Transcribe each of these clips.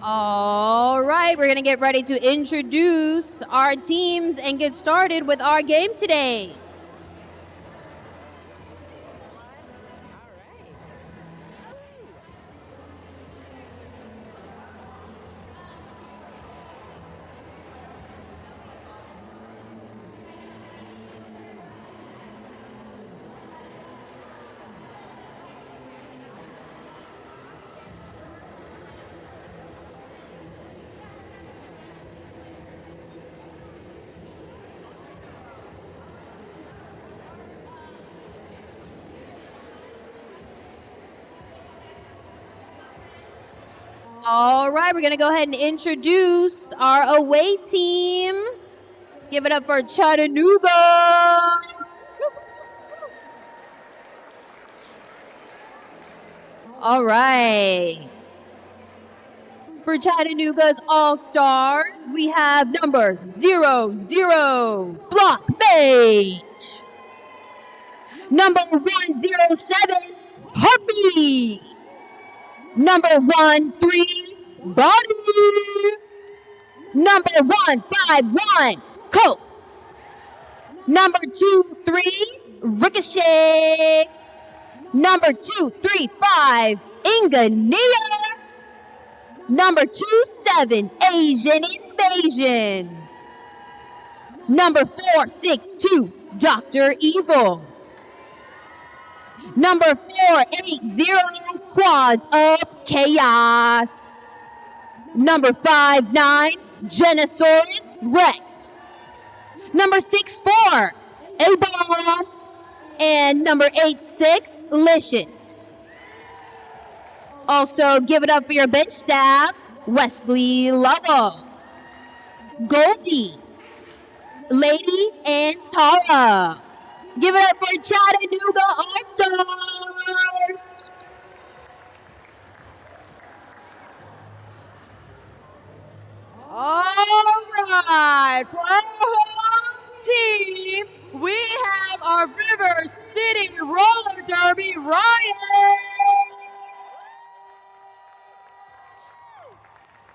All right, we're going to get ready to introduce our teams and get started with our game today. All right, we're going to go ahead and introduce our away team. Give it up for Chattanooga. All right. For Chattanooga's All-Stars, we have number 00, Block Mage. Number 107, Harpy. Number 13, Body. Number 151, Coke. Number 23, Ricochet. Number 235, Ingania. Number 27, Asian Invasion. Number 462, Dr. Evil. Number 480, Quads of Chaos. Number 59, Genosaurus Rex. Number 64, A-Bomb. And number 86, Licious. Also, give it up for your bench staff, Wesley Lovell, Goldie, Lady, and Tara. Give it up for Chattanooga All-Stars. All right, for our home team, we have our River City Roller Derby Riot.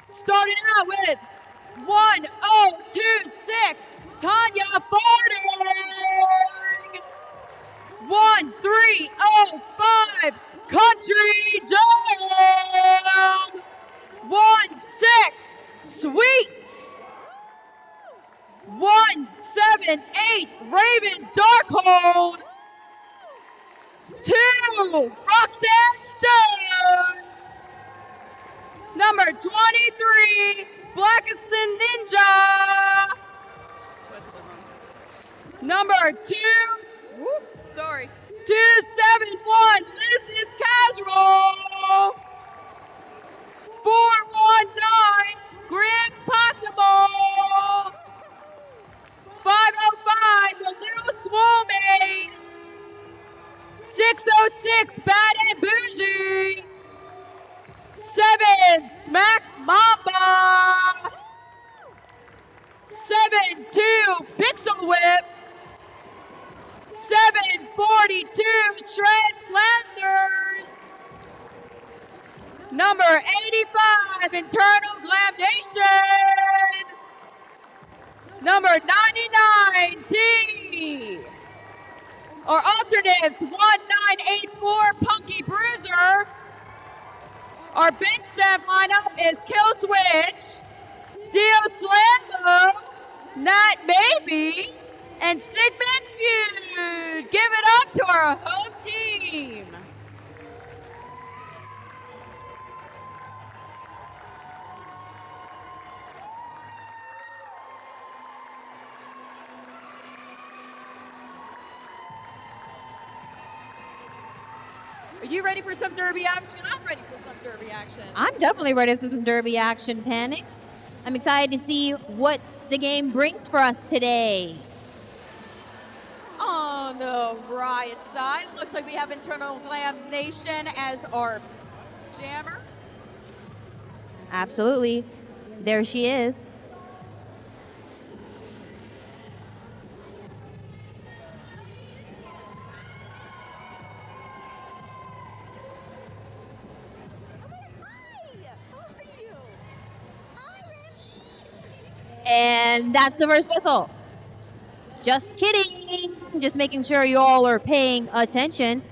Starting out with 1026, Tanya Fording. 1305, Country Jam. 16, Sweets. 178, Raven Darkhold. 2, Roxanne Stones. Number 23, Blackiston Ninja. Number 271, Business Casual. 419, Grim Possible. 505, The Little Swole Maid. 606, Bad and Bougie. 7, Smack Mamba. 72, Pixel Whip. 742, Shred Flanders. Number 85, Internal Glamnation. Number 99, T. Our alternatives, 1984, Punky Bruiser. Our bench staff lineup is Kill Switch, Dio Slambo, Nat Maybe, and Sigmund Feud. Give it up to our home team. Are you ready for some derby action? I'm ready for some derby action. I'm definitely ready for some derby action, Panic. I'm excited to see what the game brings for us today. On the Riot side, it looks like we have Internal Glam Nation as our jammer. Absolutely. There she is. And that's the first whistle. Just kidding. Just making sure you all are paying attention.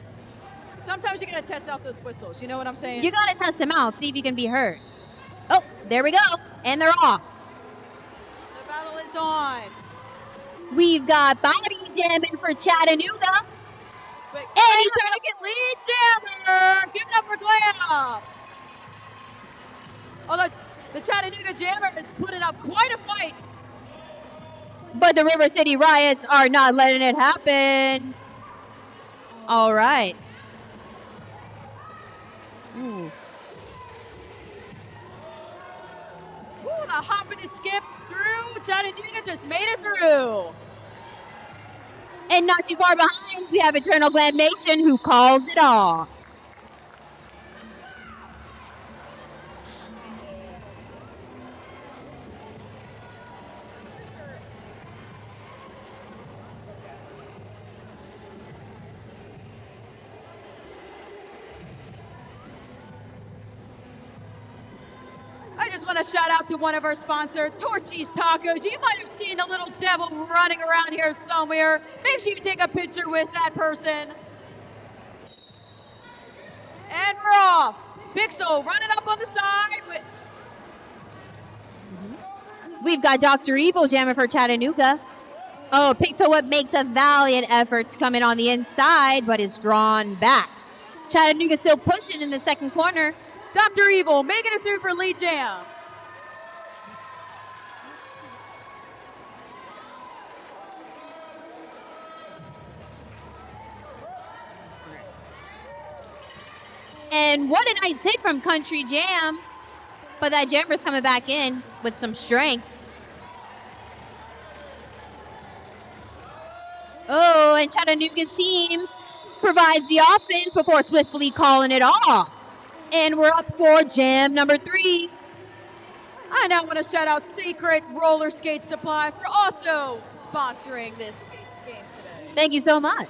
Sometimes you gotta test out those whistles. You know what I'm saying? You gotta test them out, see if you can be heard. Oh, there we go. And they're off. The battle is on. We've got body jamming for Chattanooga. But And he turned to lead jammer. Give it up for Glam. Although the Chattanooga jammer is putting up quite a fight. But the River City Riots are not letting it happen. All right. Ooh, the hop and a skip through. Chattanooga just made it through. And not too far behind, we have Eternal Glam Nation who calls it off. I just want to shout out to one of our sponsors, Torchy's Tacos. You might have seen a little devil running around here somewhere. Make sure you take a picture with that person. And we're off. Pixel running up on the side. We've got Dr. Evil jamming for Chattanooga. Oh, Pixel makes a valiant effort to come in on the inside, but is drawn back. Chattanooga still pushing in the second corner. Dr. Evil making it through for lead jam. And what a nice hit from Country Jam. But that jammer's coming back in with some strength. Oh, and Chattanooga's team provides the offense before swiftly calling it off. And we're up for jam number 3. I now want to shout out Sacred Roller Skate Supply for also sponsoring this game today. Thank you so much.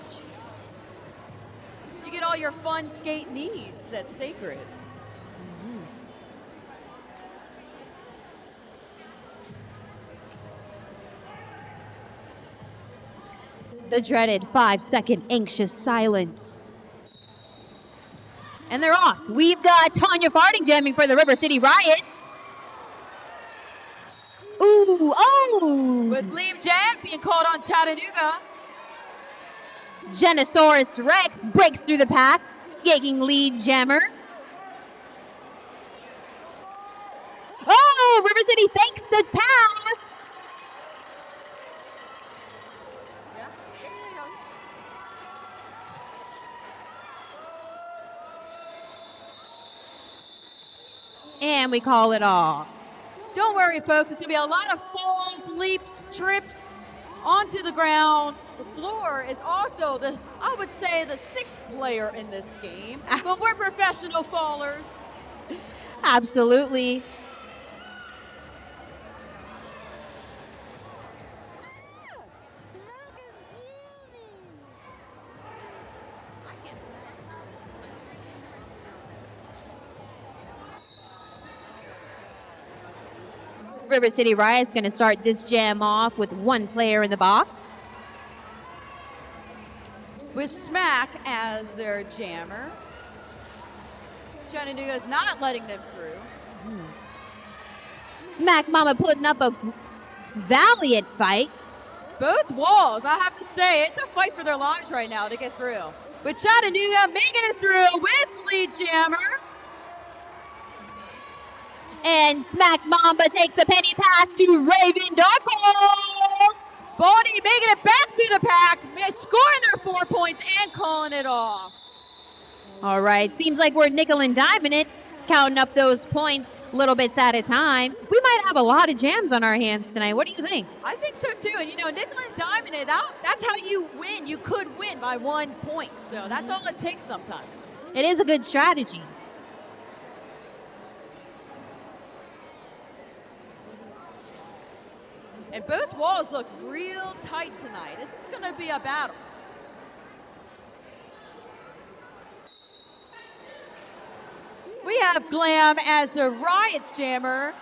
You get all your fun skate needs at Sacred. The dreaded 5-second anxious silence. And they're off. We've got Tanya Farting jamming for the River City Riots. Ooh, oh! With Leave Jam being called on Chattanooga. Genosaurus Rex breaks through the pack, yanking lead jammer. Oh, River City fakes the pass. And we call it off. Don't worry, folks. It's going to be a lot of falls, leaps, trips onto the ground. The floor is also I would say, the 6th player in this game. But we're professional fallers. Absolutely. River City Riot's going to start this jam off with 1 player in the box. With Smack as their jammer. Chattanooga's not letting them through. Smack Mama putting up a valiant fight. Both walls, I have to say, it's a fight for their lives right now to get through. But Chattanooga making it through with lead jammer. And Smack Mamba takes the penny pass to Raven Darkhold. Bonnie making it back through the pack, scoring their 4 points and calling it off. All right, seems like we're nickel and diming it, counting up those points little bits at a time. We might have a lot of jams on our hands tonight. What do you think? I think so too. And nickel and diming it, that's how you win. You could win by 1 point. So that's all it takes sometimes. It is a good strategy. And both walls look real tight tonight. This is going to be a battle. We have Glam as the Riot's jammer.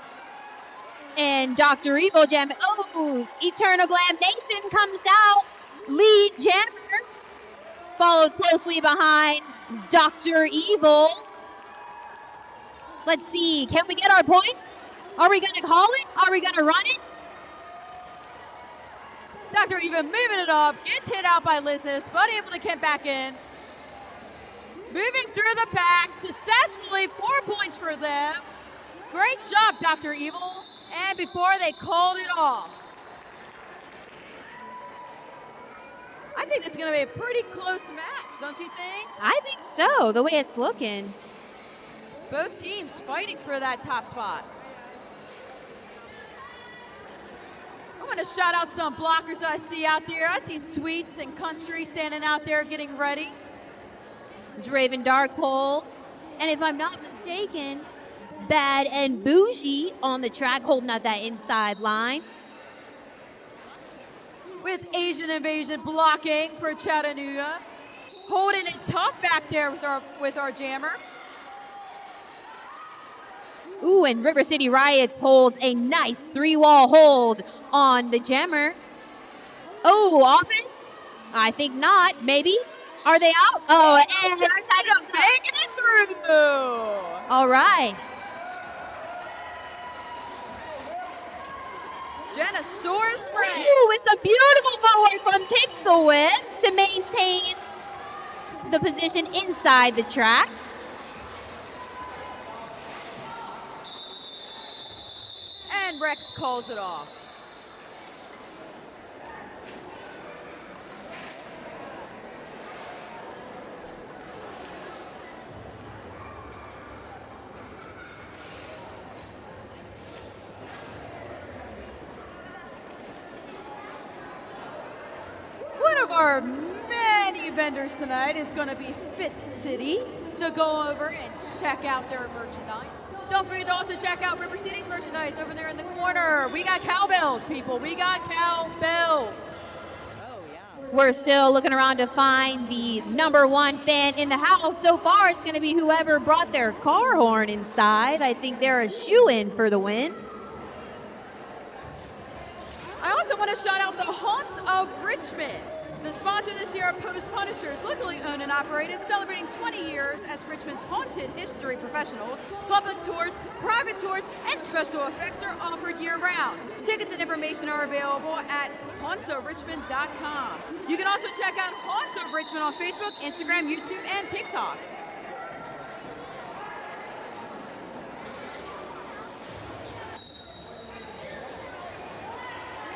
And Dr. Evil Jam. Oh, Eternal Glam Nation comes out. Lead Jammer. Followed closely behind is Dr. Evil. Let's see. Can we get our points? Are we going to call it? Are we going to run it? Dr. Evil moving it up. Gets hit out by Liznes, but able to get back in. Moving through the pack successfully. 4 points for them. Great job, Dr. Evil. And before they called it off. I think it's going to be a pretty close match, don't you think? I think so, the way it's looking. Both teams fighting for that top spot. I want to shout out some blockers I see out there. I see Sweets and Country standing out there getting ready. It's Raven Darkhold. And if I'm not mistaken, Bad and Bougie on the track holding out that inside line. With Asian Invasion blocking for Chattanooga. Holding it tough back there with our jammer. Ooh, and River City Riots holds a nice 3-wall hold on the jammer. Oh, offense? I think not. Maybe. Are they out? Oh, and Chattanooga making it through. All right. Genosaurus Rex. Ooh, it's a beautiful footwork from Pixel Whip to maintain the position inside the track. And Rex calls it off. One of our many vendors tonight is going to be Fist City. So go over and check out their merchandise. Don't forget to also check out River City's merchandise over there in the corner. We got cowbells, people. We got cowbells. We're still looking around to find the #1 fan in the house. So far, it's going to be whoever brought their car horn inside. I think they're a shoo-in for the win. I also want to shout out the Haunts of Richmond. The sponsor this year of Post Punishers, locally owned and operated, celebrating 20 years as Richmond's haunted history professionals. Public tours, private tours, and special effects are offered year-round. Tickets and information are available at hauntsofrichmond.com. You can also check out Haunts of Richmond on Facebook, Instagram, YouTube, and TikTok.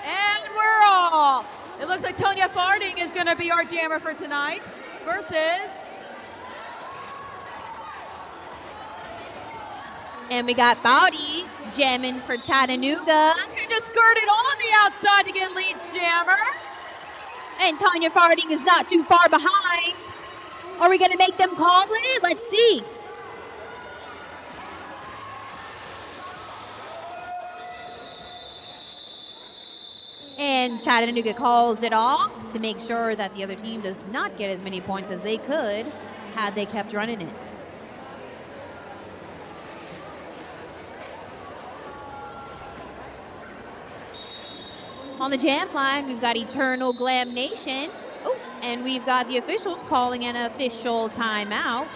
And we're off. It looks like Tonya Farding is going to be our jammer for tonight versus... And we got Bowdy jamming for Chattanooga. He just skirted on the outside to get lead jammer. And Tonya Farding is not too far behind. Are we going to make them call it? Let's see. And Chattanooga calls it off to make sure that the other team does not get as many points as they could had they kept running it. On the jam line, we've got Eternal Glam Nation. Oh, and we've got the officials calling an official timeout.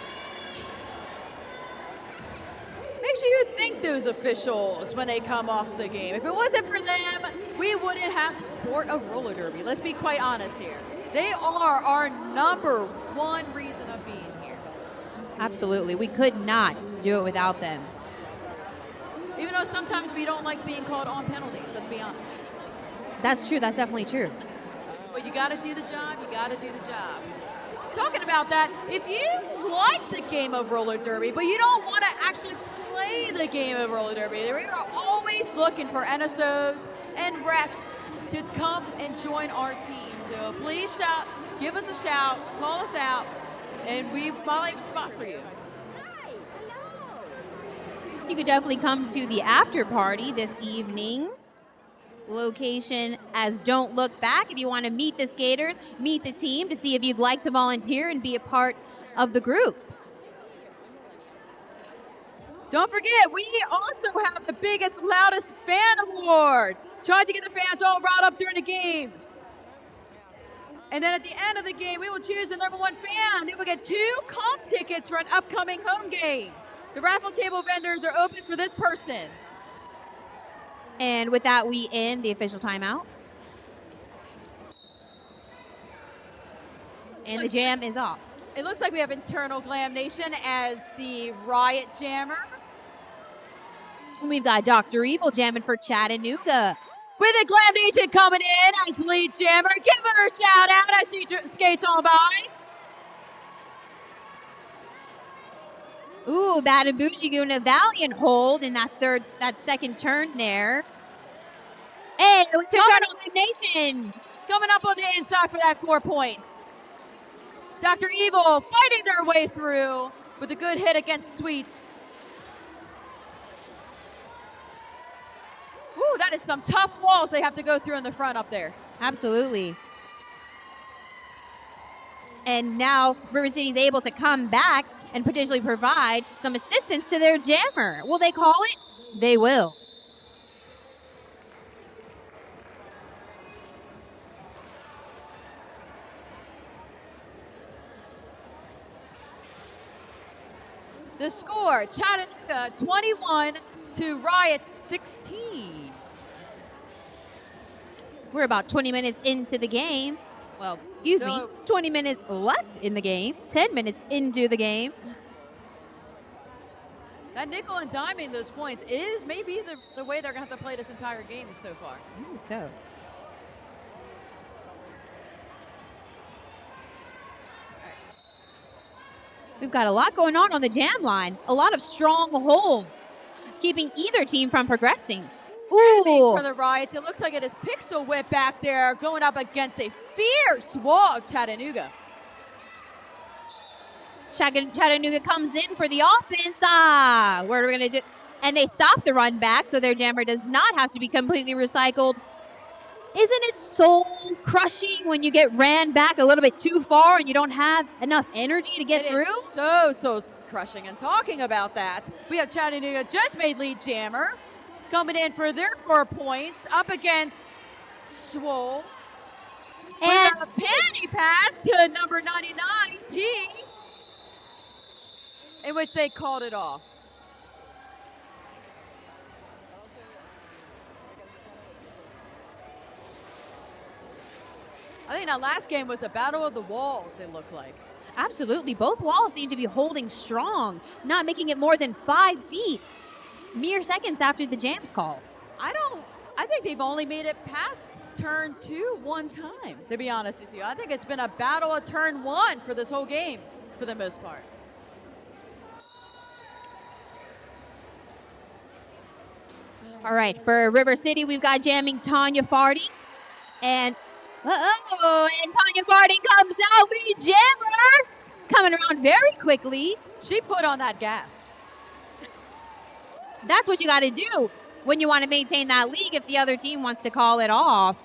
Make sure you thank those officials when they come off the game. If it wasn't for them, we wouldn't have the sport of roller derby. Let's be quite honest here. They are our #1 reason of being here. Absolutely. We could not do it without them. Even though sometimes we don't like being called on penalties, let's be honest. That's true. That's definitely true. But you got to do the job. You got to do the job. Talking about that, if you like the game of roller derby, but you don't want to actually play the game of roller derby, we are always looking for NSOs and refs to come and join our team. So please shout, give us a shout, call us out, and we might have a spot for you. You could definitely come to the after party this evening. Location as Don't Look Back if you want to meet the skaters, meet the team to see if you'd like to volunteer and be a part of the group. Don't forget, we also have the biggest, loudest fan award. Trying to get the fans all riled up during the game. And then at the end of the game, we will choose the #1 fan. They will get 2 comp tickets for an upcoming home game. The raffle table vendors are open for this person. And with that, we end the official timeout. And the jam is off. It looks like we have internal Glam Nation as the Riot Jammer. We've got Dr. Evil jamming for Chattanooga. With the Glam Nation coming in as lead jammer. Give her a shout out as she skates on by. Ooh, Bad and Bougie doing a valiant hold in that second turn there. Hey, we took on Glam Nation. Coming up on the inside for that 4 points. Dr. Evil fighting their way through with a good hit against Sweets. Ooh, that is some tough walls they have to go through in the front up there. Absolutely. And now River City's able to come back and potentially provide some assistance to their jammer. Will they call it? They will. The score, Chattanooga 21 to Riot 16. We're about 20 minutes into the game. Well, excuse me, 20 minutes left in the game. 10 minutes into the game. That nickel and diming those points is maybe the way they're going to have to play this entire game so far. I think so. We've got a lot going on the jam line. A lot of strong holds, keeping either team from progressing. Ooh. For the Riots, it looks like it is Pixel Whip back there going up against a fierce wall of Chattanooga. Chattanooga comes in for the offense. What are we going to do? And they stop the run back, so their jammer does not have to be completely recycled. Isn't it soul crushing when you get ran back a little bit too far and you don't have enough energy to get through? So soul crushing. And talking about that, we have Chattanooga just made lead jammer coming in for their 4 points up against Swole. And a penny pass to number 99, T, in which they called it off. I think that last game was a battle of the walls, it looked like. Absolutely. Both walls seem to be holding strong, not making it more than 5 feet, mere seconds after the jam's call. I think they've only made it past turn 2 one time, to be honest with you. I think it's been a battle of turn 1 for this whole game, for the most part. All right, for River City, we've got jamming Tanya Fardy. And and Tanya Fardy comes out, lead jammer, coming around very quickly. She put on that gas. That's what you got to do when you want to maintain that lead if the other team wants to call it off.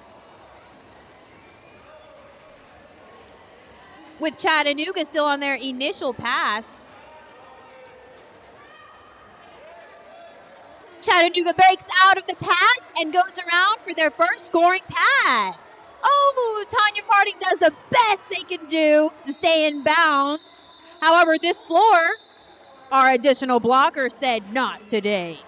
With Chattanooga still on their initial pass. Chattanooga breaks out of the pack and goes around for their first scoring pass. Oh, Tanya Fardy does the best they can do to stay in bounds. However, this floor, our additional blocker said not today.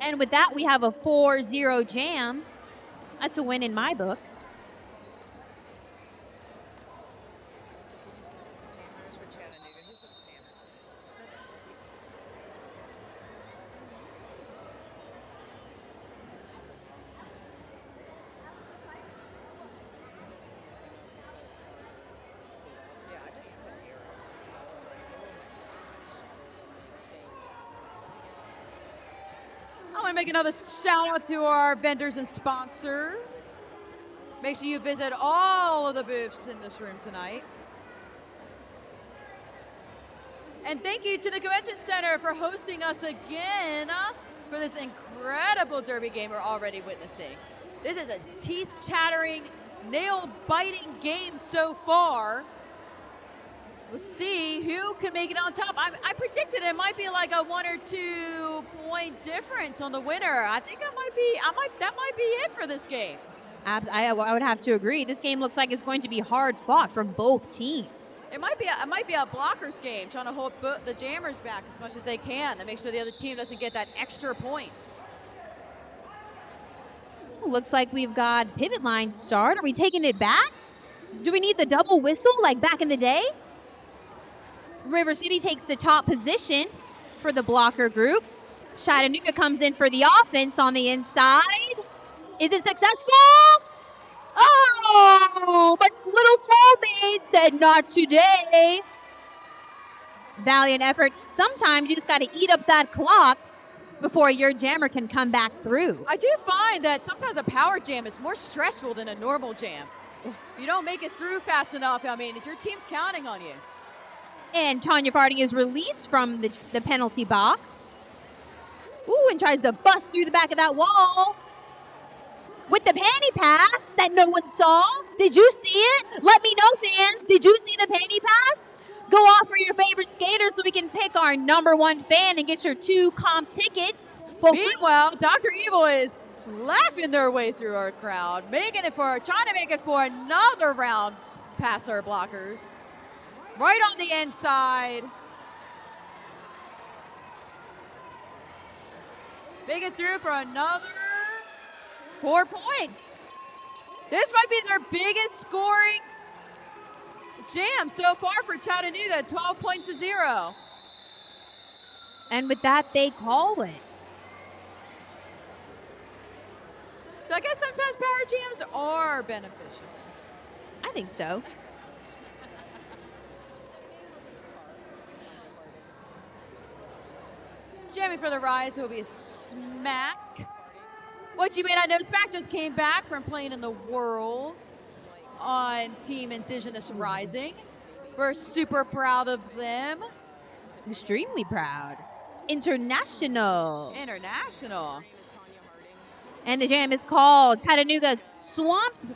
And with that, we have a 4-0 jam. That's a win in my book. I want to make another shout out to our vendors and sponsors. Make sure you visit all of the booths in this room tonight. And thank you to the Convention Center for hosting us again for this incredible derby game we're already witnessing. This is a teeth-chattering, nail-biting game so far. We'll see who can make it on top. I predicted it might be like a 1 or 2 point difference on the winner. I think that might be it for this game. I would have to agree. This game looks like it's going to be hard fought from both teams. It might be a blockers game, trying to hold the jammers back as much as they can to make sure the other team doesn't get that extra point. Looks like we've got pivot line start. Are we taking it back? Do we need the double whistle like back in the day? River City takes the top position for the blocker group. Chattanooga comes in for the offense on the inside. Is it successful? Oh, but Little Small Maid said not today. Valiant effort. Sometimes you just got to eat up that clock before your jammer can come back through. I do find that sometimes a power jam is more stressful than a normal jam. You don't make it through fast enough. I mean, your team's counting on you. And Tanya Farding is released from the penalty box. Ooh, and tries to bust through the back of that wall. With the panty pass that no one saw. Did you see it? Let me know, fans. Did you see the panty pass? Go off for your favorite skater so we can pick our #1 fan and get your 2 comp tickets. Meanwhile, Dr. Evil is laughing their way through our crowd, trying to make it for another round past our blockers. Right on the inside. Make it through for another 4 points. This might be their biggest scoring jam so far for Chattanooga, 12 points to 0. And with that, they call it. So I guess sometimes power jams are beneficial. I think so. Jamming for the Rise will be Smack. What you may not know, Smack just came back from playing in the Worlds on Team Indigenous Rising. We're super proud of them. Extremely proud. International. And the jam is called Chattanooga Swamps.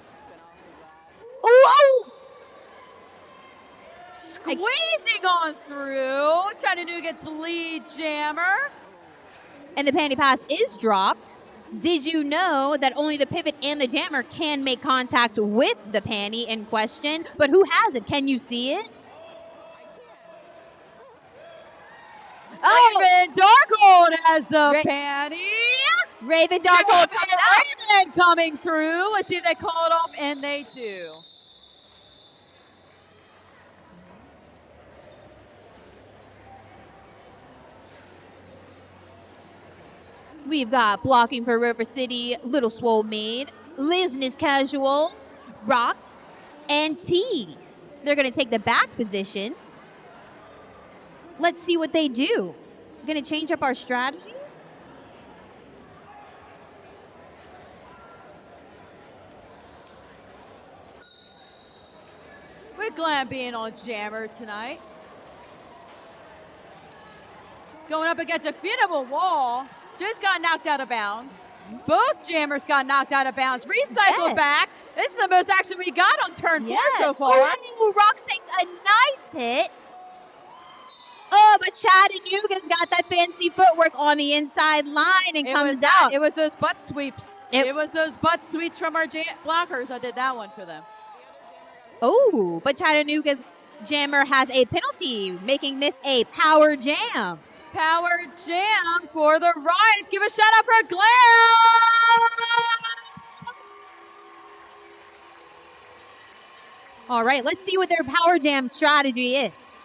Whoa! Squeezing on through. Chattanooga gets the lead jammer. And the panty pass is dropped. Did you know that only the pivot and the jammer can make contact with the panty in question? But who has it? Can you see it? Raven Darkhold has the panty. Raven Darkhold coming up. Raven coming through. Let's see if they call it off, and they do. We've got blocking for River City, Little Swole Maid, Lizness Casual, Rocks, and T. They're going to take the back position. Let's see what they do. Going to change up our strategy? We're glad being on Jammer tonight. Going up against a fittable wall. Just got knocked out of bounds. Both jammers got knocked out of bounds. Recycle back. This is the most action we got on turn 4 so far. Oh, Rocks takes a nice hit. Oh, but Chattanooga's got that fancy footwork on the inside line and comes out. It was those butt sweeps. It was those butt sweeps from our blockers. I did that one for them. Oh, but Chattanooga's jammer has a penalty, making this a power jam. Power jam for the Riot. Give a shout out for Glam. All right, let's see what their power jam strategy is.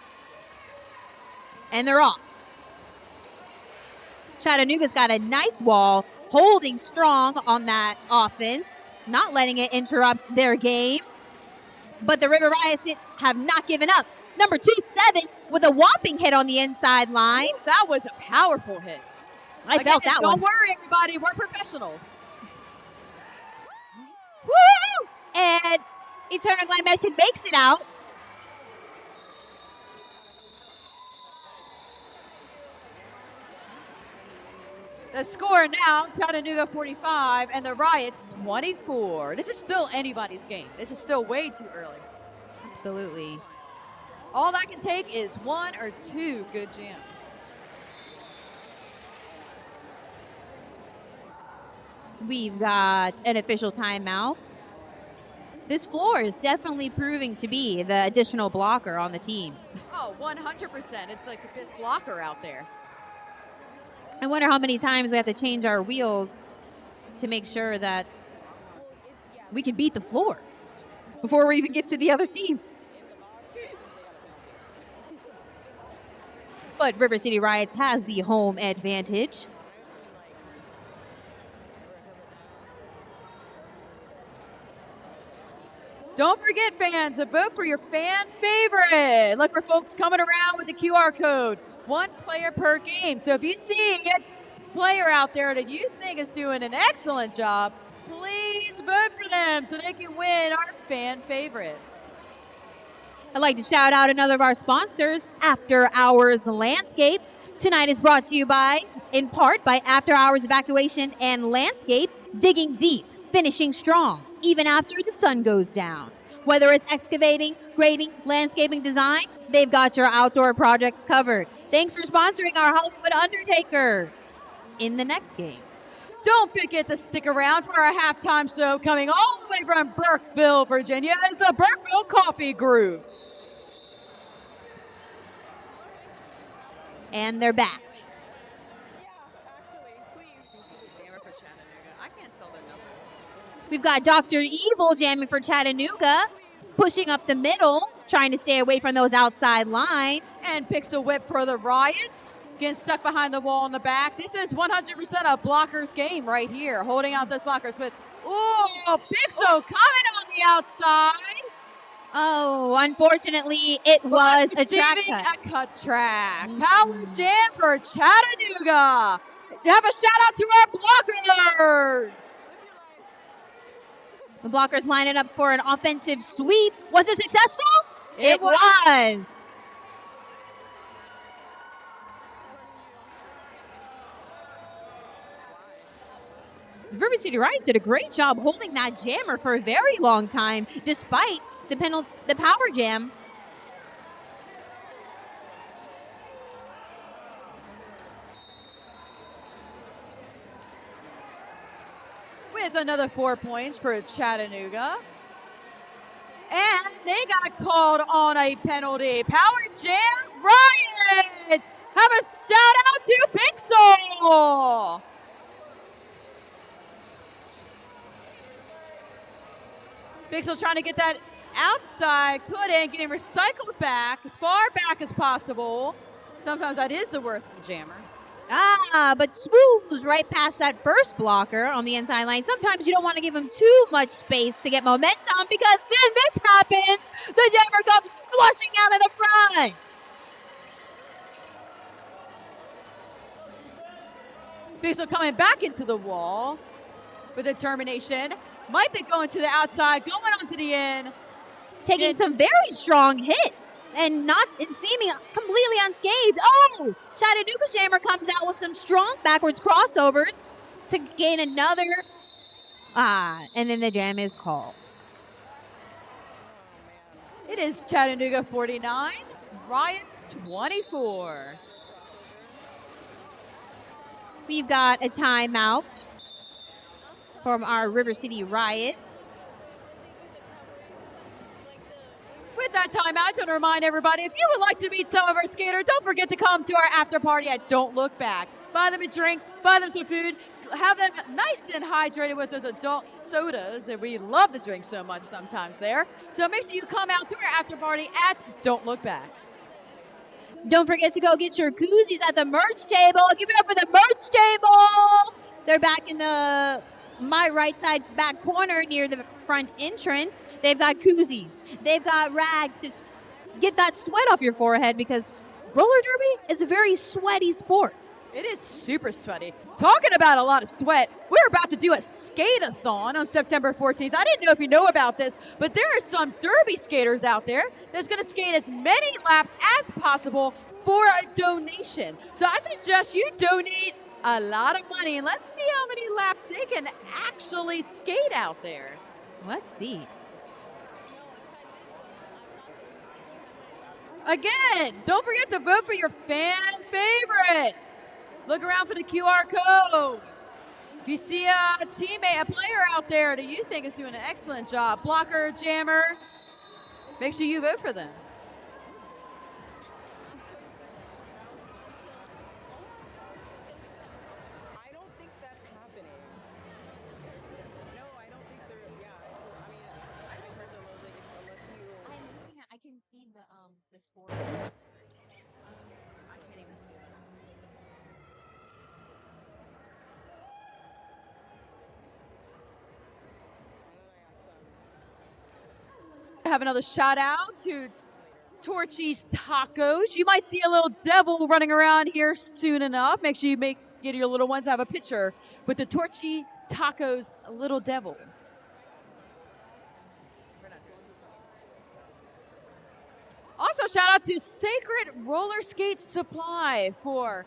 And they're off. Chattanooga's got a nice wall, holding strong on that offense, not letting it interrupt their game. But the River Riots have not given up. Number 2-7 with a whopping hit on the inside line. That was a powerful hit. I felt that one. Don't worry, everybody. We're professionals. Woo! And Eternal Glamation makes it out. The score now, Chattanooga 45 and the Riots 24. This is still anybody's game. This is still way too early. Absolutely. All that can take is 1 or 2 good jams. We've got an official timeout. This floor is definitely proving to be the additional blocker on the team. Oh, 100%. It's like a good blocker out there. I wonder how many times we have to change our wheels to make sure that we can beat the floor before we even get to the other team. But River City Riots has the home advantage. Don't forget, fans, to vote for your fan favorite. Look for folks coming around with the QR code. 1 player per game. So if you see a player out there that you think is doing an excellent job, please vote for them so they can win our fan favorite. I'd like to shout out another of our sponsors, After Hours Landscape. Tonight is brought to you in part by After Hours Evacuation and Landscape, digging deep, finishing strong, even after the sun goes down. Whether it's excavating, grading, landscaping design, they've got your outdoor projects covered. Thanks for sponsoring our Hollywood Undertakers in the next game. Don't forget to stick around for our halftime show coming all the way from Burkeville, Virginia, is the Burkeville Coffee Group. And they're back. Jammer for Chattanooga. I can't tell their numbers. We've got Dr. Evil jamming for Chattanooga, pushing up the middle, trying to stay away from those outside lines. And Pixel Whip for the Riots. Getting stuck behind the wall in the back. This is 100% a blockers game right here. Holding out those blockers with, Pixel coming on the outside. Oh, unfortunately, it was a track cut. A cut track. Power jam for Chattanooga. Have a shout out to our blockers. The blockers lining up for an offensive sweep. Was it successful? It was. River City Riots did a great job holding that jammer for a very long time, despite the power jam. With another 4 points for Chattanooga. And they got called on a penalty. Power jam, Riot! Have a shout out to Pixel! Pixel trying to get that outside, couldn't, getting recycled back as far back as possible. Sometimes that is the worst jammer. But smooths right past that first blocker on the inside line. Sometimes you don't want to give him too much space to get momentum, because then this happens. The jammer comes flushing out of the front. Pixel coming back into the wall with determination. Might be going to the outside, going onto the end. Taking some very strong hits and seeming completely unscathed. Oh, Chattanooga jammer comes out with some strong backwards crossovers to gain another. And then the jam is called. It is Chattanooga 49, Riots 24. We've got a timeout from our River City Riots. With that timeout, I want to remind everybody, if you would like to meet some of our skaters, don't forget to come to our after party at Don't Look Back. Buy them a drink, buy them some food, have them nice and hydrated with those adult sodas that we love to drink so much sometimes there. So make sure you come out to our after party at Don't Look Back. Don't forget to go get your koozies at the merch table. Give it up for the merch table. They're back in my right side back corner near the front entrance. They've got koozies. They've got rags to get that sweat off your forehead, because roller derby is a very sweaty sport. It is super sweaty. Talking about a lot of sweat, we're about to do a skate-a-thon on September 14th. I didn't know if you know about this, but there are some derby skaters out there that's going to skate as many laps as possible for a donation. So I suggest you donate a lot of money. And let's see how many laps they can actually skate out there. Let's see. Again, don't forget to vote for your fan favorites. Look around for the QR codes. If you see a teammate, a player out there that you think is doing an excellent job, blocker, jammer, make sure you vote for them. I don't think that's happening. No, I don't think there. Yeah, I mean, I heard the low like unless you. I'm looking at. I can see the score. I can't even see it. Have another shout out to Torchy's Tacos. You might see a little devil running around here soon enough. Make sure you get your little ones have a picture with the Torchy Tacos little devil. Also, shout out to Sacred Roller Skate Supply for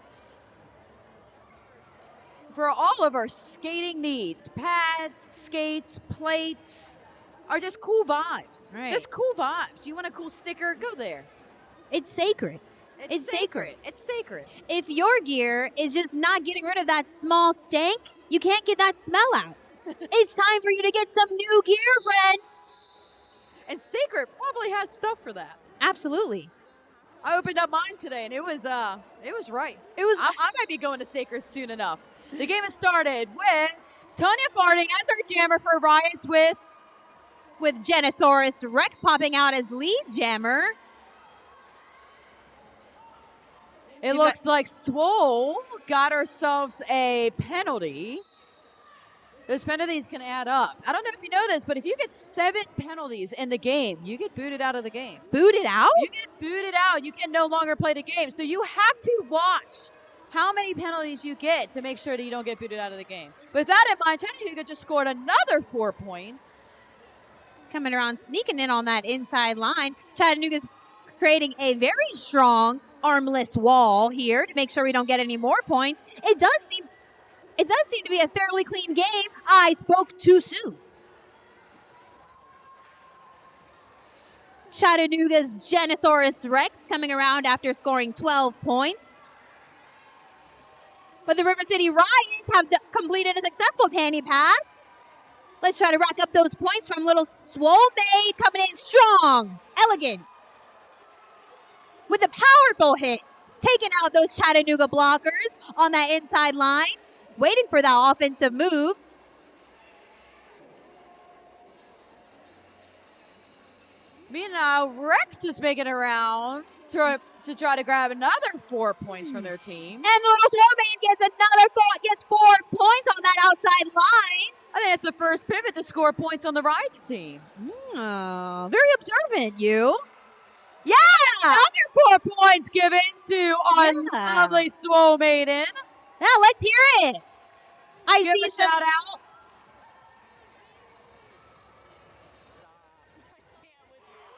all of our skating needs. Pads, skates, plates, are just cool vibes. Right. Just cool vibes. You want a cool sticker? Go there. It's sacred. It's sacred. It's sacred. If your gear is just not getting rid of that small stank, you can't get that smell out. It's time for you to get some new gear, friend. And Sacred probably has stuff for that. Absolutely. I opened up mine today, and it was right. It was. I might be going to Sacred soon enough. The game has started with Tanya Farting as our jammer for Riots with Genosaurus Rex popping out as lead jammer. It looks like Swole got ourselves a penalty. Those penalties can add up. I don't know if you know this, but if you get 7 penalties in the game, you get booted out of the game. Booted out? You get booted out. You can no longer play the game. So you have to watch how many penalties you get to make sure that you don't get booted out of the game. With that in mind, Chattanooga just scored another 4 points. Coming around, sneaking in on that inside line. Chattanooga's creating a very strong armless wall here to make sure we don't get any more points. It does seem to be a fairly clean game. I spoke too soon. Chattanooga's Genosaurus Rex coming around after scoring 12 points. But the River City Riots have completed a successful panty pass. Let's try to rack up those points from little Swole Maid coming in strong, elegant. With the powerful hits, taking out those Chattanooga blockers on that inside line, waiting for that offensive moves. Meanwhile, Rex is making around to try to grab another 4 points from their team. And the little Swole Maid gets 4 points on that outside line. I think it's the first pivot to score points on the Riots team. Oh, very observant, you. Yeah! Another 4 points given to our lovely Swole Maiden. Now let's hear it. I Give see a shout out.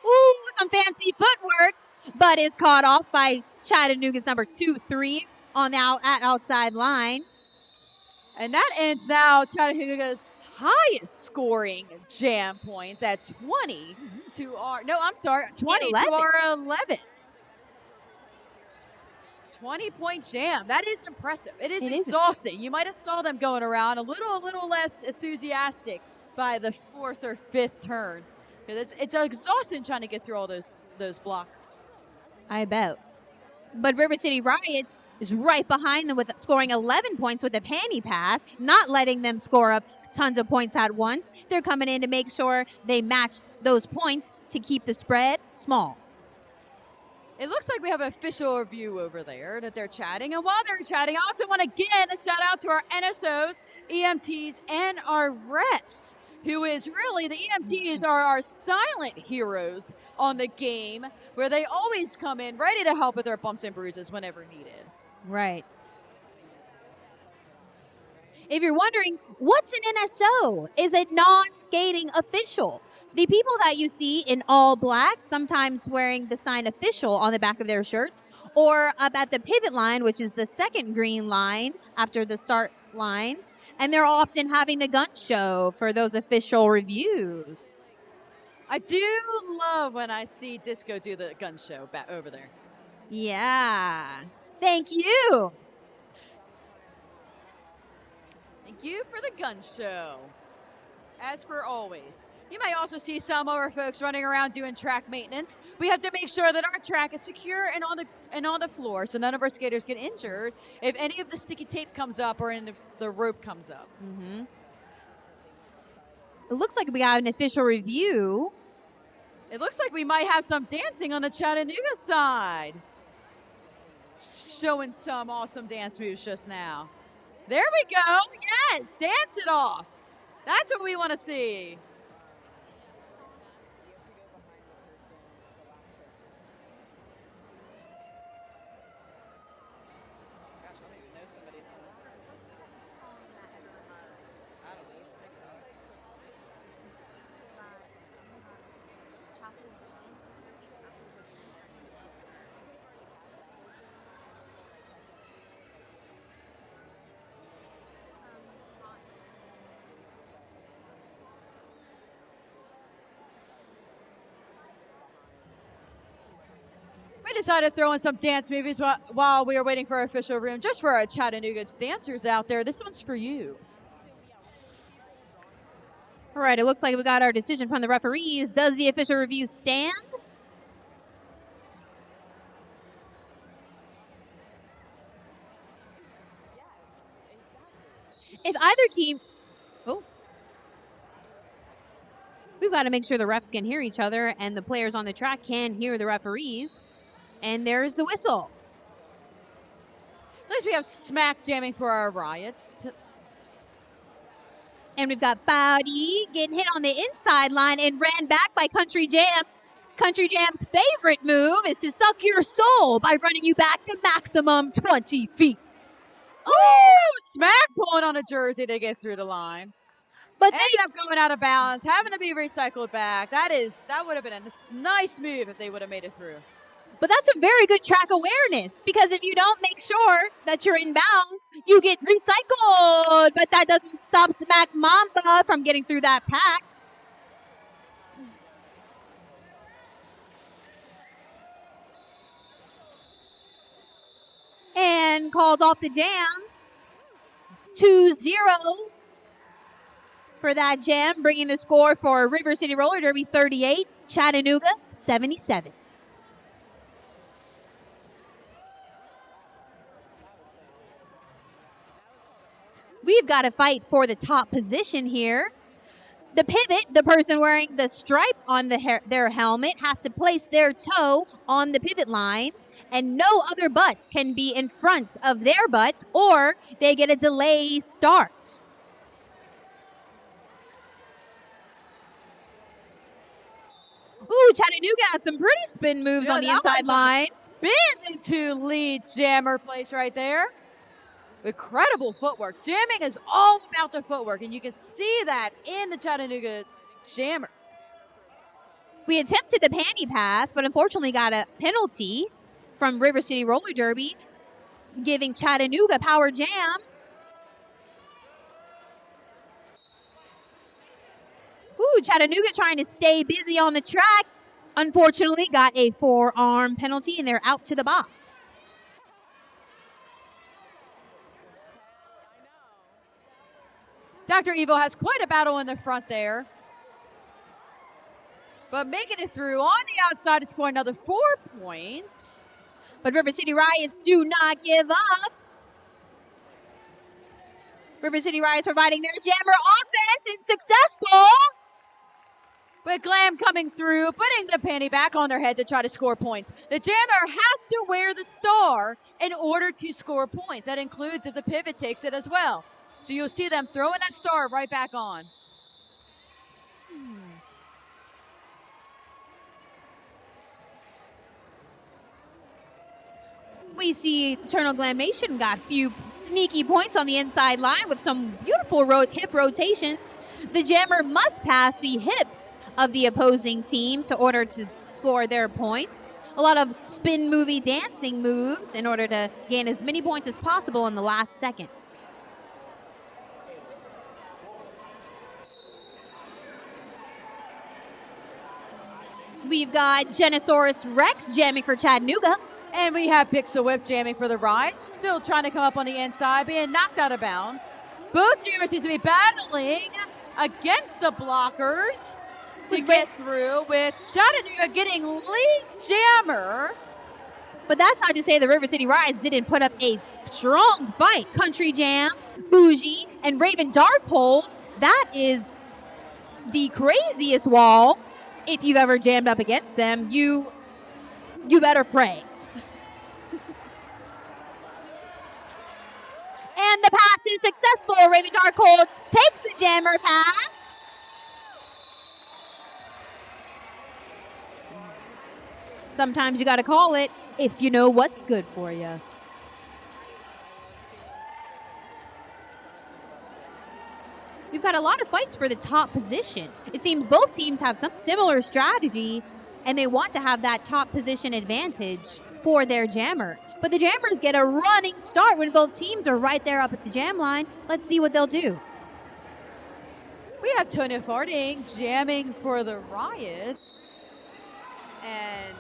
Ooh, some fancy footwork, but is caught off by Chattanooga's number 2-3 on the outside line. And that ends now Chattanooga's highest scoring jam points at 20 to our, 20 to our 11. 20-point jam. That is impressive. It is exhausting. You might have saw them going around a little less enthusiastic by the 4th or 5th turn. It's exhausting trying to get through all those blockers. I bet. But River City Riots is right behind them with scoring 11 points with a panty pass, not letting them score up tons of points at once. They're coming in to make sure they match those points to keep the spread small. It looks like we have an official review over there that they're chatting. And while they're chatting, I also want to again a shout out to our NSOs, EMTs, and our reps, who is really, the EMTs are our silent heroes on the game, where they always come in ready to help with their bumps and bruises whenever needed. Right. If you're wondering, what's an NSO? Is a non-skating official. The people that you see in all black, sometimes wearing the sign official on the back of their shirts, or up at the pivot line, which is the second green line after the start line. And they're often having the gun show for those official reviews. I do love when I see Disco do the gun show back over there. Yeah. Thank you. Thank you for the gun show. As per always. You may also see some of our folks running around doing track maintenance. We have to make sure that our track is secure and on the floor, so none of our skaters get injured if any of the sticky tape comes up or the rope comes up. Mm-hmm. It looks like we got an official review. It looks like we might have some dancing on the Chattanooga side. Showing some awesome dance moves just now. There we go. Yes, dance it off. That's what we want to see. We decided to throw in some dance movies while we were waiting for our official room, just for our Chattanooga dancers out there. This one's for you. All right, it looks like we got our decision from the referees. Does the official review stand? If either team... Oh. We've got to make sure the refs can hear each other and the players on the track can hear the referees. And there's the whistle. At least we have smack jamming for our Riots. And we've got Bowdy getting hit on the inside line and ran back by Country Jam. Country Jam's favorite move is to suck your soul by running you back the maximum 20 feet. Ooh, smack pulling on a jersey to get through the line. But they ended up going out of bounds, having to be recycled back. That would have been a nice move if they would have made it through. But that's some very good track awareness, because if you don't make sure that you're in bounds, you get recycled. But that doesn't stop Smack Mamba from getting through that pack. And called off the jam. 2-0 for that jam, bringing the score for River City Roller Derby 38, Chattanooga 77. We've got to fight for the top position here. The pivot, the person wearing the stripe on their helmet, has to place their toe on the pivot line, and no other butts can be in front of their butts, or they get a delay start. Ooh, Chattanooga had some pretty spin moves on the inside line. Spin into lead jammer place right there. Incredible footwork. Jamming is all about the footwork, and you can see that in the Chattanooga jammers. We attempted the panty pass, but unfortunately got a penalty from River City Roller Derby, giving Chattanooga power jam. Ooh, Chattanooga trying to stay busy on the track. Unfortunately, got a forearm penalty, and they're out to the box. Dr. Evil has quite a battle in the front there. But making it through on the outside to score another 4 points. But River City Riots do not give up. River City Riots providing their jammer offense and successful. With Glam coming through, putting the panty back on their head to try to score points. The jammer has to wear the star in order to score points. That includes if the pivot takes it as well. So you'll see them throwing that star right back on. We see Eternal Glamation got a few sneaky points on the inside line with some beautiful hip rotations. The jammer must pass the hips of the opposing team to order to score their points. A lot of spin movie dancing moves in order to gain as many points as possible in the last second. We've got Genosaurus Rex jamming for Chattanooga. And we have Pixel Whip jamming for the Riot. Still trying to come up on the inside, being knocked out of bounds. Both jammers seem to be battling against the blockers to get through, with Chattanooga getting lead jammer. But that's not to say the River City Riots didn't put up a strong fight. Country Jam, Bougie, and Raven Darkhold. That is the craziest wall. If you've ever jammed up against them, you better pray. And the pass is successful. Raven Darkhold takes the jammer pass. Sometimes you got to call it if you know what's good for you. We've got a lot of fights for the top position. It seems both teams have some similar strategy, and they want to have that top position advantage for their jammer. But the jammers get a running start when both teams are right there up at the jam line. Let's see what they'll do. We have Tony Farding jamming for the Riots. And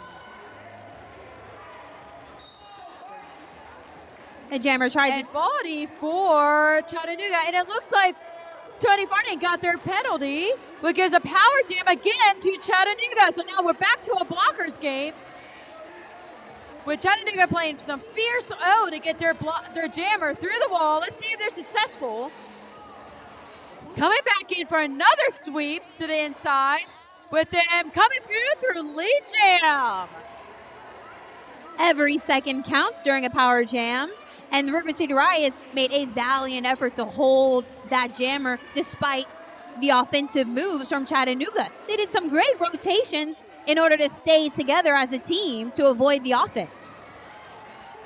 a jammer tries to body for Chattanooga. And it looks like Tony Farding got their penalty, which gives a power jam again to Chattanooga. So now we're back to a blockers game, with Chattanooga playing some fierce O to get their jammer through the wall. Let's see if they're successful. Coming back in for another sweep to the inside, with them coming through lead jam. Every second counts during a power jam, and the River City Riots made a valiant effort to hold that jammer despite the offensive moves from Chattanooga. They did some great rotations in order to stay together as a team to avoid the offense.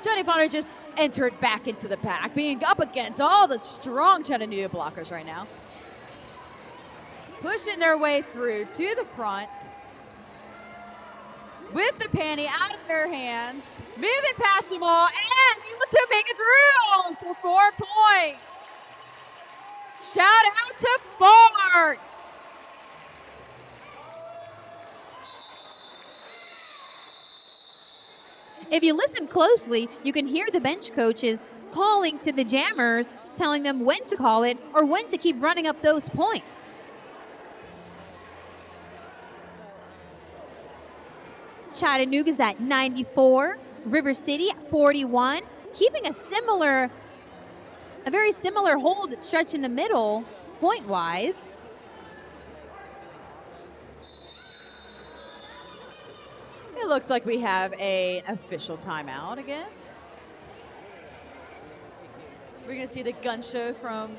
Johnny Fonner just entered back into the pack, being up against all the strong Chattanooga blockers right now. Pushing their way through to the front with the panty out of their hands, moving past them all, and able to make it through for 4 points. Shout out to Fart. If you listen closely, you can hear the bench coaches calling to the jammers, telling them when to call it or when to keep running up those points. Chattanooga's at 94, River City at 41, keeping a very similar hold stretch in the middle, point-wise. It looks like we have an official timeout again. We're going to see the gun show from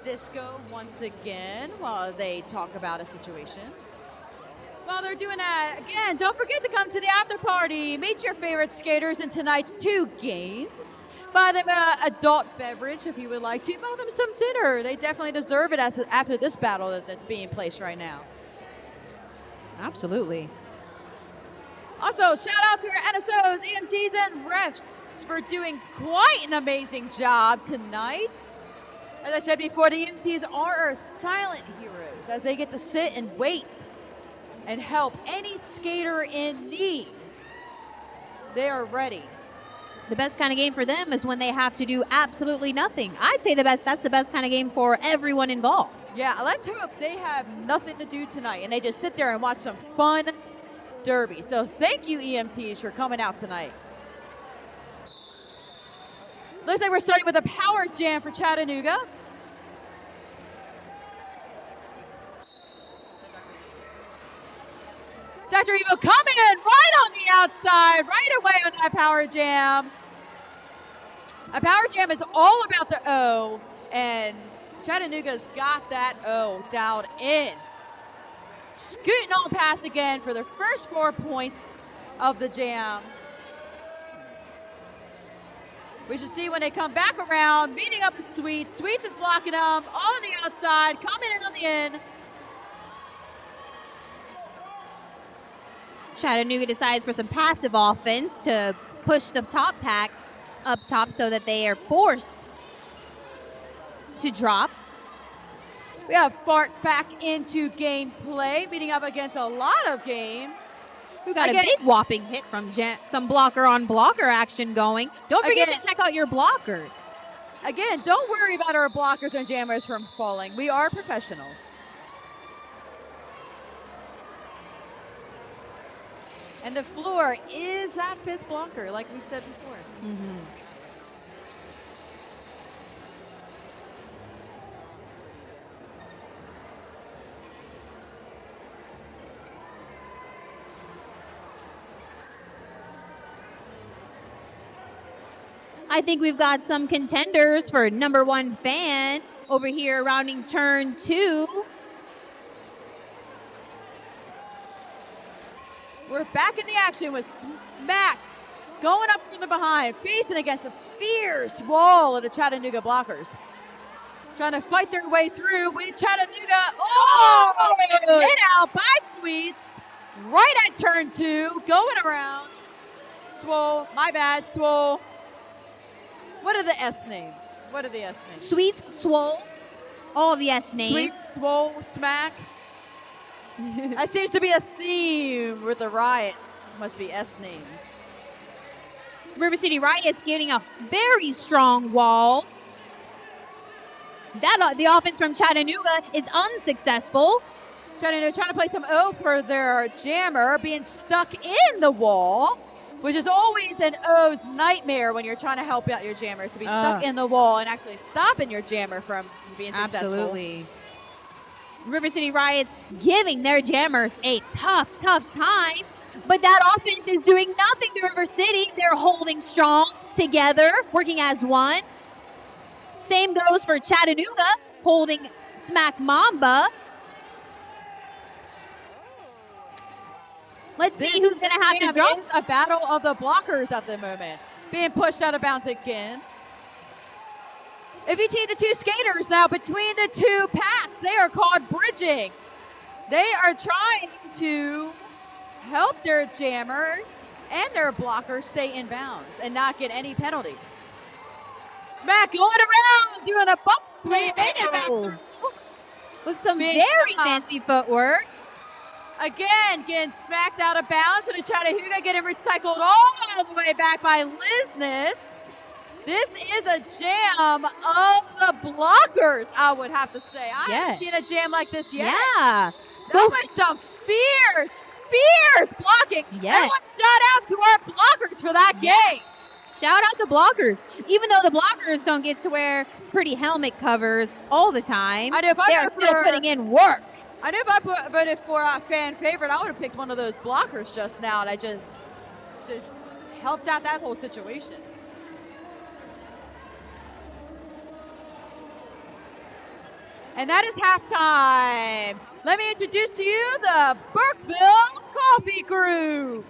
Disco once again while they talk about a situation. While they're doing that, again, don't forget to come to the after party. Meet your favorite skaters in tonight's 2 games. Buy them an adult beverage if you would like to. Buy them some dinner. They definitely deserve it after this battle that's being placed right now. Absolutely. Also, shout out to our NSOs, EMTs, and refs for doing quite an amazing job tonight. As I said before, the EMTs are our silent heroes as they get to sit and wait and help any skater in need. They are ready. The best kind of game for them is when they have to do absolutely nothing. I'd say that's the best kind of game for everyone involved. Yeah, let's hope they have nothing to do tonight and they just sit there and watch some fun derby. So thank you, EMTs, for coming out tonight. Looks like we're starting with a power jam for Chattanooga. Dr. Evil coming in right on the outside, right away on that power jam. A power jam is all about the O, and Chattanooga's got that O dialed in. Scooting on past again for their first 4 points of the jam. We should see when they come back around, meeting up with Sweets. Sweets is blocking them on the outside, coming in on the in. Chattanooga decides for some passive offense to push the top pack up top so that they are forced to drop. We have Fart back into gameplay, meeting up against a lot of games. We got a big whopping hit from some blocker on blocker action going. Don't forget to check out your blockers. Again, don't worry about our blockers and jammers from falling. We are professionals. And the floor is that 5th blocker, like we said before. Mm-hmm. I think we've got some contenders for #1 fan over here rounding turn 2. We're back in the action with Smack going up from the behind, facing against a fierce wall of the Chattanooga blockers. Trying to fight their way through with Chattanooga. Oh! Hit out by Sweets. Right at turn 2, going around. Swole, my bad, Swole. What are the S names? What are the S names? Sweets, Swole, all the S names. Sweets, Swole, Smack. That seems to be a theme with the Riots. Must be S names. River City Riot's getting a very strong wall. The offense from Chattanooga is unsuccessful. Chattanooga trying to play some O for their jammer, being stuck in the wall, which is always an O's nightmare when you're trying to help out your jammers, to be stuck in the wall and actually stopping your jammer from being successful. Absolutely. River City Riot's giving their jammers a tough time, but that offense is doing nothing to River City. They're holding strong together, working as one. Same goes for Chattanooga, holding Smack Mamba. Let's see who's going to have to drop. It's a battle of the blockers at the moment. Being pushed out of bounds again. If you see the two skaters now between the two packs, they are called bridging. They are trying to help their jammers and their blockers stay in bounds and not get any penalties. Smack going around, doing a bump swing, making it back through. With some very fancy footwork. Again, getting smacked out of bounds for the Chattanooga, getting recycled all the way back by Lizness. This is a jam of the blockers, I would have to say. I haven't seen a jam like this yet. Yeah. That was some fierce blocking. Yes. Everyone shout out to our blockers for that game. Shout out the blockers. Even though the blockers don't get to wear pretty helmet covers all the time, they're still putting in work. I know if I voted for a fan favorite, I would have picked one of those blockers just now, and I just helped out that whole situation. And that is halftime. Let me introduce to you the Burkeville Coffee Crew.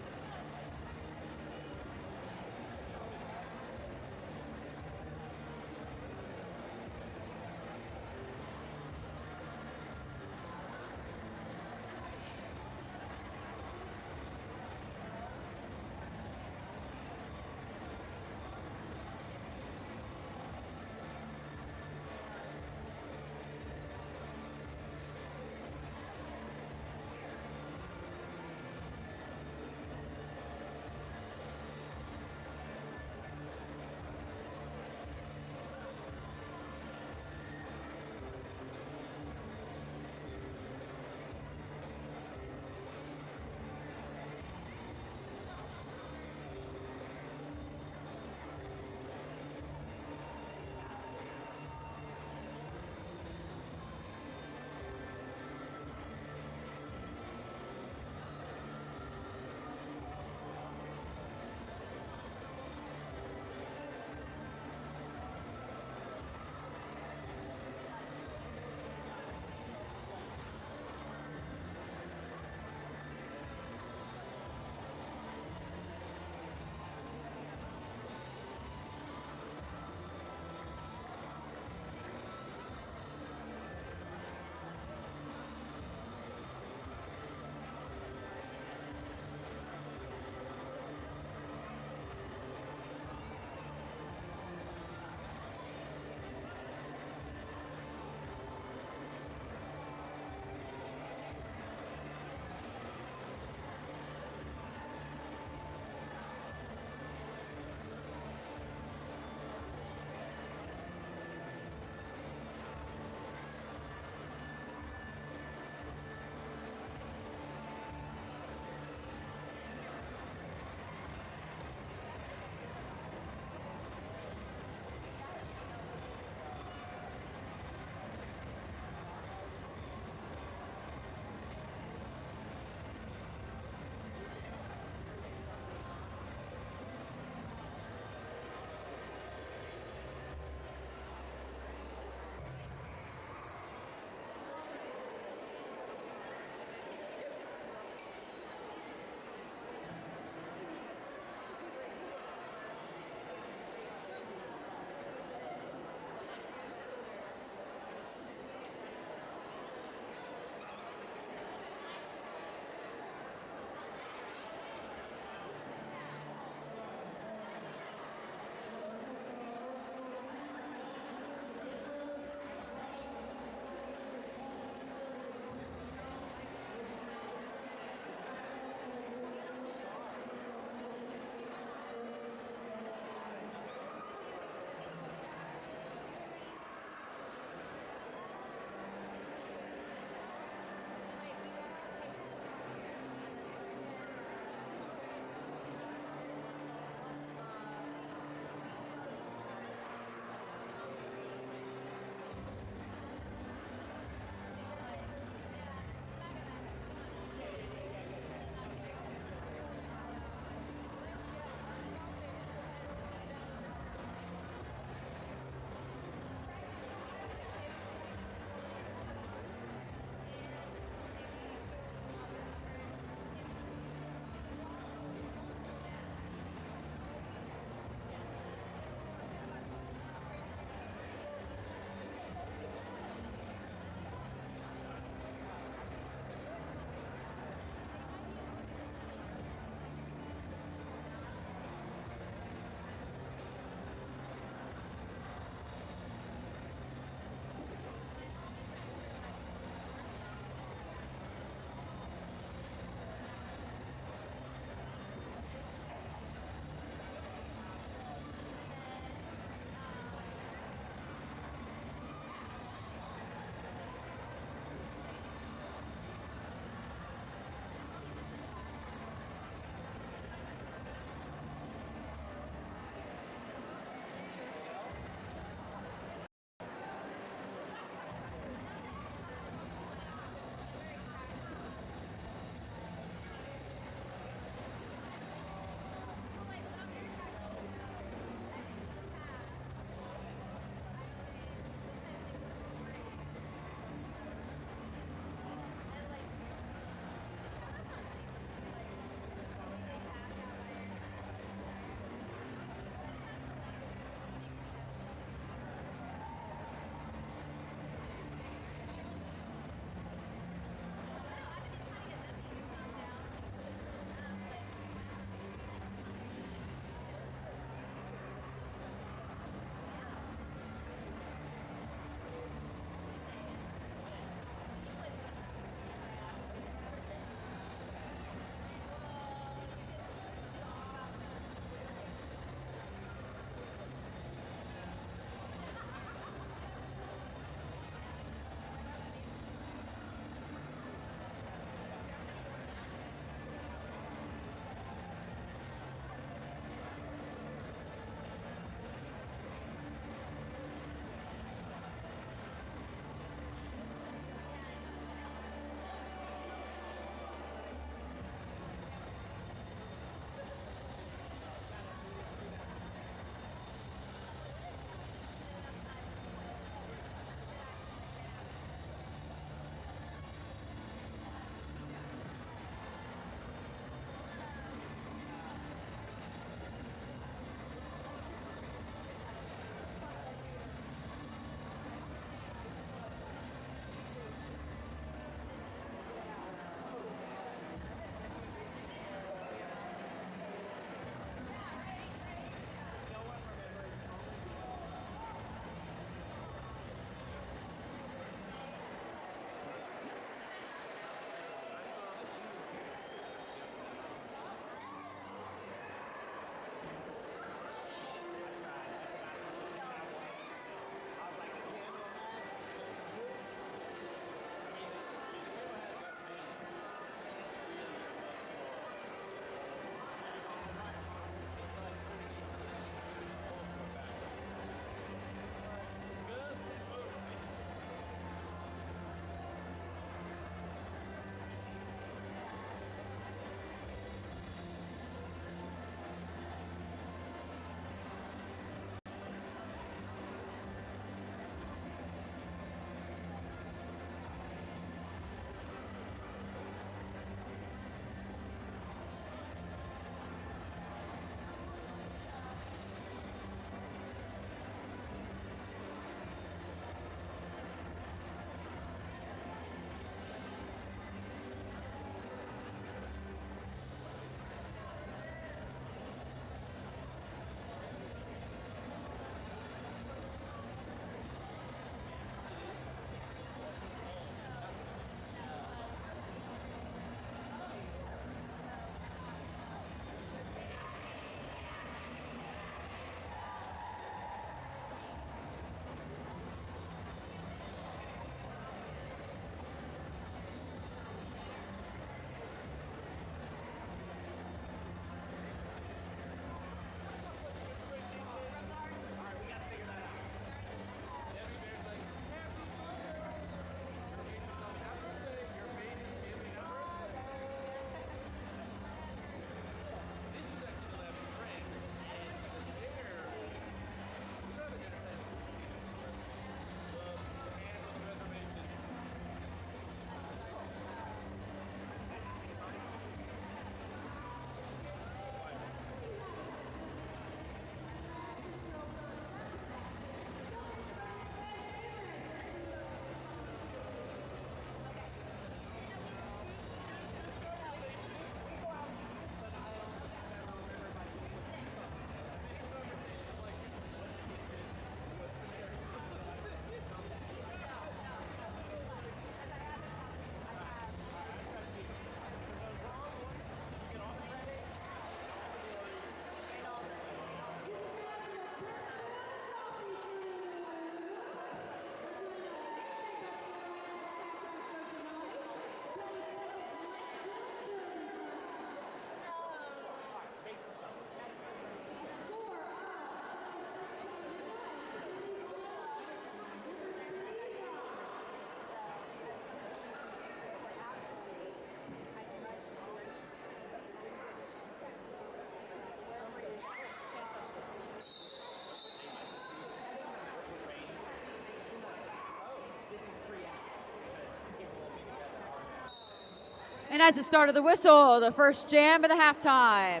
And as the start of the whistle, the first jam of the halftime.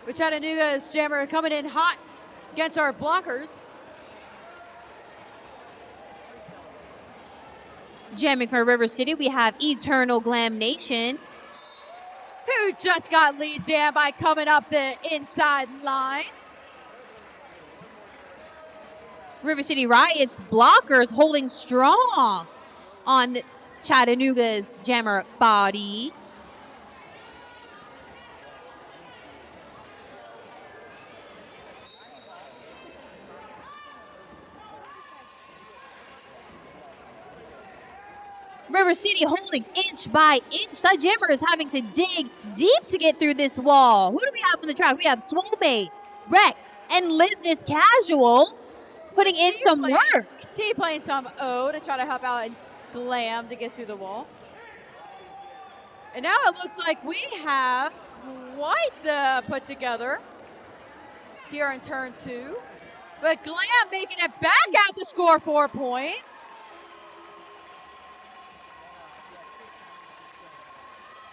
With Chattanooga's jammer coming in hot against our blockers. Jamming for River City, we have Eternal Glam Nation. Who just got lead jam by coming up the inside line. River City Riot's blockers holding strong on Chattanooga's jammer body. River City holding inch by inch. The jammer is having to dig deep to get through this wall. Who do we have on the track? We have Swolbait, Rex, and Lizness Casual putting in some work. T playing some O to try to help out and Glam to get through the wall. And now it looks like we have quite the put together here in turn 2. But Glam making it back out to score 4 points.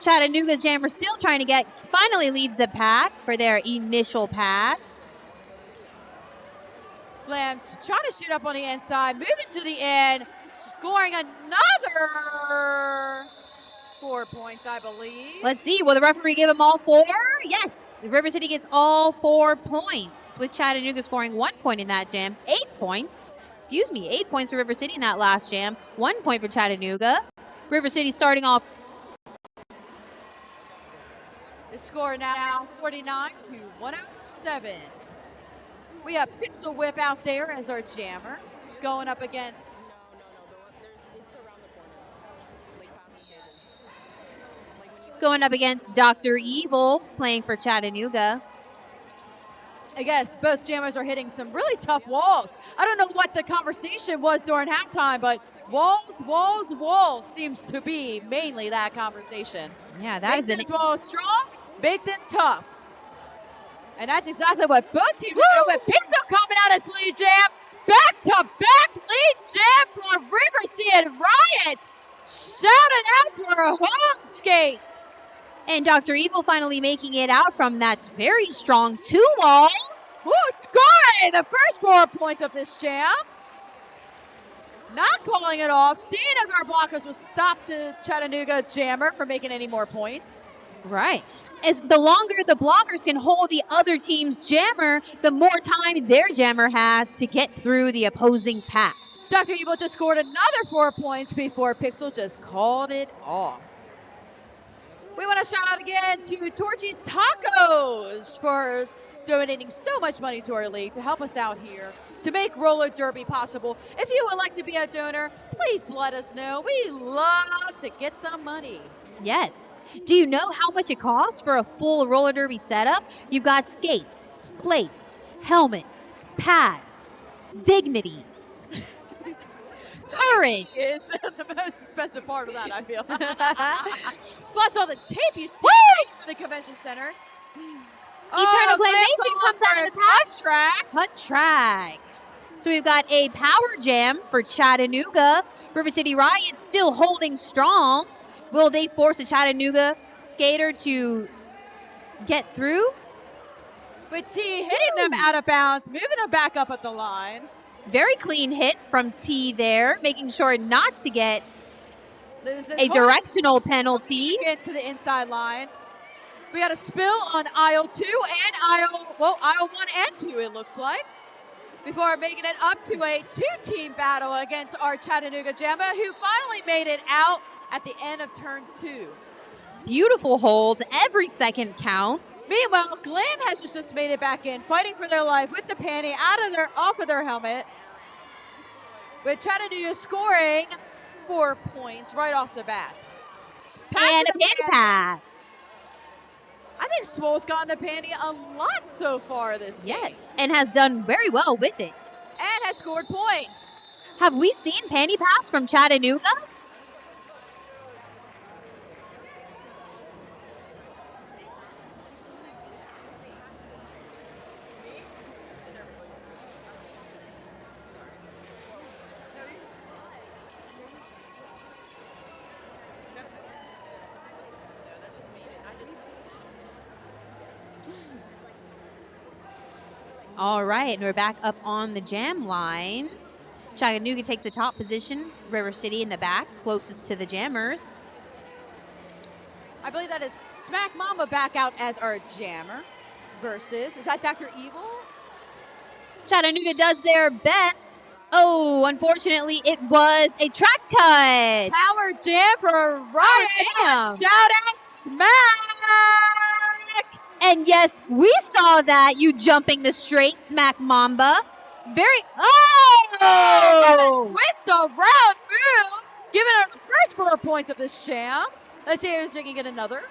Chattanooga's jammer still trying to finally leaves the pack for their initial pass. Glam trying to shoot up on the inside, moving to the end, scoring another 4 points, I believe. Let's see, will the referee give them all 4? Yes, River City gets all 4 points, with Chattanooga scoring 1 point in that jam. 8 points, 8 points for River City in that last jam. 1 point for Chattanooga. River City starting off. The score now 49 to 107. We have Pixel Whip out there as our jammer, going up against. Going up against Dr. Evil, playing for Chattanooga. Again, both jammers are hitting some really tough walls. I don't know what the conversation was during halftime, but walls seems to be mainly that conversation. Yeah, that is this wall strong, make them tough. And that's exactly what both teams are doing. With Pixel coming out as lead jam. Back-to-back lead jam for River City and Riot. Shouting out to our home skates. And Dr. Evil finally making it out from that very strong 2-wall. Scoring the first 4 points of this jam. Not calling it off. Seeing if our blockers will stop the Chattanooga jammer from making any more points. Right. As the longer the blockers can hold the other team's jammer, the more time their jammer has to get through the opposing pack. Dr. Evil just scored another 4 points before Pixel just called it off. We want to shout out again to Torchy's Tacos for donating so much money to our league to help us out here to make roller derby possible. If you would like to be a donor, please let us know. We love to get some money. Yes. Do you know how much it costs for a full roller derby setup? You've got skates, plates, helmets, pads, dignity, courage. Is the most expensive part of that, I feel. Plus all the tape you see in the convention center. Eternal Glam Nation comes out of the pack. Cut track. So we've got a power jam for Chattanooga. River City Riot still holding strong. Will they force a Chattanooga skater to get through? With T hitting them out of bounds, moving them back up at the line. Very clean hit from T there, making sure not to get a directional penalty. Get to the inside line. We got a spill on aisle 2 and aisle 1 and 2, it looks like. Before making it up to a 2-team battle against our Chattanooga Jamma, who finally made it out at the end of turn 2. Beautiful hold. Every second counts. Meanwhile, Glam has just made it back in, fighting for their life with the panty off of their helmet. With Chattanooga scoring 4 points right off the bat. And a panty pass. I think Swole's gotten the panty a lot so far this game. Yes, and has done very well with it. And has scored points. Have we seen panty pass from Chattanooga? All right, and we're back up on the jam line. Chattanooga takes the top position. River City in the back, closest to the jammers. I believe that is Smack Mamba back out as our jammer versus, is that Dr. Evil? Chattanooga does their best. Oh, unfortunately, it was a track cut. Power jam for Riot. Jam. Shout out Smack! And yes, we saw that, you jumping the straight, Smack Mamba. It's very, oh! Twist around move, giving her the first 4 points of this jam. Let's see if she can get another.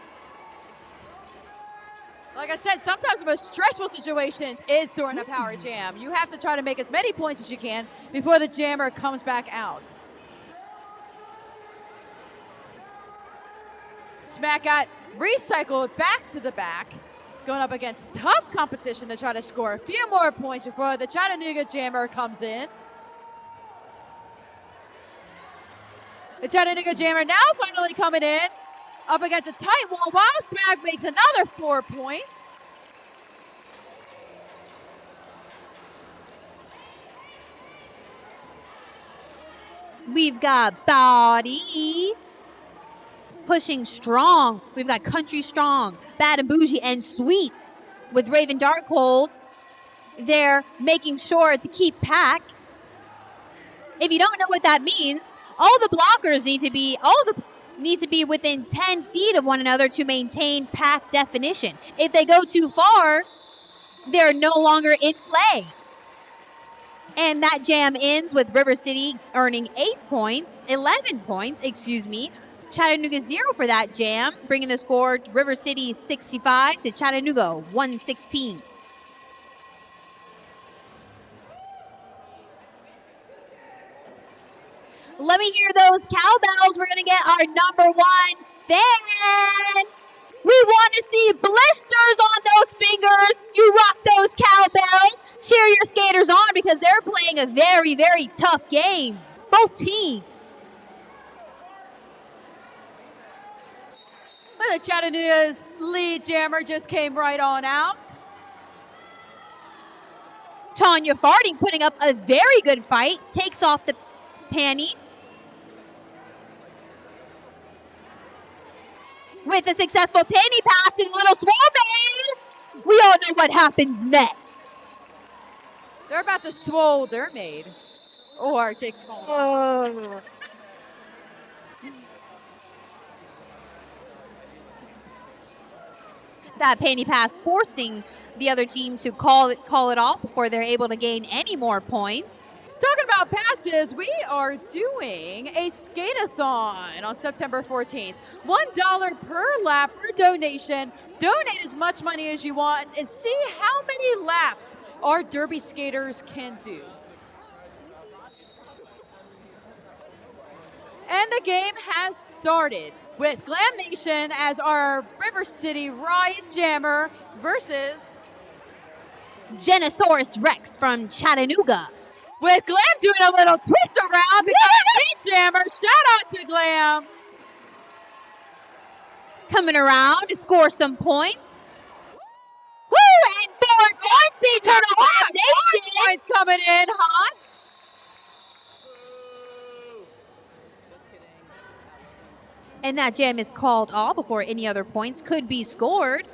Like I said, sometimes the most stressful situations is during a power jam. You have to try to make as many points as you can before the jammer comes back out. Smack got recycled back to the back, going up against tough competition to try to score a few more points before the Chattanooga jammer comes in. The Chattanooga jammer now finally coming in, up against a tight wall while Smack makes another 4 points. We've got Body pushing strong. We've got Country Strong, Bad and Bougie, and Sweets with Raven Darkhold. They're making sure to keep pack. If you don't know what that means, all the blockers need to be within 10 feet of one another to maintain pack definition. If they go too far, they're no longer in play. And that jam ends with River City earning 11 points, Chattanooga 0 for that jam, bringing the score to River City 65 to Chattanooga 116. Let me hear those cowbells. We're going to get our number 1 fan. We want to see blisters on those fingers. You rock those cowbells. Cheer your skaters on because they're playing a very, very tough game. Both teams. Well, the Chattanooga's lead jammer just came right on out. Tanya Farding putting up a very good fight. Takes off the panty. With a successful panty pass to the little swole maid. We all know what happens next. They're about to swole their maid. Or they call that panty pass forcing the other team to call it off before they're able to gain any more points. Talking about passes, we are doing a skate-a-thon on September 14th. $1 per lap for donation. Donate as much money as you want and see how many laps our derby skaters can do. And the game has started with Glam Nation as our River City Riot Jammer versus Genosaurus Rex from Chattanooga. With Glam doing a little twist around because of Jammer. Shout out to Glam. Coming around to score some points. Woo! And 4 points. He turned on Glam Nation. Points coming in hot. And that jam is called off before any other points could be scored.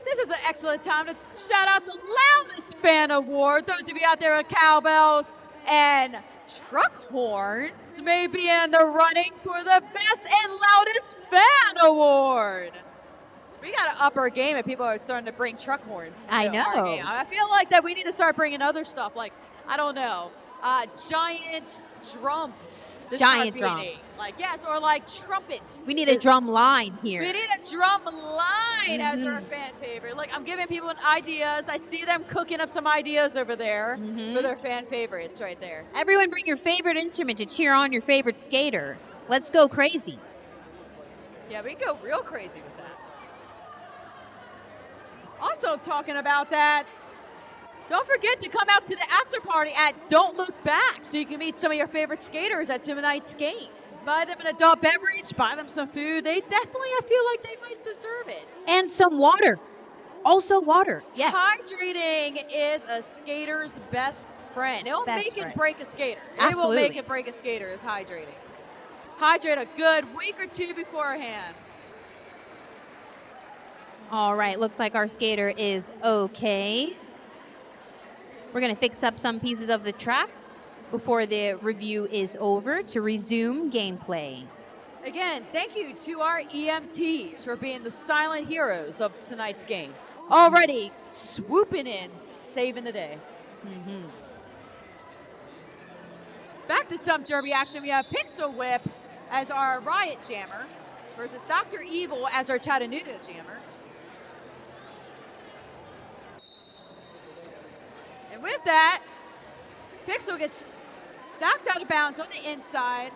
This is an excellent time to shout out the Loudest Fan Award. Those of you out there with cowbells and truck horns may be in the running for the Best and Loudest Fan Award. We got to up our game if people are starting to bring truck horns. I to our know. game. I feel like that we need to start bringing other stuff like, I don't know, giant drums. to Giant start beating. drums. Like, yes, or like trumpets. We need a drum line here. We need a drum line as our fan favorite. Look, I'm giving people ideas. I see them cooking up some ideas over there for their fan favorites right there. Everyone bring your favorite instrument to cheer on your favorite skater. Let's go crazy. Yeah, we go real crazy with that. Also talking about that, don't forget to come out to the after party at Don't Look Back so you can meet some of your favorite skaters at tonight's game. Buy them an adult beverage, buy them some food. They definitely, I feel like they might deserve it. And some water. Also water. Yes. Hydrating is a skater's best friend. It will Best make friend. it break a skater. It Absolutely. will make it break a skater is hydrating. Hydrate a good week or two beforehand. All right, looks like our skater is okay. We're going to fix up some pieces of the track before the review is over to resume gameplay. Again, thank you to our EMTs for being the silent heroes of tonight's game. Already swooping in, saving the day. Mm-hmm. Back to some derby action. We have Pixel Whip as our Riot jammer versus Dr. Evil as our Chattanooga jammer. And with that, Pixel gets knocked out of bounds on the inside.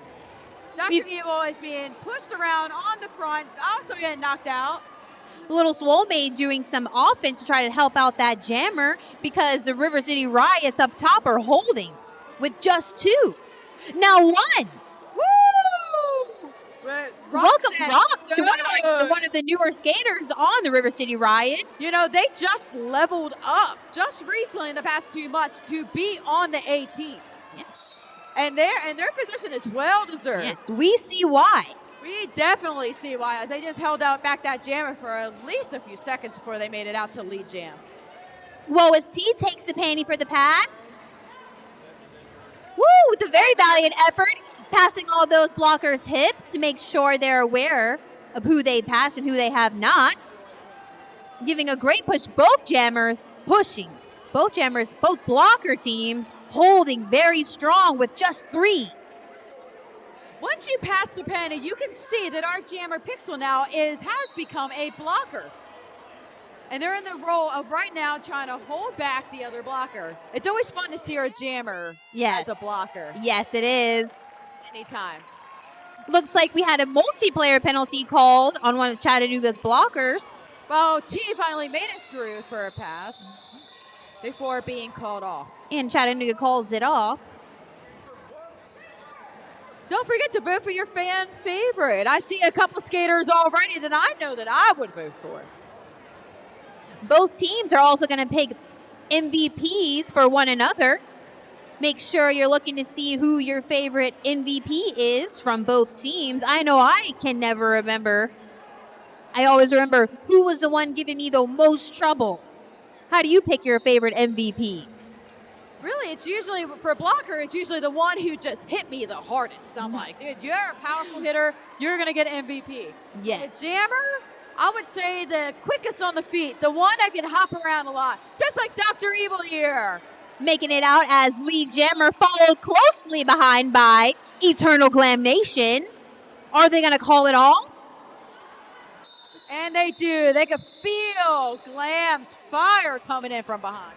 Dr. Evil is being pushed around on the front, also getting knocked out. Little Swole Maid doing some offense to try to help out that jammer because the River City Riots up top are holding with just 2. Now 1. Woo! Welcome Rocks to one goes. of the newer skaters on the River City Riots. You know, they just leveled up just recently in the past 2 months to be on the A team. Yes. And their position is well deserved. Yes, we see why. We definitely see why. They just held out back that jammer for at least a few seconds before they made it out to lead jam. Whoa, as T takes the panty for the pass. Woo, with a very valiant effort, passing all those blockers' hips to make sure they're aware of who they passed and who they have not. Giving a great push, both jammers pushing. Both jammers, both blocker teams holding very strong with just 3. Once you pass the panty, you can see that our jammer Pixel now has become a blocker. And they're in the role of right now trying to hold back the other blocker. It's always fun to see our jammer as a blocker. Yes, it is. Anytime. Looks like we had a multiplayer penalty called on one of Chattanooga's blockers. Well, T finally made it through for a pass before being called off. And Chattanooga calls it off. Don't forget to vote for your fan favorite. I see a couple skaters already that I know that I would vote for. Both teams are also going to pick MVPs for one another. Make sure you're looking to see who your favorite MVP is from both teams. I know I can never remember. I always remember who was the one giving me the most trouble. How do you pick your favorite MVP? Really, it's usually, for a blocker, it's usually the one who just hit me the hardest. I'm like, dude, you're a powerful hitter. You're going to get an MVP. Yes. The jammer, I would say the quickest on the feet, the one that can hop around a lot, just like Dr. Evil here. Making it out as lead jammer, followed closely behind by Eternal Glam Nation. Are they going to call it all? And they do. They can feel Glam's fire coming in from behind.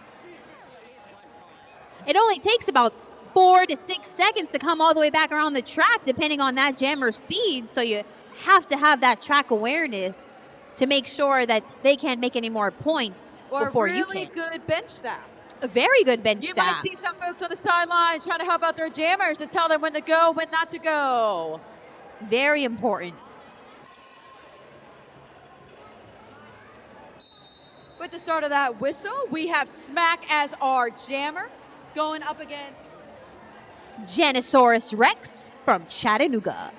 It only takes about 4 to 6 seconds to come all the way back around the track, depending on that jammer's speed. So you have to have that track awareness to make sure that they can't make any more points before you can. Or really good bench staff. A very good bench You staff. might see some folks on the sidelines trying to help out their jammers to tell them when to go, when not to go. Very important. With the start of that whistle, we have Smack as our jammer going up against Janosaurus Rex from Chattanooga.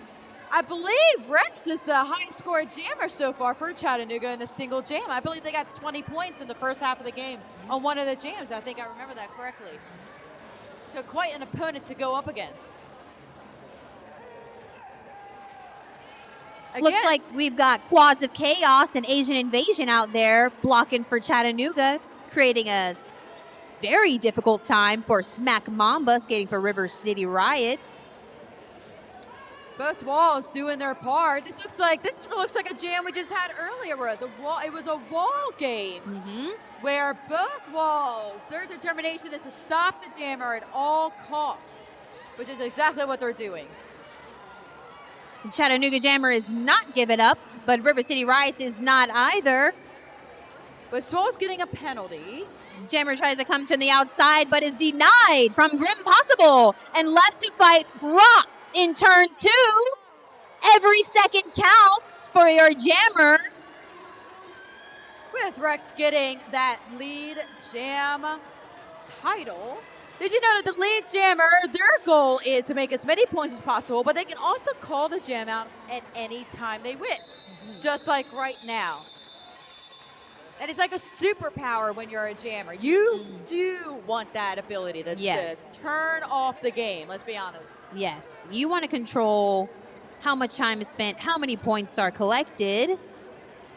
I believe Rex is the highest scored jammer so far for Chattanooga in a single jam. I believe they got 20 points in the first half of the game on one of the jams. I think I remember that correctly. So quite an opponent to go up against. Again, Looks like we've got Quads of Chaos and Asian Invasion out there blocking for Chattanooga, creating a very difficult time for Smack Mamba skating for River City Riots. both walls doing their part. This looks like a jam we just had earlier. Where it was a wall game where both walls, their determination is to stop the jammer at all costs, which is exactly what they're doing. Chattanooga Jammer is not giving up, but River City Riots is not either. But Swole's getting a penalty. Jammer tries to come to the outside, but is denied from Grim Possible and left to fight Rocks in turn 2. Every second counts for your Jammer. with Rex getting that lead jam title. Did you know that the lead jammer, their goal is to make as many points as possible, but they can also call the jam out at any time they wish, just like right now. And it's like a superpower when you're a jammer. You do want that ability to turn off the game, let's be honest. Yes, you want to control how much time is spent, how many points are collected.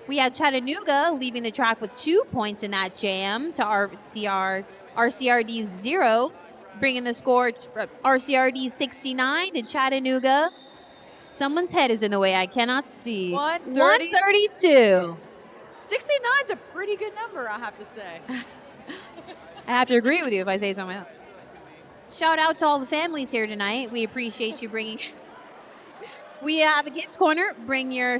We have Chattanooga leaving the track with 2 points in that jam to RCRD's 0, bringing the score from RCRD 69 to Chattanooga. Someone's head is in the way. I cannot see. 132. 69's a pretty good number, I have to say. I have to agree with you if I say so myself. Shout out to all the families here tonight. We appreciate you bringing. We have a kids corner. Bring your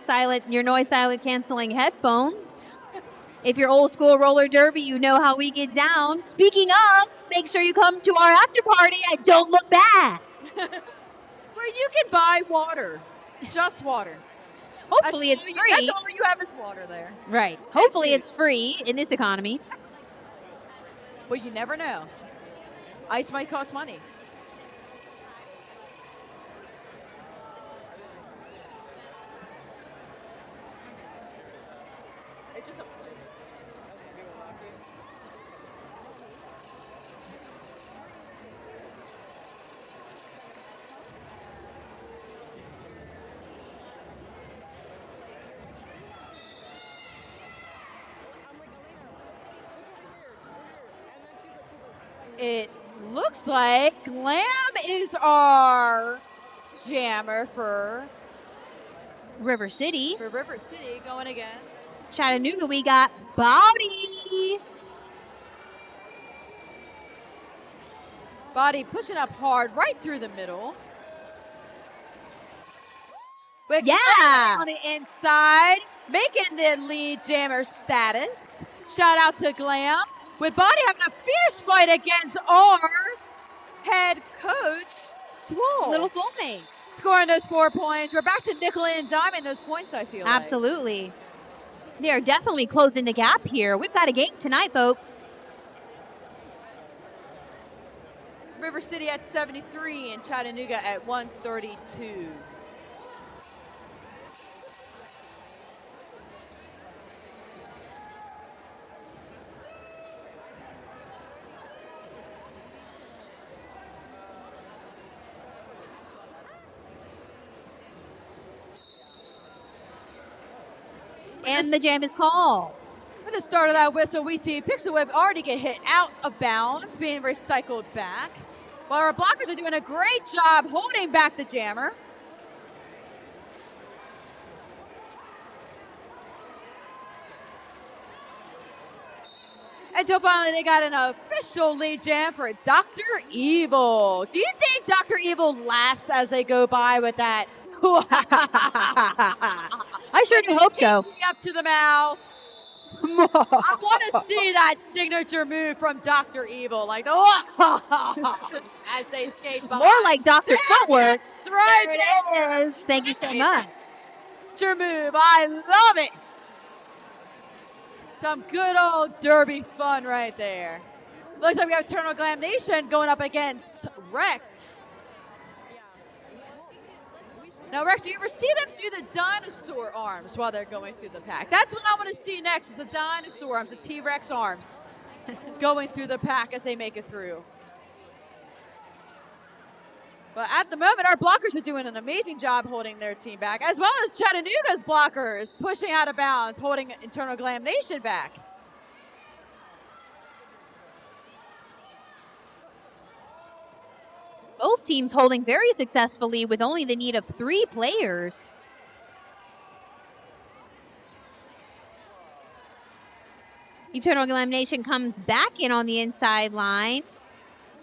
noise silent canceling headphones. If you're old school roller derby, you know how we get down. Speaking of, make sure you come to our after party and don't look back. Where you can buy water, just water. Hopefully it's free. That's all you have is water there. Right. Hopefully it's free in this economy. Well, you never know. Ice might cost money. It looks like Glam is our jammer for River City. Going against Chattanooga, we got Body. Body pushing up hard right through the middle. With Yeah! on the inside, making the lead jammer status. Shout out to Glam. With Body having a fierce fight against our head coach, Swole. Little soulmate. Scoring those 4 points. We're back to nickel and diming those points, I feel Absolutely. They are definitely closing the gap here. We've got a game tonight, folks. River City at 73 and Chattanooga at 132. And the jam is called. At the start of that whistle, we see Pixel Whip already get hit out of bounds, being recycled back. While our blockers are doing a great job holding back the jammer. Until finally they got an official lead jam for Dr. Evil. Do you think Dr. Evil laughs as they go by with that? I sure do hope so. Up to the mouth. I want to see that signature move from Dr. Evil, like as they skate by. More like Dr. Footwork. That's right. There it is. Thank you so much. Signature move. I love it. Some good old derby fun right there. Looks like we have Eternal Glam Nation going up against Rex. Now, Rex, do you ever see them do the dinosaur arms while they're going through the pack? That's what I want to see next, is the dinosaur arms, the T-Rex arms going through the pack as they make it through. But at the moment, our blockers are doing an amazing job holding their team back, as well as Chattanooga's blockers pushing out of bounds, holding Eternal Glam Nation back. Both teams holding very successfully with only the need of 3 players. Eternal Glam Nation comes back in on the inside line.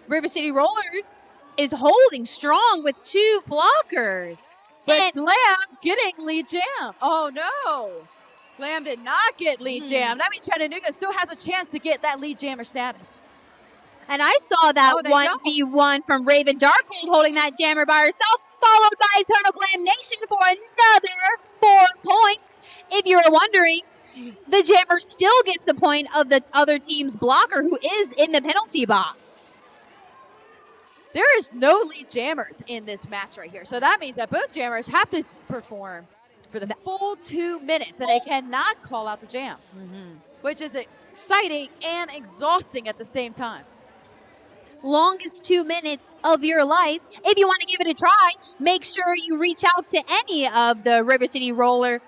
River City Roller is holding strong with 2 blockers. But Glam getting lead jam. Oh no. Glam did not get lead jam. That means Chattanooga still has a chance to get that lead jammer status. And I saw that 1v1 from Raven Darkhold holding that jammer by herself, followed by Eternal Glam Nation for another 4 points. If you were wondering, the jammer still gets a point of the other team's blocker who is in the penalty box. There is no lead jammers in this match right here. So that means that both jammers have to perform for the full 2 minutes, and they cannot call out the jam, which is exciting and exhausting at the same time. Longest 2 minutes of your life. If you want to give it a try, make sure you reach out to any of the River City Roller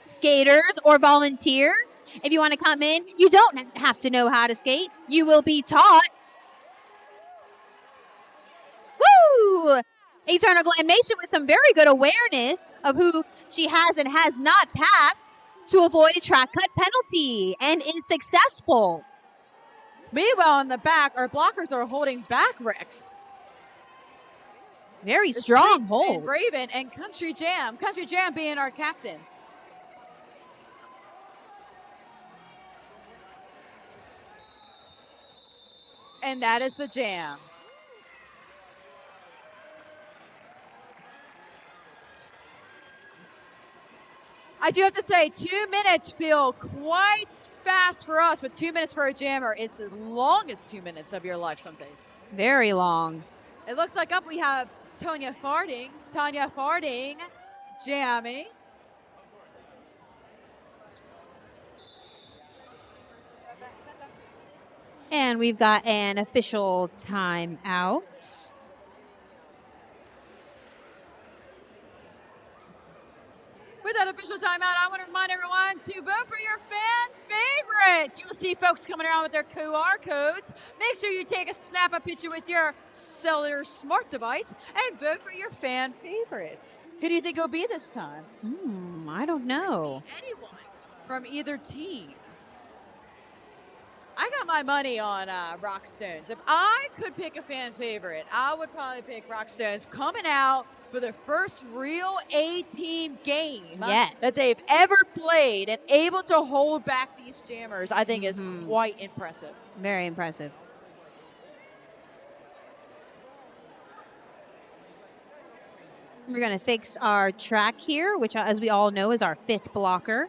skaters or volunteers. If you want to come in, you don't have to know how to skate. You will be taught. Woo! Eternal Glam Nation with some very good awareness of who she has and has not passed to avoid a track cut penalty and is successful. Meanwhile, in the back, our blockers are holding back Rex. Very strong hold. And Raven and Country Jam. Country Jam being our captain. And that is the jam. I do have to say, 2 minutes feel quite fast for us, but 2 minutes for a jammer is the longest 2 minutes of your life some days. Very long. It looks like up we have Tanya Farding, jamming. And we've got an official timeout. With that official timeout, I want to remind everyone to vote for your fan favorite. You'll see folks coming around with their QR codes. Make sure you take a snap a picture with your cellular smart device and vote for your fan favorites. Who do you think will be this time? I don't know. Anyone from either team. I got my money on Rockstones. If I could pick a fan favorite, I would probably pick Rockstones coming out for the first real A-team game that they've ever played and able to hold back these jammers, I think is quite impressive. Very impressive. We're going to fix our track here, which, as we all know, is our 5th blocker.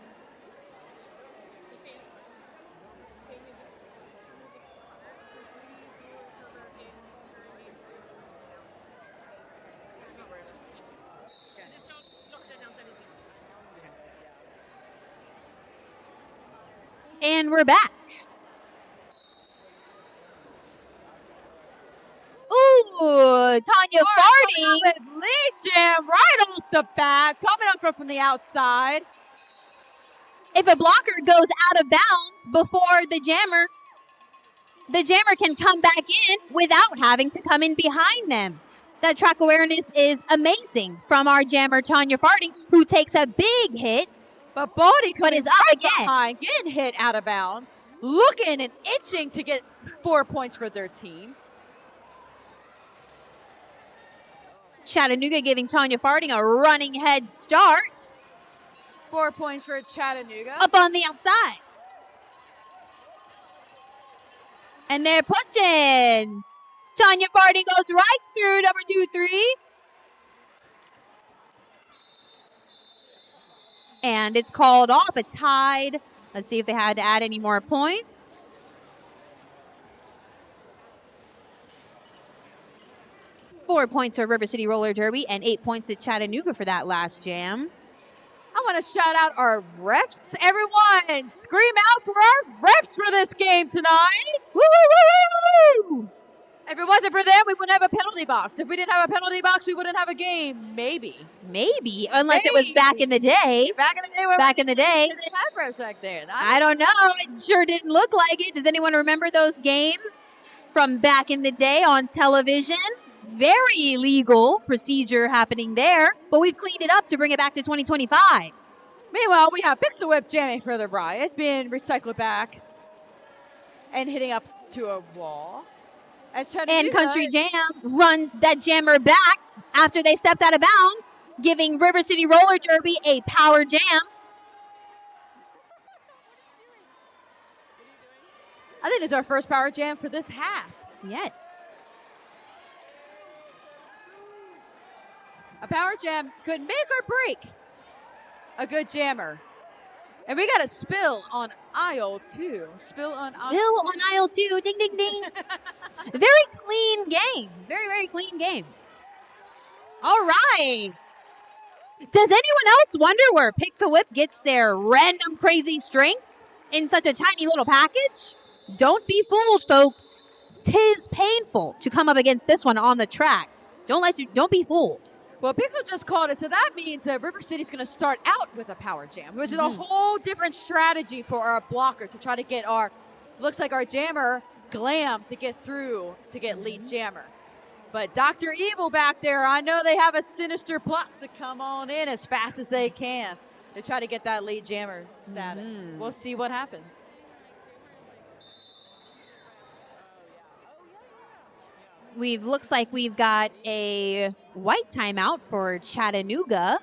And we're back. Ooh, Tanya Farding with lead jam right off the bat, coming up from the outside. If a blocker goes out of bounds before the jammer can come back in without having to come in behind them. That track awareness is amazing from our jammer, Tanya Farding, who takes a big hit. But Baldy is up again. Behind, getting hit out of bounds, looking and itching to get 4 points for their team. Chattanooga giving Tanya Farding a running head start. 4 points for Chattanooga. Up on the outside. And they're pushing. Tanya Farding goes right through number 2-3. And it's called off, a tied. Let's see if they had to add any more points. Four points for River City Roller Derby and 8 points at Chattanooga for that last jam. I want to shout out our refs. Everyone, scream out for our refs for this game tonight. Woo, woo, woo, woo. If it wasn't for them, we wouldn't have a penalty box. If we didn't have a penalty box, we wouldn't have a game. Maybe. Unless it was back in the day. Back in the day. Did they have refs back then? I don't know. It sure didn't look like it. Does anyone remember those games from back in the day on television? Very legal procedure happening there, but we've cleaned it up to bring it back to 2025. Meanwhile, we have Pixel Whip jamming for the Riot. It's being recycled back and hitting up to a wall. And Country Jam runs that jammer back after they stepped out of bounds, giving River City Roller Derby a power jam. I think it's our first power jam for this half. Yes. A power jam could make or break a good jammer. And we got a spill on aisle 2. Spill on aisle 2. Ding, ding, ding. Very clean game. Very, very clean game. All right. Does anyone else wonder where Pixel Whip gets their random crazy strength in such a tiny little package? Don't be fooled, folks. 'Tis painful to come up against this one on the track. Don't be fooled. Well, Pixel just called it, so that means that River City's going to start out with a power jam, which is a whole different strategy for our blocker to try to get looks like our jammer, Glam, to get through to get lead jammer. But Dr. Evil back there, I know they have a sinister plot to come on in as fast as they can to try to get that lead jammer status. We'll see what happens. Looks like we've got a white timeout for Chattanooga.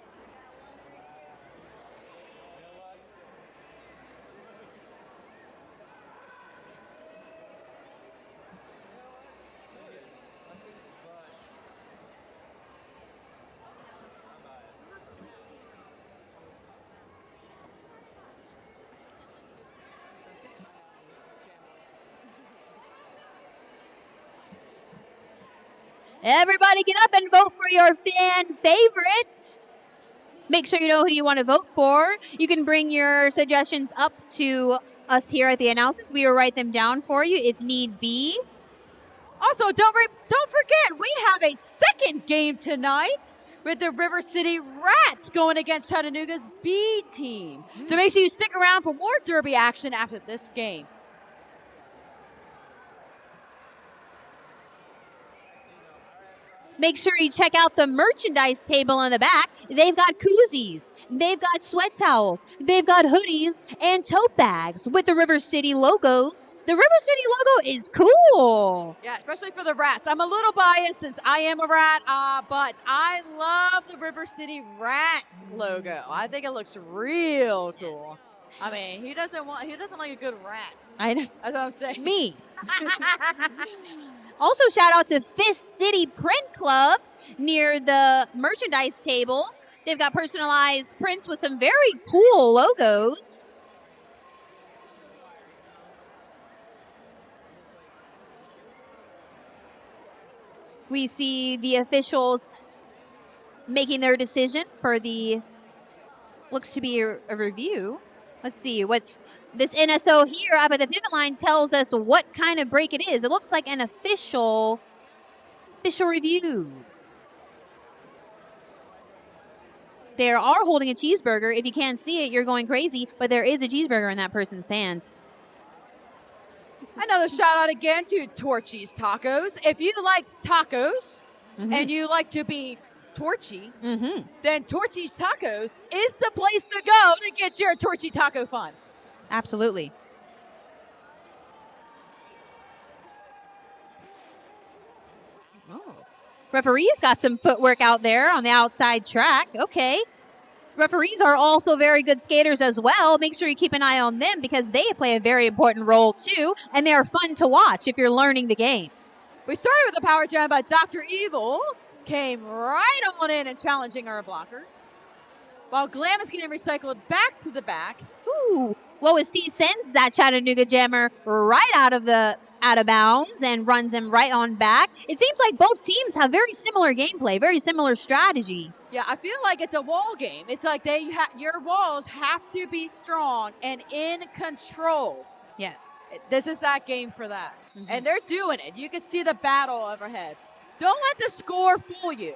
Everybody get up and vote for your fan favorite. Make sure you know who you want to vote for. You can bring your suggestions up to us here at the announcements. We will write them down for you if need be. Also, don't forget, we have a second game tonight with the River City Rats going against Chattanooga's B team. So make sure you stick around for more derby action after this game. Make sure you check out the merchandise table in the back. They've got koozies, they've got sweat towels, they've got hoodies and tote bags with the River City logos. The River City logo is cool. Yeah, especially for the Rats. I'm a little biased since I am a rat, but I love the River City Rats logo. I think it looks real cool. Yes. I mean, he doesn't like a good rat. I know. That's what I'm saying. Me. Also, shout out to Fist City Print Club near the merchandise table. They've got personalized prints with some very cool logos. We see the officials making their decision for the, looks to be a review. Let's see what this NSO here up at the pivot line tells us what kind of break it is. It looks like an official review. They are holding a cheeseburger. If you can't see it, you're going crazy, but there is a cheeseburger in that person's hand. Another shout out again to Torchy's Tacos. If you like tacos and you like to be torchy, then Torchy's Tacos is the place to go to get your torchy taco fun. Absolutely. Oh. Referees got some footwork out there on the outside track. Okay. Referees are also very good skaters as well. Make sure you keep an eye on them because they play a very important role too, and they are fun to watch if you're learning the game. We started with a power jam, but Dr. Evil came right on in and challenging our blockers, while Glam is getting recycled back to the back. Ooh. Lois C sends that Chattanooga jammer right out of bounds and runs him right on back. It seems like both teams have very similar gameplay, very similar strategy. Yeah, I feel like it's a wall game. It's like your walls have to be strong and in control. Yes. This is that game for that. And they're doing it. You can see the battle overhead. Don't let the score fool you.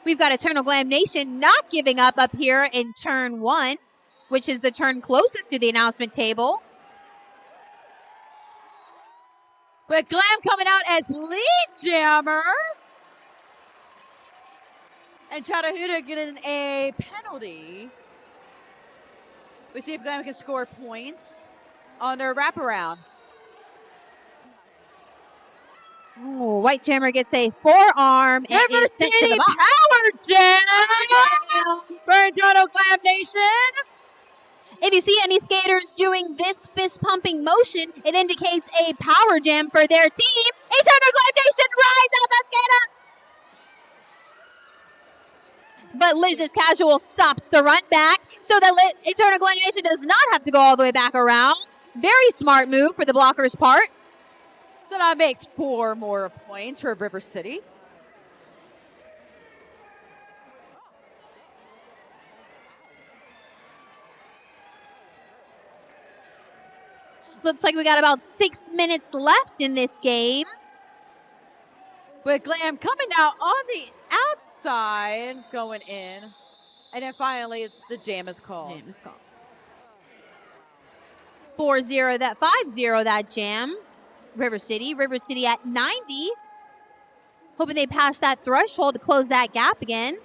We've got Eternal Glam Nation not giving up here in turn 1, which is the turn closest to the announcement table. But Glam coming out as lead jammer. And Chattanooga getting a penalty. We see if Glam can score points on their wraparound. Oh, White Jammer gets a forearm and River is sent to City the box. Power Jam for Eternal Glam Nation. If you see any skaters doing this fist-pumping motion, it indicates a power jam for their team. Eternal Glam Nation rise up and get up. But Liz's casual stops the run back so that Eternal Animation does not have to go all the way back around. Very smart move for the blocker's part. So that makes 4 more points for River City. Looks like we got about 6 minutes left in this game. With Glam coming out on the outside, going in. And then finally, the jam is called. 4-0 that 5-0 that jam. River City at 90. Hoping they pass that threshold to close that gap again. Is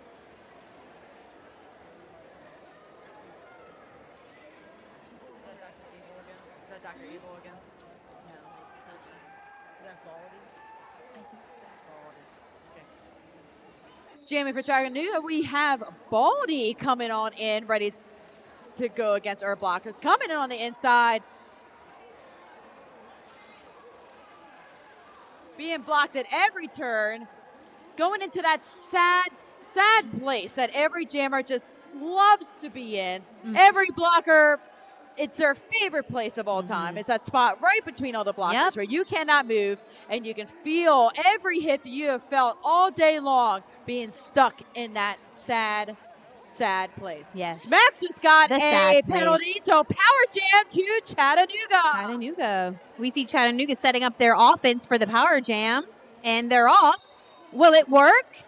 that Dr. Evil again? No, is that Baldy? I think so. Jamming for Chattanooga, we have Baldy coming on in, ready to go against our blockers. Coming in on the inside. Being blocked at every turn. Going into that sad place that every jammer just loves to be in. Every blocker, it's their favorite place of all time. It's that spot right between all the blockers where you cannot move and you can feel every hit that you have felt all day long being stuck in that sad place. Yes. Smack just got The a sad penalty, place. so power jam to Chattanooga. We see Chattanooga setting up their offense for the power jam, and they're off. Will it work?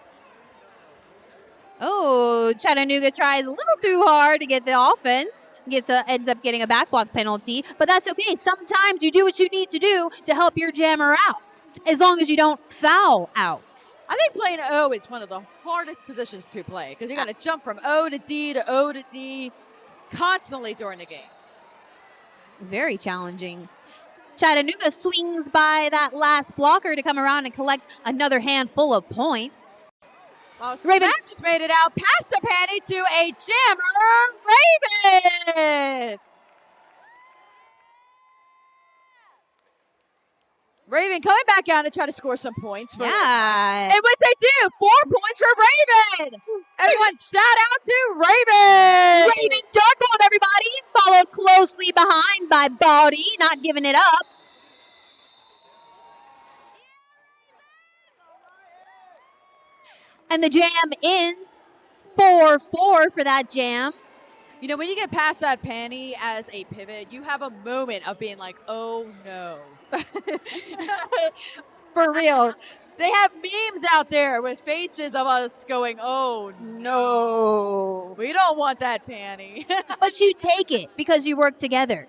Oh, Chattanooga tries a little too hard to get the offense. Ends up getting a backblock penalty, but that's okay. Sometimes you do what you need to do to help your jammer out, as long as you don't foul out. I think playing O is one of the hardest positions to play because you got to jump from O to D to O to D constantly during the game. Very challenging. Chattanooga swings by that last blocker to come around and collect another handful of points. Well, Raven Smack just made it out past the panty to a jammer, Raven! Raven coming back out to try to score some points. And what they do, 4 points for Raven. Everyone shout out to Raven. Raven darkled everybody, followed closely behind by Baldy, not giving it up. And the jam ends 4-4 for that jam. You know, when you get past that panty as a pivot, you have a moment of being like, oh no. For real. They have memes out there with faces of us going, oh no. We don't want that panty. But you take it because you work together.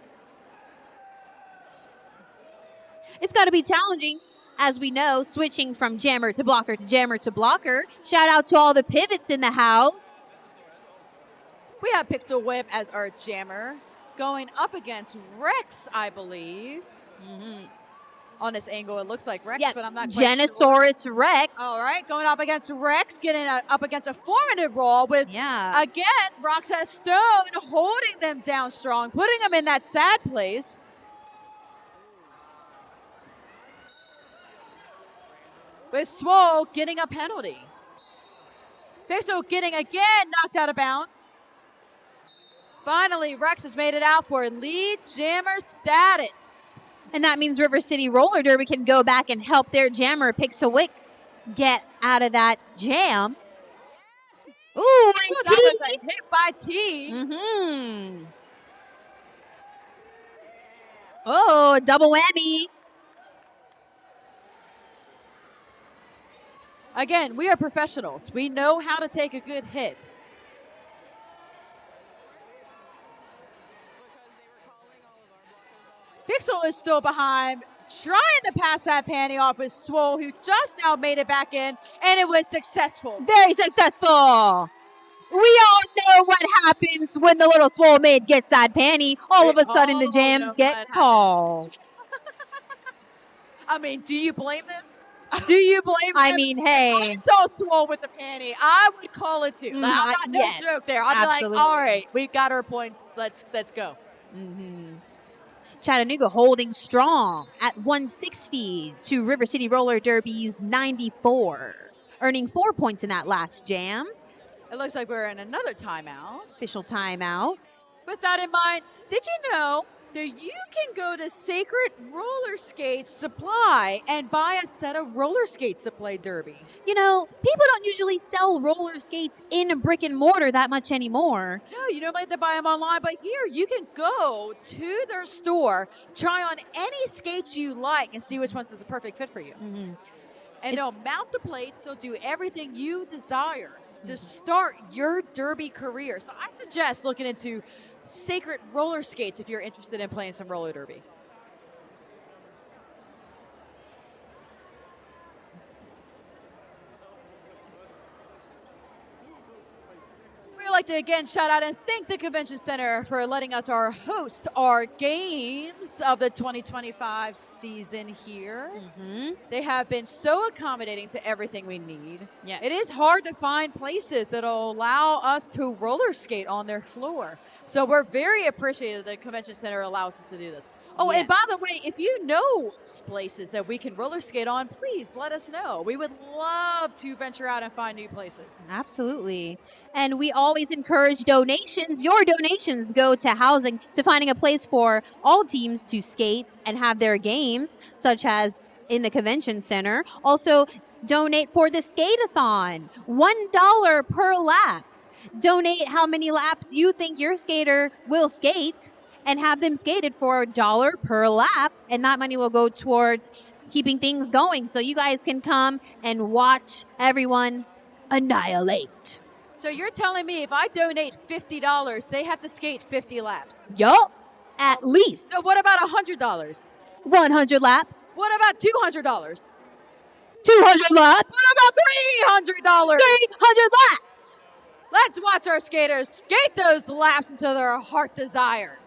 It's got to be challenging, as we know, switching from jammer to blocker to jammer to blocker. Shout out to all the pivots in the house. We have Pixel Whip as our jammer going up against Rex, I believe. On this angle, it looks like Rex, but I'm not quite Genosaurus sure. Rex. All right, going up against Rex, getting up against a formative roll with, again, Roxas Stone holding them down strong, putting them in that sad place. With Swole getting a penalty. Pixel getting again knocked out of bounds. Finally, Rex has made it out for lead jammer status. And that means River City Roller Derby can go back and help their jammer, Pixelwick, get out of that jam. Ooh, and that was a hit by T. Oh, double whammy. Again, we are professionals. We know how to take a good hit. Pixel is still behind, trying to pass that panty off with Swole, who just now made it back in, and it was successful. Very successful. We all know what happens when the little Swole maid gets that panty. All of a sudden, the jams get called. I mean, do you blame them? Do you blame them? I mean, hey. If I saw Swole with the panty, I would call it too. No joke there. I'd be like, all right, we've got our points. Let's go. Chattanooga holding strong at 160 to River City Roller Derby's 94, earning 4 points in that last jam. It looks like we're in another timeout. Official timeout. With that in mind, did you know that you can go to Sacred Roller Skates Supply and buy a set of roller skates to play derby? You know, people don't usually sell roller skates in a brick and mortar that much anymore. No, you normally have to buy them online, but here you can go to their store, try on any skates you like, and see which ones is the perfect fit for you. Mm-hmm. And they'll mount the plates, they'll do everything you desire to start your derby career. So I suggest looking into Sacred Roller Skates if you're interested in playing some roller derby. We'd like to again shout out and thank the Convention Center for letting us host our games of the 2025 season here. Mm-hmm. They have been so accommodating to everything we need. Yes. It is hard to find places that will allow us to roller skate on their floor. So we're very appreciative that the Convention Center allows us to do this. Oh, Yes. and by the way, if you know places that we can roller skate on, please let us know. We would love to venture out and find new places. Absolutely. And we always encourage donations. Your donations go to housing, to finding a place for all teams to skate and have their games, such as in the Convention Center. Also, donate for the skate-a-thon, $1 per lap. Donate how many laps you think your skater will skate and have them skated for $1 per lap. And that money will go towards keeping things going. So you guys can come and watch everyone annihilate. So you're telling me if I donate $50, they have to skate 50 laps? Yup. At least So what about $100? 100 laps. What about $200? 200 laps. What about $300? 300 laps. Let's watch our skaters skate those laps until their heart desires.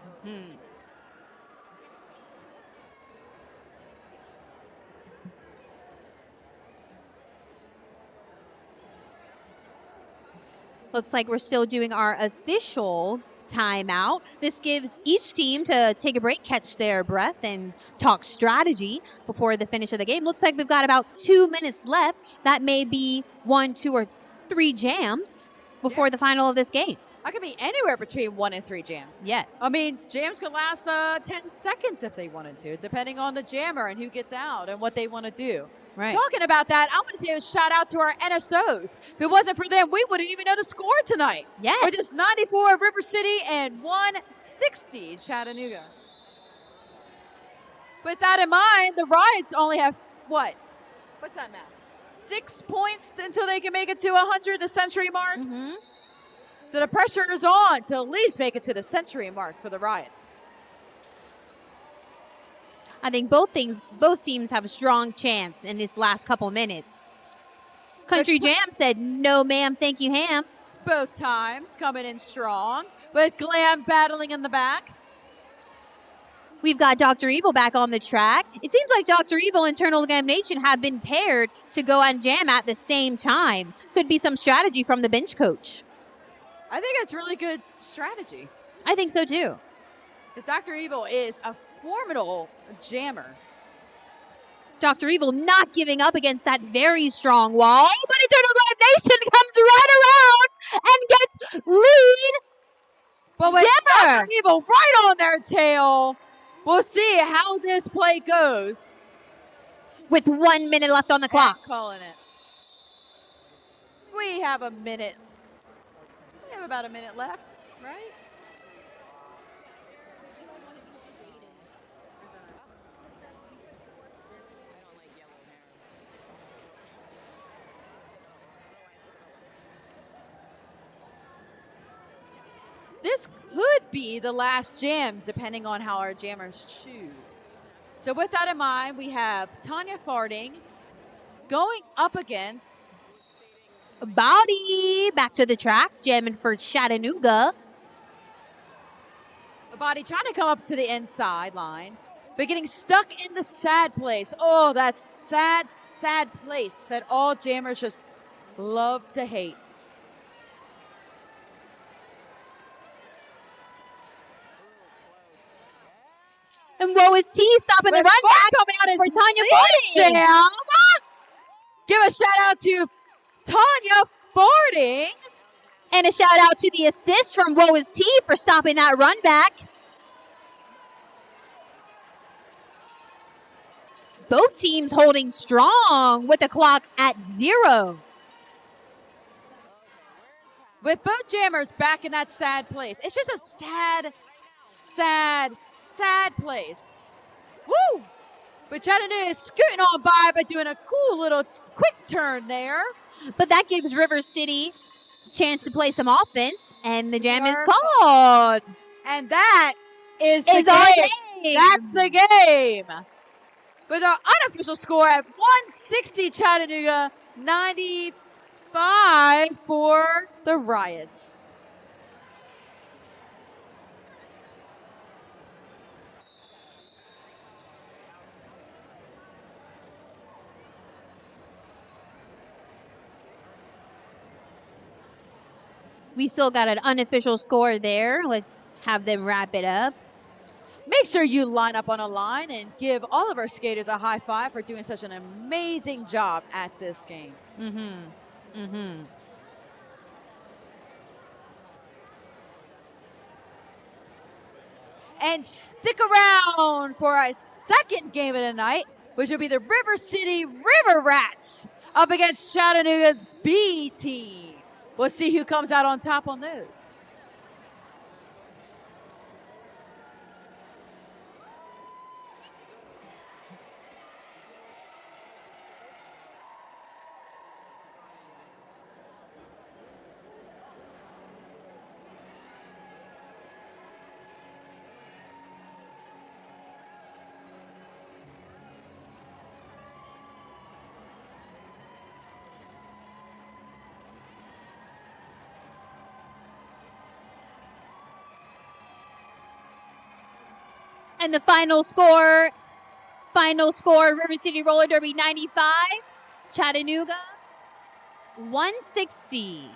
Looks like we're still doing our official timeout. This gives each team to take a break, catch their breath, and talk strategy before the finish of the game. Looks like we've got about 2 minutes left. That may be 1, 2, or 3 jams before the final of this game. That could be anywhere between 1 and 3 jams. Yes. I mean, jams could last 10 seconds if they wanted to, depending on the jammer and who gets out and what they want to do. Right. Talking about that, I'm going to do a shout out to our NSOs. If it wasn't for them, we wouldn't even know the score tonight. Yes. Which is 94 River City and 160 Chattanooga. With that in mind, the Riots only have what? What's that math? 6 points until they can make it to 100, the century mark. Mm-hmm. So the pressure is on to at least make it to the century mark for the Riots. I think both teams have a strong chance in this last couple minutes. Country Jam said, "No, ma'am, thank you, ham." Both times coming in strong, with Glam battling in the back. We've got Dr. Evil back on the track. It seems like Dr. Evil and Eternal Damnation have been paired to go and jam at the same time. Could be some strategy from the bench coach. I think it's really good strategy. I think so too. Because Dr. Evil is a formidable jammer. Dr. Evil not giving up against that very strong wall, but Eternal Damnation comes right around and gets lead. But with Jammer! Dr. Evil right on their tail, we'll see how this play goes. With 1 minute left on the clock. And calling it. We have a minute. We have about a minute left, right? This could be the last jam, depending on how our jammers choose. So with that in mind, we have Tanya Farding going up against Body back to the track, jamming for Chattanooga. a Body trying to come up to the inside line, but getting stuck in the sad place. Oh, that sad, sad place that all jammers just love to hate. And Woe is T stopping the With run back coming out for is Tanya lead Farding. jam. Give a shout out to Tanya Farding And a shout out to the assist from Woe is T for stopping that run back. Both teams holding strong with the clock at 0. With both jammers back in that sad place. It's just a sad, sad, sad place. Woo! But Chattanooga is scooting on by doing a cool little quick turn there. But that gives River City a chance to play some offense, and the jam is called. And that is the our game. game. That's the game. With our unofficial score at 160 Chattanooga, 95 for the Riots. We still got an unofficial score there. Let's have them wrap it up. Make sure you line up on a line and give all of our skaters a high five for doing such an amazing job at this game. And stick around for our second game of the night, which will be the River City River Rats up against Chattanooga's B team. We'll see who comes out on top on those. And the final score, River City Roller Derby 95, Chattanooga 160.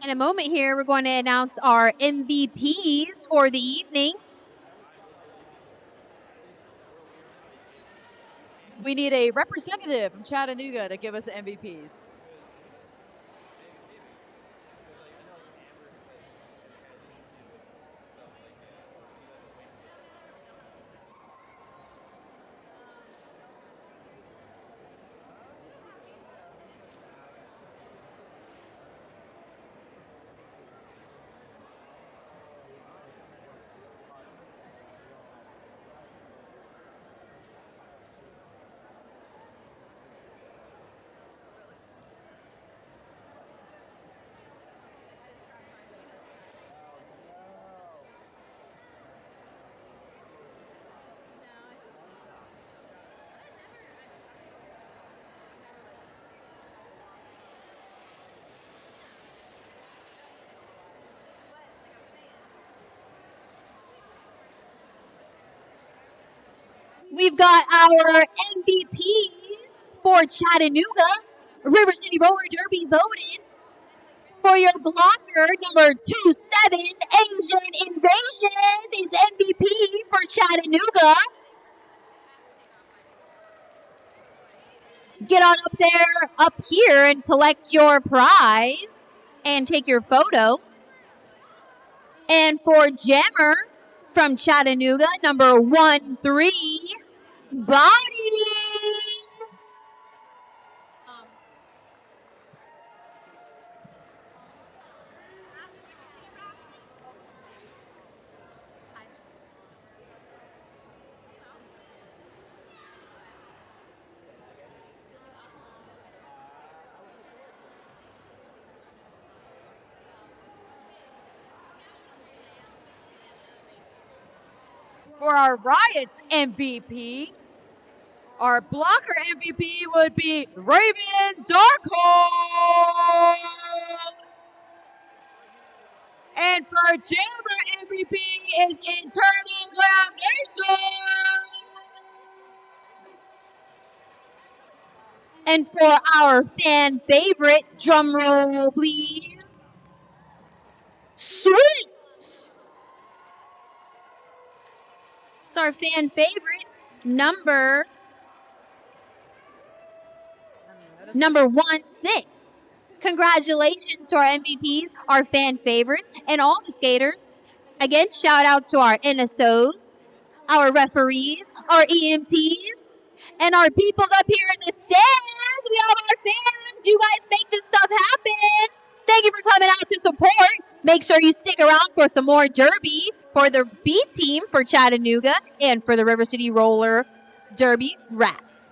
In a moment here, we're going to announce our MVPs for the evening. We need a representative from Chattanooga to give us the MVPs. We've got our MVPs for Chattanooga. River City Roller Derby voted for your blocker, number 27, Asian Invasion, is MVP for Chattanooga. Get on up there, up here, and collect your prize and take your photo. And for Jammer from Chattanooga, number 13, Body. For our Riot's MVP, our blocker MVP would be Raven Darkhold. And for Jammer MVP is Internal Nation. And for our fan favorite, drumroll please, Sweets. It's our fan favorite, number 16. Congratulations to our MVPs, our fan favorites, and all the skaters. Again, shout out to our NSOs, our referees, our EMTs, and our peoples up here in the stands. We have our fans. You guys make this stuff happen. Thank you for coming out to support. Make sure you stick around for some more Derby for the B team for Chattanooga and for the River City Roller Derby Rats.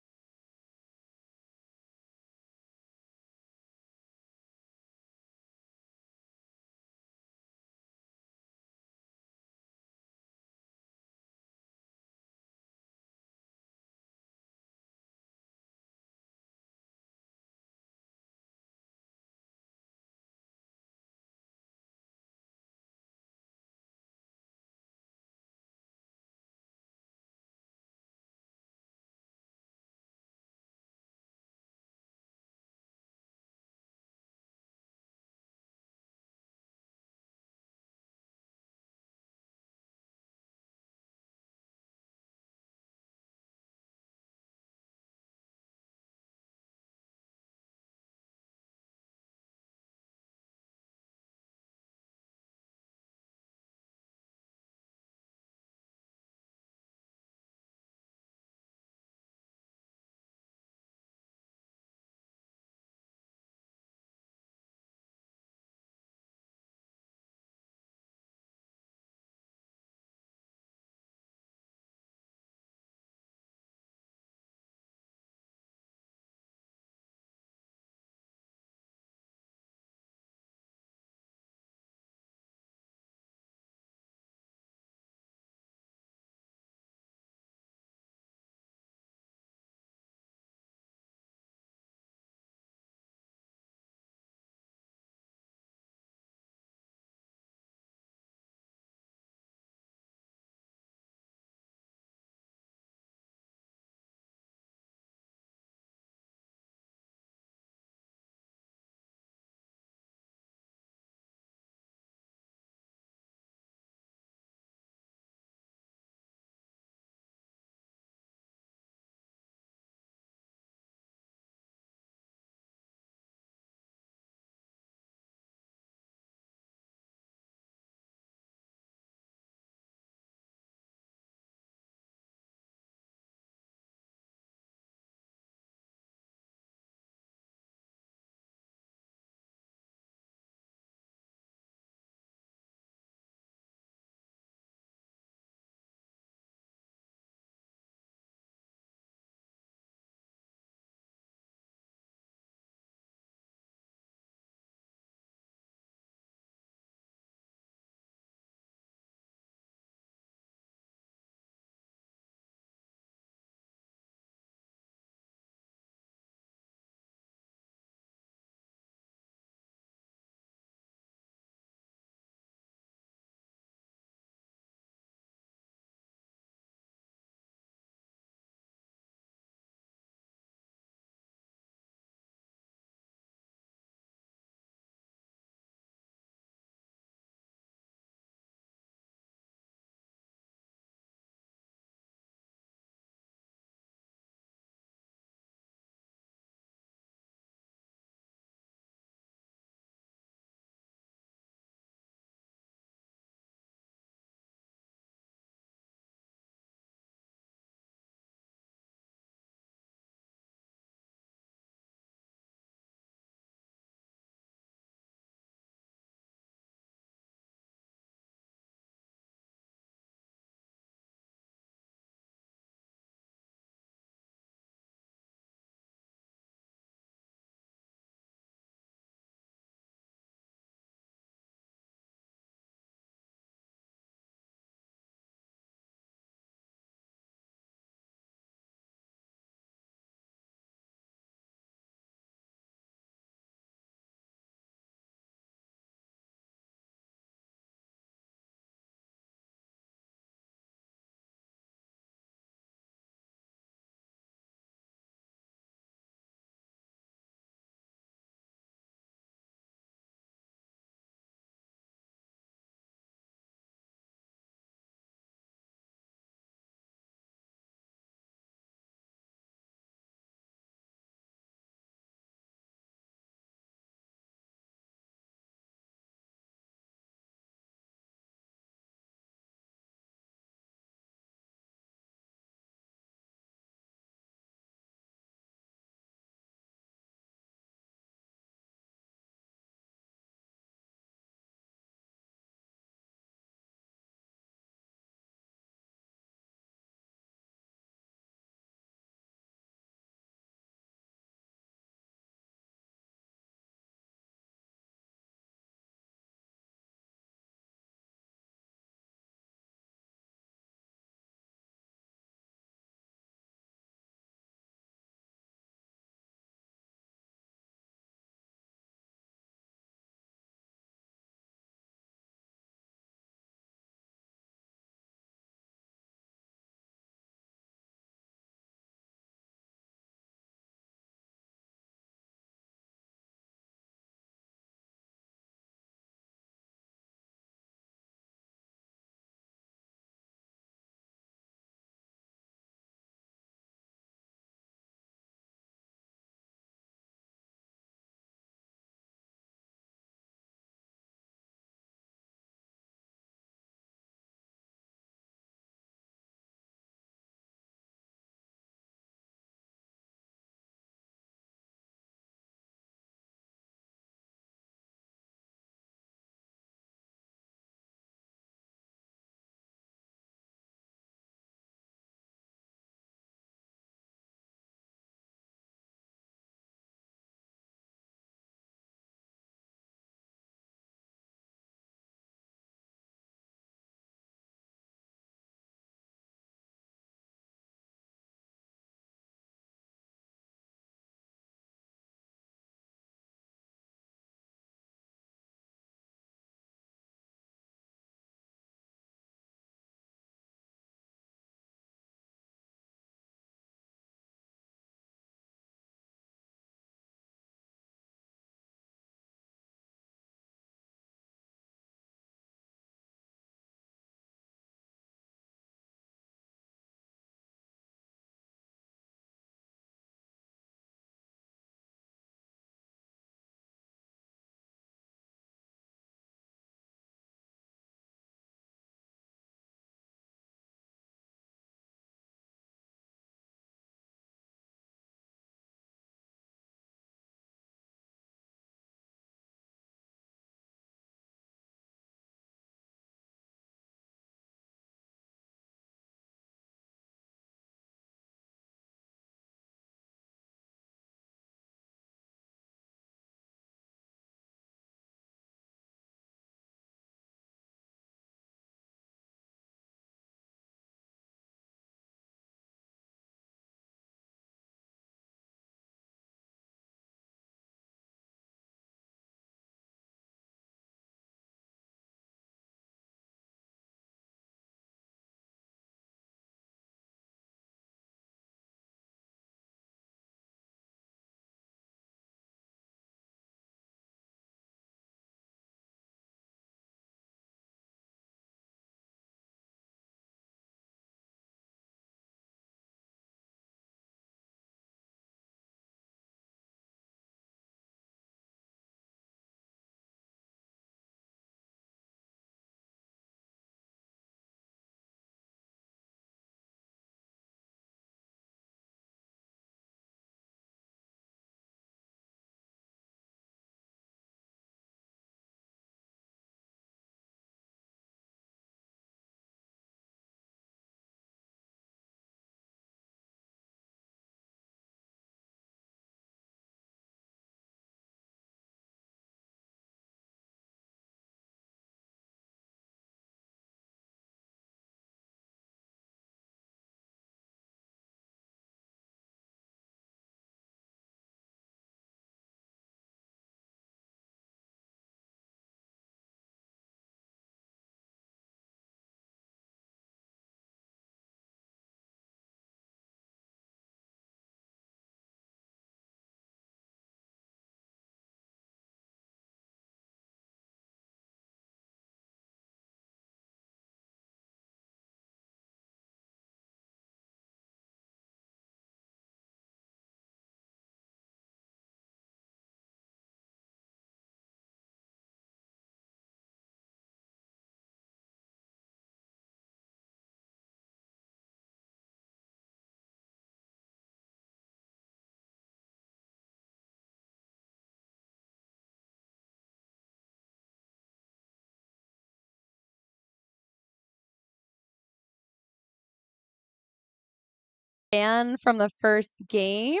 fan from the first game.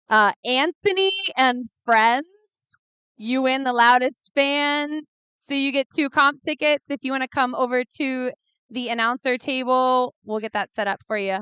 Anthony and friends, you win the loudest fan. So you get 2 comp tickets. If you want to come over to the announcer table, we'll get that set up for you.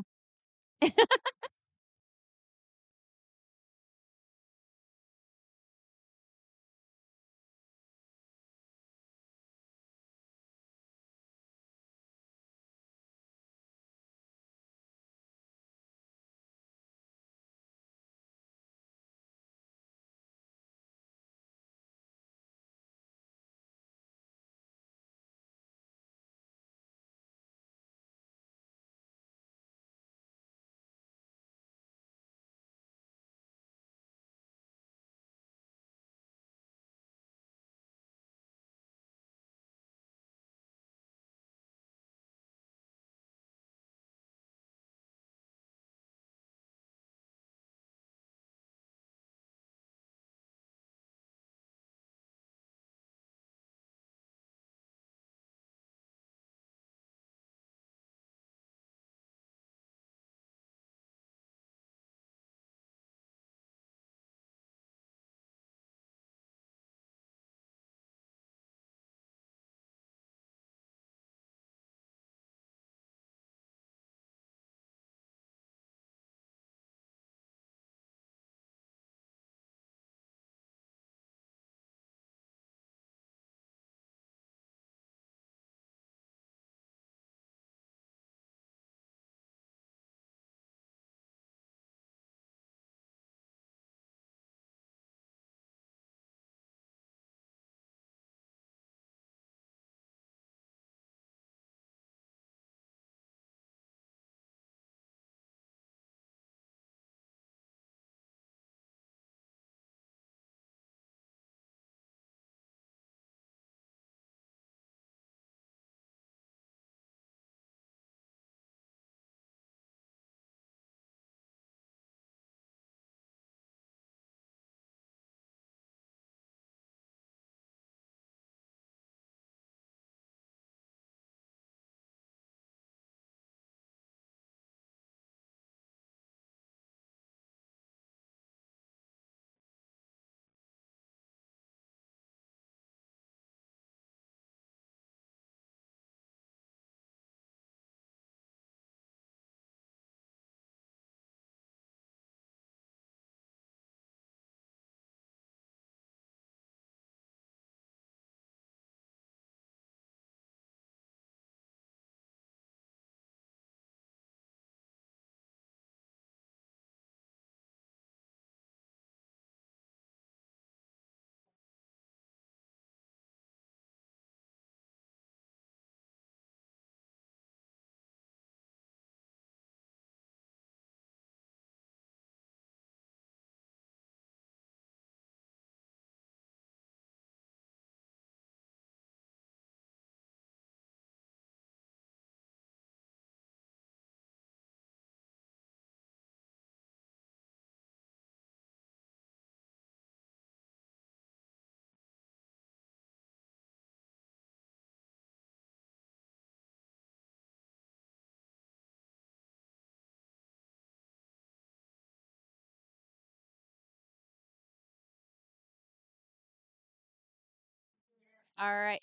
All right.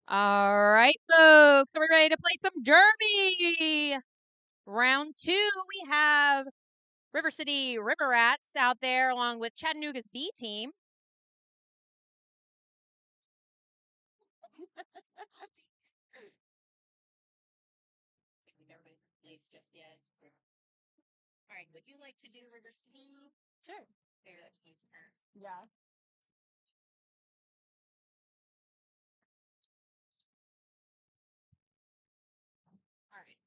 All right, folks. Are we ready to play some Derby? Round 2, we have River City River Rats out there along with Chattanooga's B team. All right, would you like to do River City? Sure. Yeah. All right.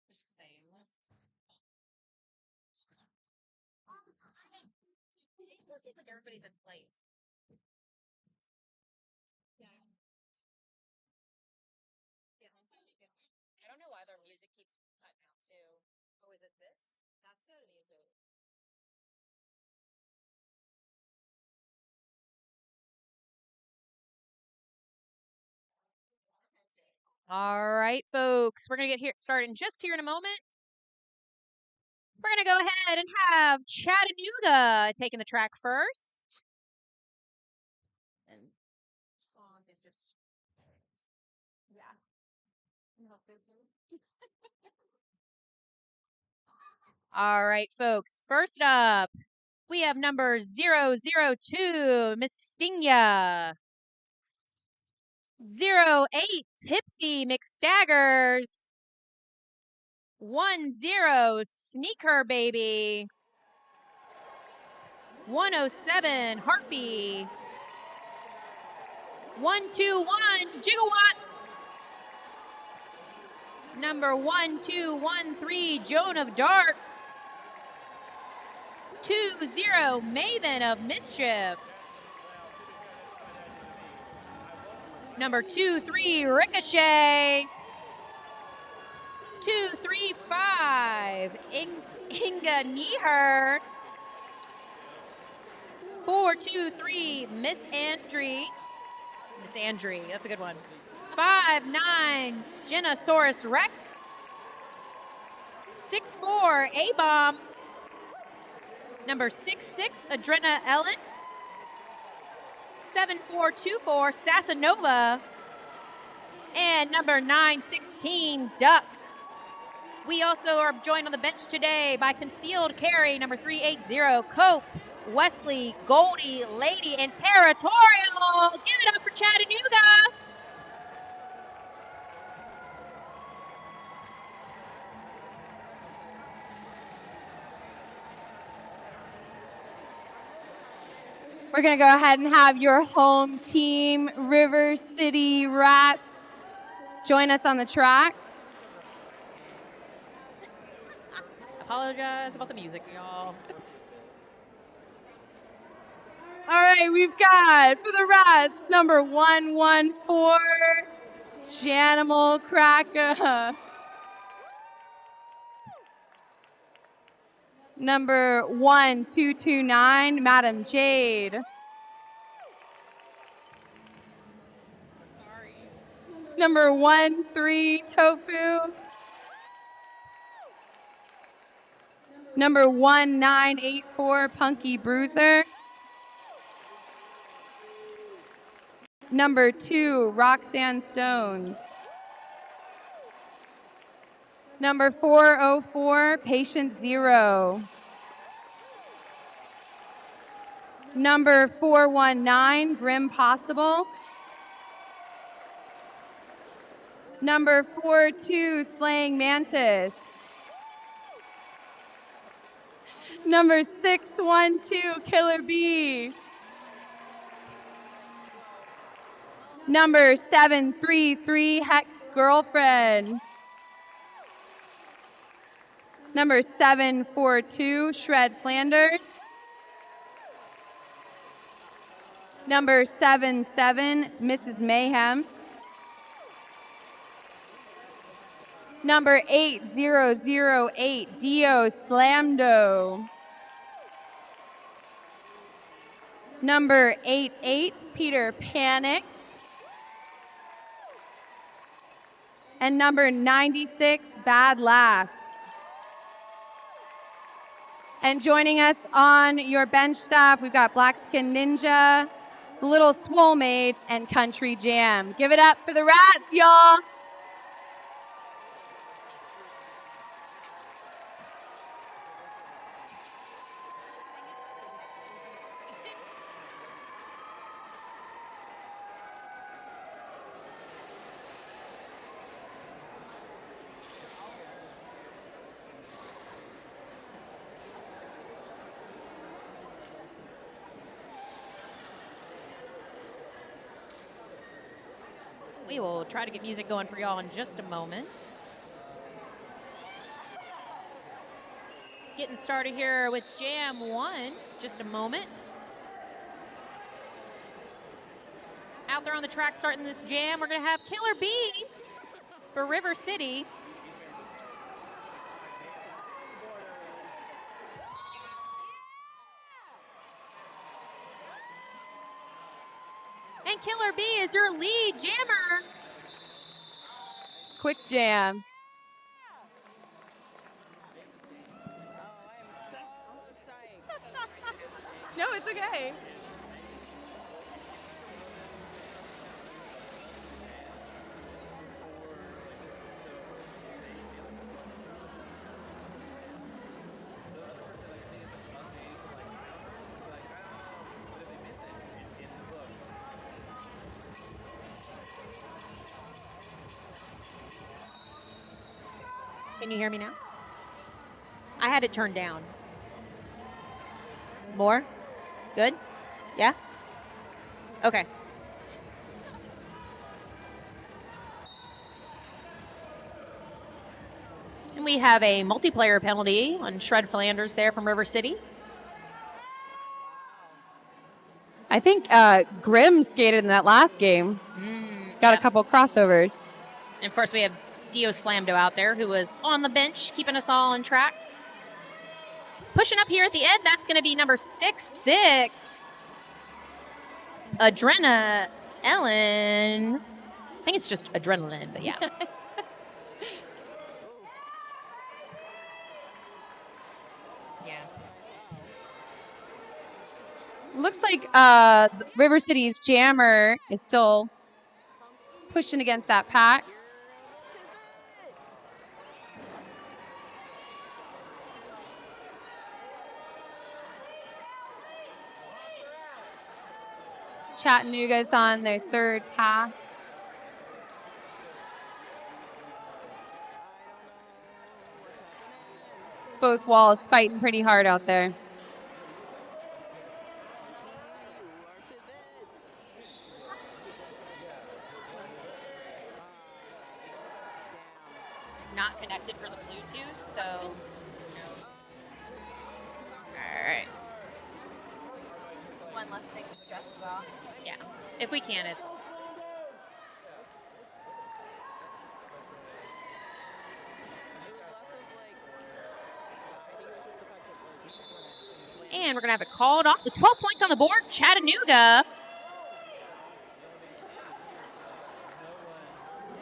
The same. Let's see if everybody that plays. Yeah. I don't know why their music keeps cutting out too. Oh, is it this? That's the music. All right, folks, we're going to get started here in a moment. We're going to go ahead and have Chattanooga taking the track first. And song is just, yeah. All right, folks, first up, we have number 002, Miss Stingia. 08, Tipsy McStaggers. 10, Sneaker Baby. 107, Harpy. 121, Gigawatts. Number 1213, Joan of Dark. 20, Maven of Mischief. Number 23, Ricochet. 235, Inga Neher. 423, Miss Andry, that's a good one. 59, Genosaurus Rex. 64, A-Bomb. Number 66, Adrena Ellen. 7424, Sassanova. And number 916, Duck. We also are joined on the bench today by Concealed Carry, number 380, Cope, Wesley, Goldie, Lady, and Territorial. Give it up for Chattanooga. We're going to go ahead and have your home team, River City Rats, join us on the track. Apologize about the music, y'all. All right, we've got for the Rats, number 114, Janimal Cracker. Number 1229, Madam Jade. Number 13, Tofu. Number 1984, Punky Bruiser. Number 2, Roxanne Stones. Number 404, Patient Zero. Number 419, Grim Possible. Number 42, Slaying Mantis. Number 612, Killer Bee. Number 733, Hex Girlfriend. Number 742, Shred Flanders. Number 77, Mrs. Mayhem. Number 8008, Dio Slamdo. Number 88, Peter Panic. And number 96, Bad Last. And joining us on your bench staff, we've got Blackskin Ninja, Little Swole Maid, and Country Jam. Give it up for the Rats, y'all. We will try to get music going for y'all in just a moment. Getting started here with Jam 1, just a moment. Out there on the track starting this jam, we're gonna have Killer Bee for River City. And Killer Bee is your lead jammer. quick jam. Oh, I am so psyched. No, it's okay. Can you hear me now? I had it turned down. More? Good? Yeah? Okay. And we have a multiplayer penalty on Shred Flanders there from River City. I think Grim skated in that last game. Got a couple crossovers. And of course, we have Dio Slamdo out there, who was on the bench, keeping us all on track. Pushing up here at the end, that's going to be number 6'6". Adrena Ellen. I think it's just adrenaline, but yeah. Yeah. Looks like River City's Jammer is still pushing against that pack. Chattanooga's on their third pass. Both walls fighting pretty hard out there. It's not connected for the Bluetooth, so who knows? All right. One less thing to stress about. Yeah. If we can, it's. And we're going to have it called off. The 12 points on the board, Chattanooga.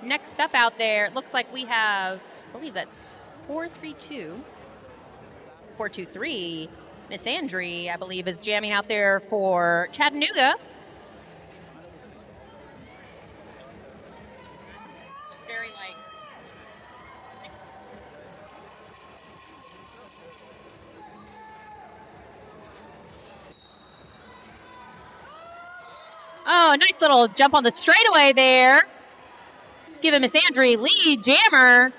Next up out there, it looks like we have, I believe that's 4-3-2. 4-2-3. Miss Andre, I believe, is jamming out there for Chattanooga. It's just very like. Oh, nice little jump on the straightaway there. Giving Miss Andre lead jammer.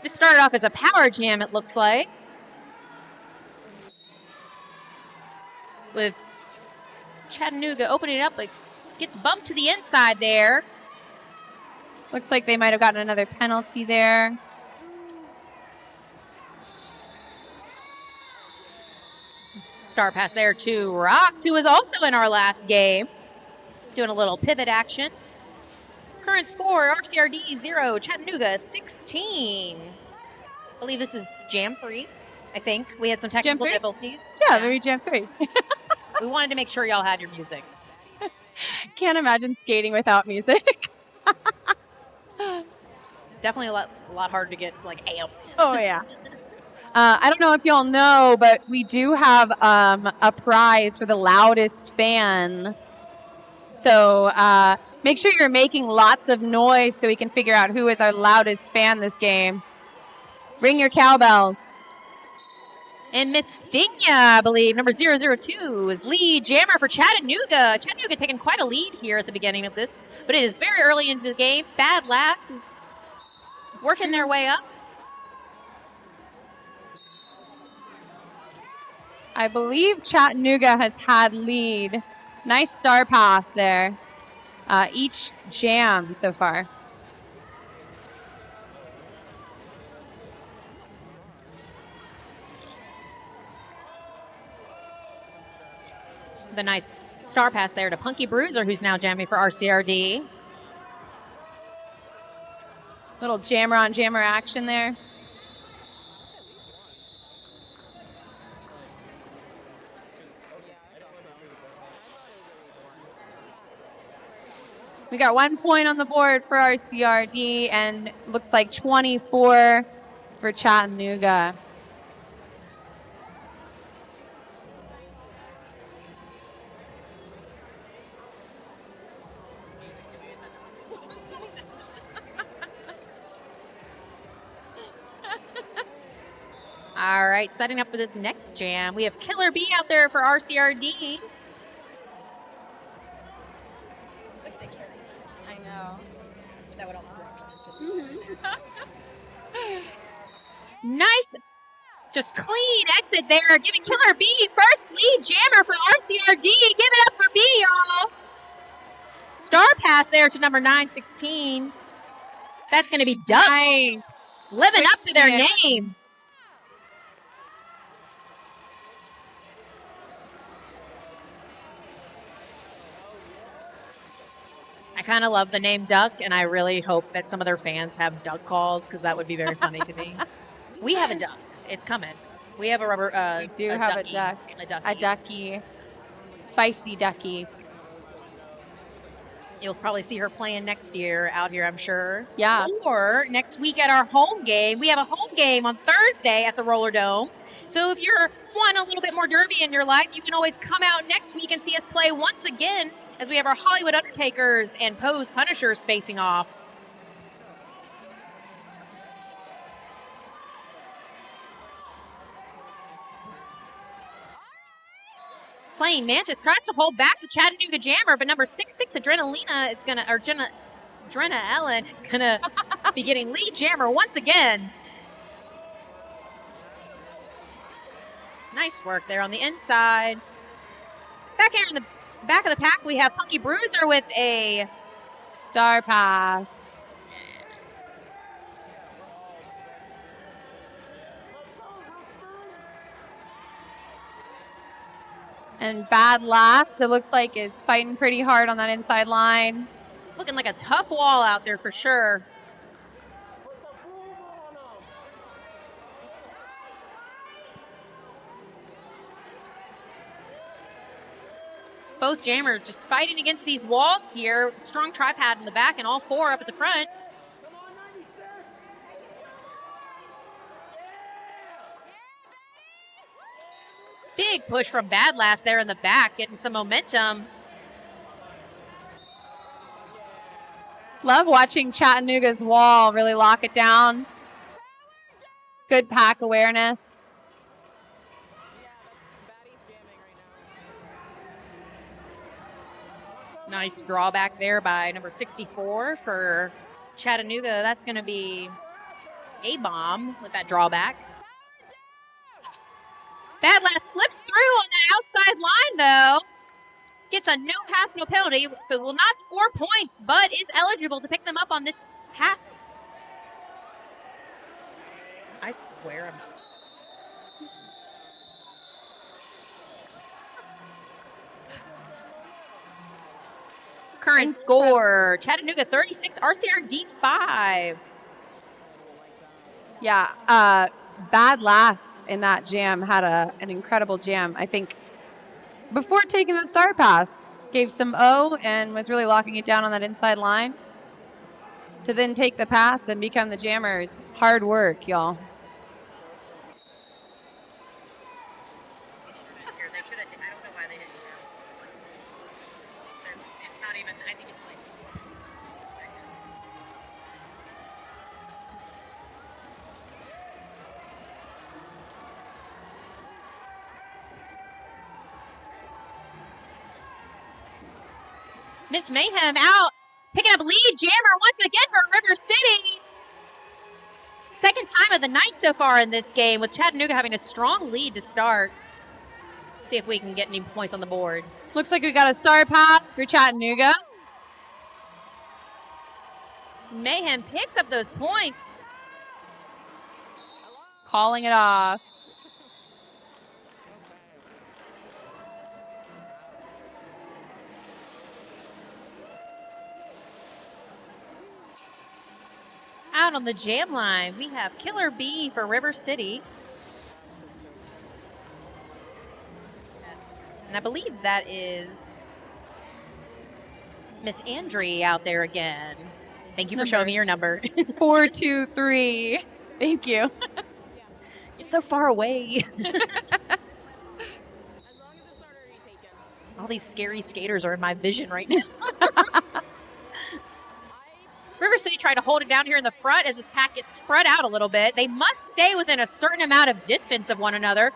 This started off as a power jam, it looks like. With Chattanooga opening it up, but gets bumped to the inside there. Looks like they might have gotten another penalty there. Star pass there to Rox, who was also in our last game. Doing a little pivot action. Current score, RCRD 0, Chattanooga 16. I believe this is Jam 3, I think. We had some technical difficulties. Yeah, maybe Jam 3. We wanted to make sure y'all had your music. Can't imagine skating without music. Definitely a lot harder to get, like, amped. Oh, yeah. I don't know if y'all know, but we do have a prize for the loudest fan. So make sure you're making lots of noise so we can figure out who is our loudest fan this game. Ring your cowbells. And Miss Stigna, I believe, number 002, is lead jammer for Chattanooga. Chattanooga taking quite a lead here at the beginning of this, but it is very early into the game. Bad Lass is working their way up. I believe Chattanooga has had lead. Nice star pass there. Each jam so far. The nice star pass there to Punky Bruiser, who's now jamming for RCRD. Little jammer on jammer action there. We got 1 point on the board for RCRD and looks like 24 for Chattanooga. All right, setting up for this next jam. We have Killer B out there for RCRD. I know. That would also bring me. Nice, just clean exit there, giving Killer B first lead jammer for RCRD. Give it up for B, y'all. Star pass there to number 916. That's going to be Duck. Nice. Living Quick up to their jam. name. I kind of love the name Duck, and I really hope that some of their fans have duck calls because that would be very funny to me. We have a duck. It's coming. We have a rubber. We do have ducky. a duck. A ducky. A ducky. Feisty ducky. You'll probably see her playing next year out here, I'm sure. Yeah. Or next week at our home game. We have a home game on Thursday at the Roller Dome. So if you're want a little bit more derby in your life, you can always come out next week and see us play once again as we have our Hollywood Undertakers and Pose Punishers facing off. Slaying Mantis tries to hold back the Chattanooga Jammer, but number 66 Adrenalina is gonna, or Drenna Ellen is gonna be getting lead jammer once again. Nice work there on the inside. Back here in the back of the pack, we have Punky Bruiser with a Star pass. And Bad Lass, it looks like, is fighting pretty hard on that inside line. looking like a tough wall out there for sure. Both jammers just fighting against these walls here. Strong tripod in the back and all four up at the front. Big push from Bad Lass there in the back, getting some momentum. Love watching Chattanooga's wall really lock it down. Good pack awareness. Nice drawback there by number 64 for Chattanooga. That's going to be A-Bomb with that drawback. Bad Lass slips through on that outside line, though. Gets a no pass, no penalty, so will not score points, but is eligible to pick them up on this pass. I swear I'm... Current score, Chattanooga 36, RCRD 5. Yeah, Bad Lass in that jam had an incredible jam. I think before taking the star pass, gave some O and was really locking it down on that inside line. To then take the pass and become the jammers. Hard work, y'all. Miss Mayhem out, picking up lead jammer once again for River City. Second time of the night so far in this game, with Chattanooga having a strong lead to start. See if we can get any points on the board. Looks like we got a star pass for Chattanooga. Mayhem picks up those points. Calling it off. Out on the jam line, we have Killer B for River City. And I believe that is Miss Andre out there again. Thank you for showing me your number. 423. Thank you. You're so far away. As long as it's not already taken. All these scary skaters are in my vision right now. River City tried to hold it down here in the front as this pack gets spread out a little bit. They must stay within a certain amount of distance of one another.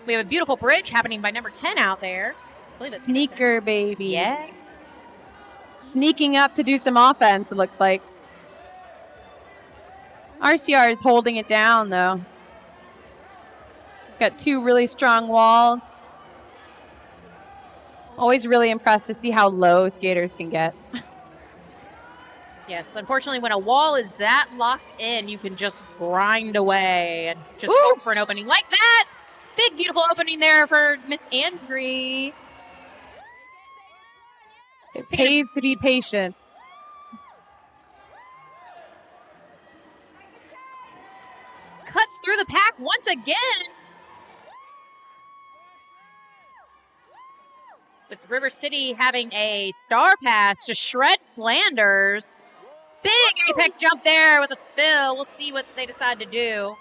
We have a beautiful bridge happening by number 10 out there. I believe it's Sneaker, baby. Yeah. Sneaking up to do some offense, it looks like. RCR is holding it down, though. Got two really strong walls. Always really impressed to see how low skaters can get. Yes, unfortunately, when a wall is that locked in, you can just grind away and just hope for an opening like that. Big, beautiful opening there for Miss Andre. It pays to be patient. Cuts through the pack once again. With River City having a star pass to shred Flanders. Big apex jump there with a spill. We'll see what they decide to do.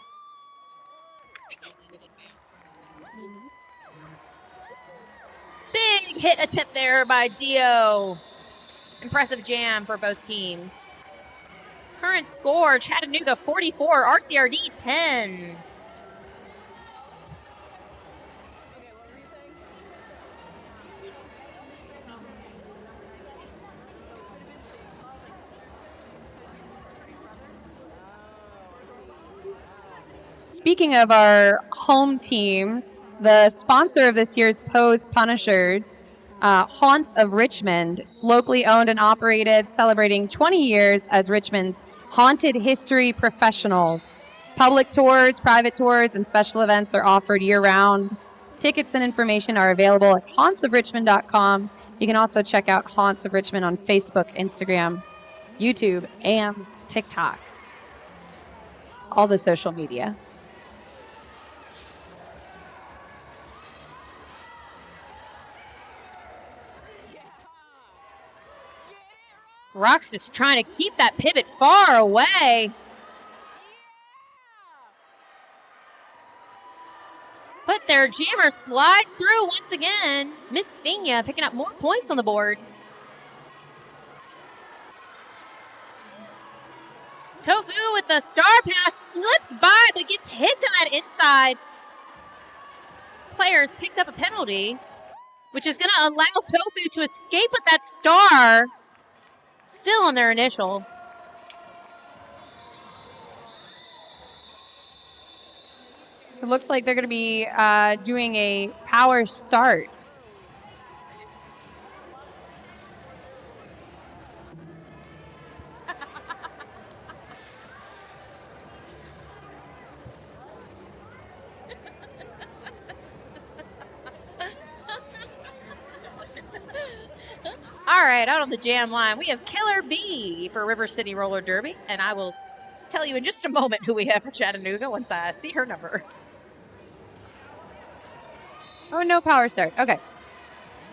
Big hit attempt there by Dio. Impressive jam for both teams. Current score, Chattanooga 44, RCRD 10. Okay, what were you saying? Speaking of our home teams, the sponsor of this year's Pose Punishers, Haunts of Richmond. It's locally owned and operated, celebrating 20 years as Richmond's haunted history professionals. Public tours, private tours, and special events are offered year-round. Tickets and information are available at hauntsofrichmond.com. You can also check out Haunts of Richmond on Facebook, Instagram, YouTube, and TikTok. All the social media. Rock's just trying to keep that pivot far away. But their jammer slides through once again. Miss Stinga picking up more points on the board. Tofu with the star pass slips by but gets hit to that inside. Players picked up a penalty, which is going to allow Tofu to escape with that star. Still on their initial. So it looks like they're going to be doing a power start. All right, out on the jam line, we have Killer B for River City Roller Derby, and I will tell you in just a moment who we have for Chattanooga once I see her number. Oh, no power start. Okay.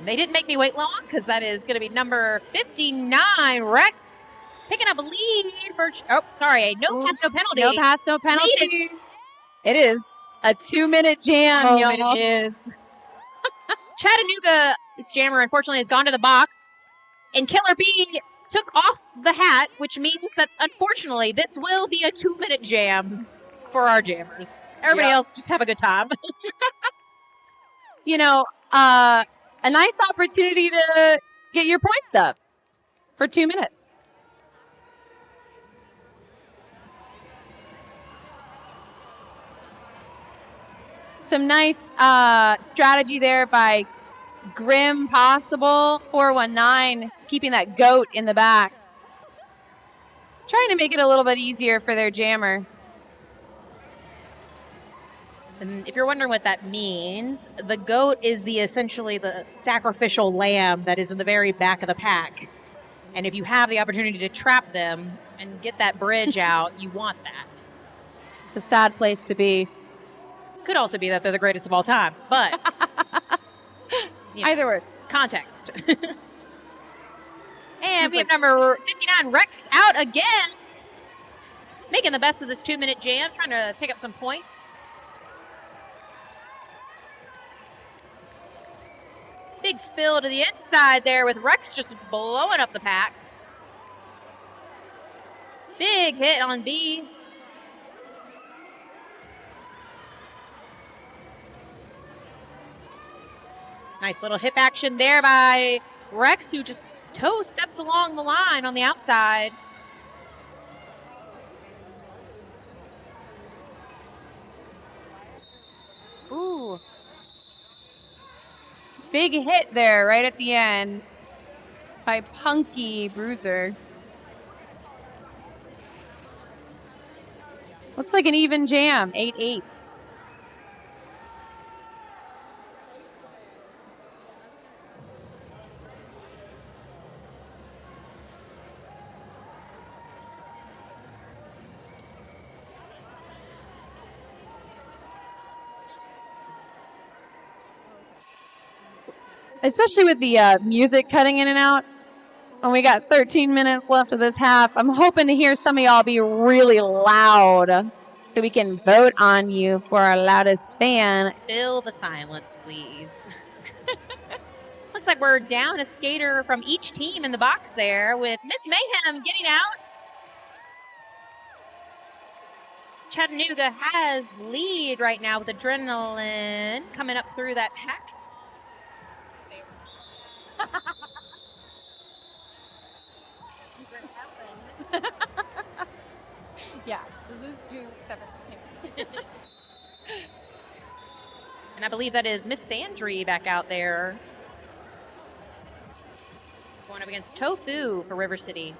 They didn't make me wait long because that is going to be number 59, Rex, picking up a lead for, no pass, no penalty. No pass, no penalty. It is a 2-minute jam, y'all. It is. Chattanooga's jammer, unfortunately, has gone to the box, and Killer B took off the hat, which means that, unfortunately, this will be a 2-minute jam for our jammers. Everybody else just have a good time. You know, a nice opportunity to get your points up for 2 minutes. Some nice strategy there by Grim Possible, 419, keeping that goat in the back. Trying to make it a little bit easier for their jammer. And if you're wondering what that means, the goat is essentially the sacrificial lamb that is in the very back of the pack. And if you have the opportunity to trap them and get that bridge out, you want that. It's a sad place to be. Could also be that they're the greatest of all time, but either works. Context. And we have number 59, Rex, out again. Making the best of this 2-minute jam, trying to pick up some points. Big spill to the inside there with Rex just blowing up the pack. Big hit on B. Nice little hip action there by Rex, who just toe steps along the line on the outside. Ooh. Big hit there right at the end by Punky Bruiser. Looks like an even jam, 8-8. Especially with the music cutting in and out. And we got 13 minutes left of this half. I'm hoping to hear some of y'all be really loud so we can vote on you for our loudest fan. Fill the silence, please. Looks like we're down a skater from each team in the box there with Miss Mayhem getting out. Chattanooga has lead right now with Adrenaline coming up through that pack. Yeah, this is 2-7. And I believe that is Miss Sandry back out there. Going up against Tofu for River City.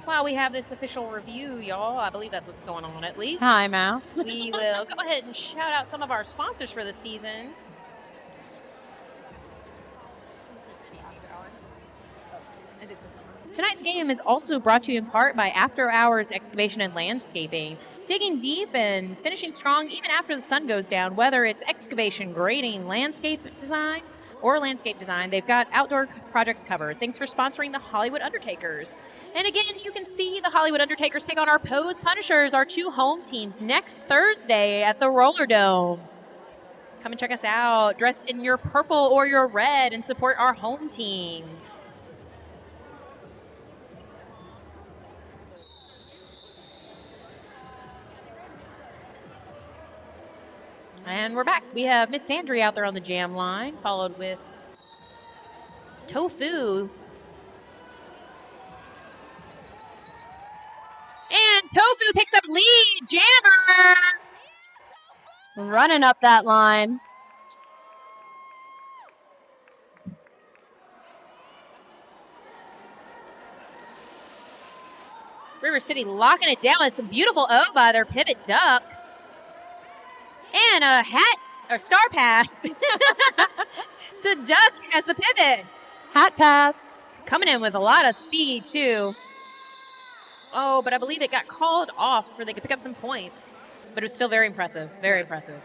While we have this official review, y'all, I believe that's what's going on at least. Timeout. We will go ahead and shout out some of our sponsors for the season. Tonight's game is also brought to you in part by After Hours Excavation and Landscaping. Digging deep and finishing strong even after the sun goes down, whether it's excavation, grading, landscape design, or landscape design, they've got outdoor projects covered. Thanks for sponsoring the Hollywood Undertakers. And again, you can see the Hollywood Undertakers take on our Pose Punishers, our 2 home teams, next Thursday at the Roller Dome. Come and check us out. Dress in your purple or your red and support our home teams. And we're back. We have Miss Sandry out there on the jam line, followed with Tofu. And Tofu picks up lead. Jammer! Running up that line. River City locking it down. It's a beautiful O by their pivot duck. And a hat or star pass to duck as the pivot. Hat pass. Coming in with a lot of speed, too. Oh, but I believe it got called off before they could pick up some points. But it was still very impressive. Very impressive.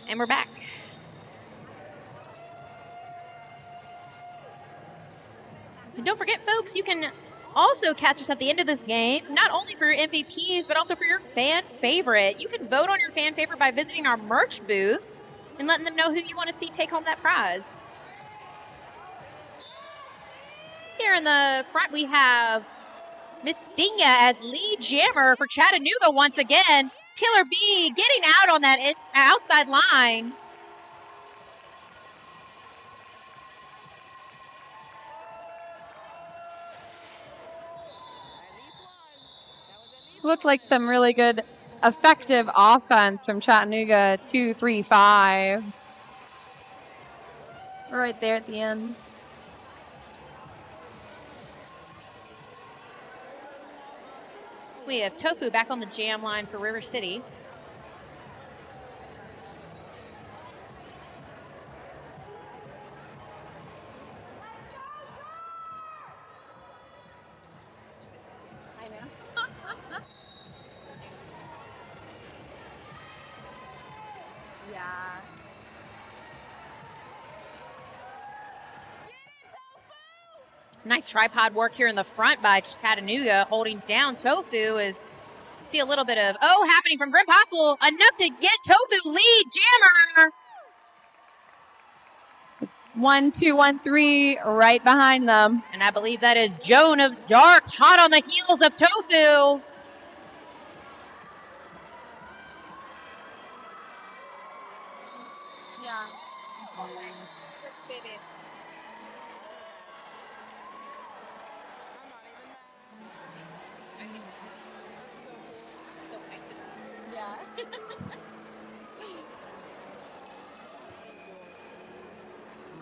And we're back. Don't forget, folks, you can also catch us at the end of this game, not only for your MVPs, but also for your fan favorite. You can vote on your fan favorite by visiting our merch booth and letting them know who you want to see take home that prize. Here in the front, we have Miss Stinga as lead jammer for Chattanooga once again. Killer B getting out on that outside line. Looked like some really good, effective offense from Chattanooga. 2-3-5. Right there at the end. We have Tofu back on the jam line for River City. I know. Yeah. Nice tripod work here in the front by Chattanooga, holding down Tofu as you see a little bit of happening from Grim Possible, enough to get Tofu lead jammer. 1-2-1-3 right behind them. And I believe that is Joan of Dark, hot on the heels of Tofu. Yeah. Yeah.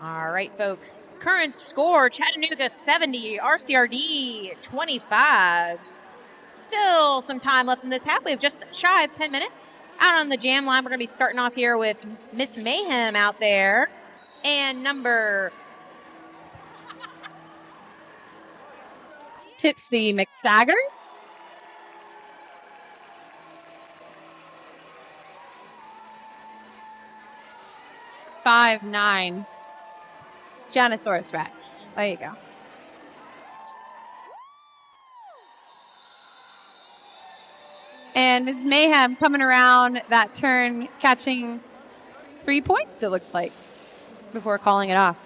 All right, folks. Current score, Chattanooga 70, RCRD 25. Still some time left in this half. We have just shy of 10 minutes. Out on the jam line, we're going to be starting off here with Miss Mayhem out there. And number Tipsy McStaggart. (5'9". Janosaurus Rex. There you go. And Mrs. Mayhem coming around that turn, catching 3 points, it looks like, before calling it off.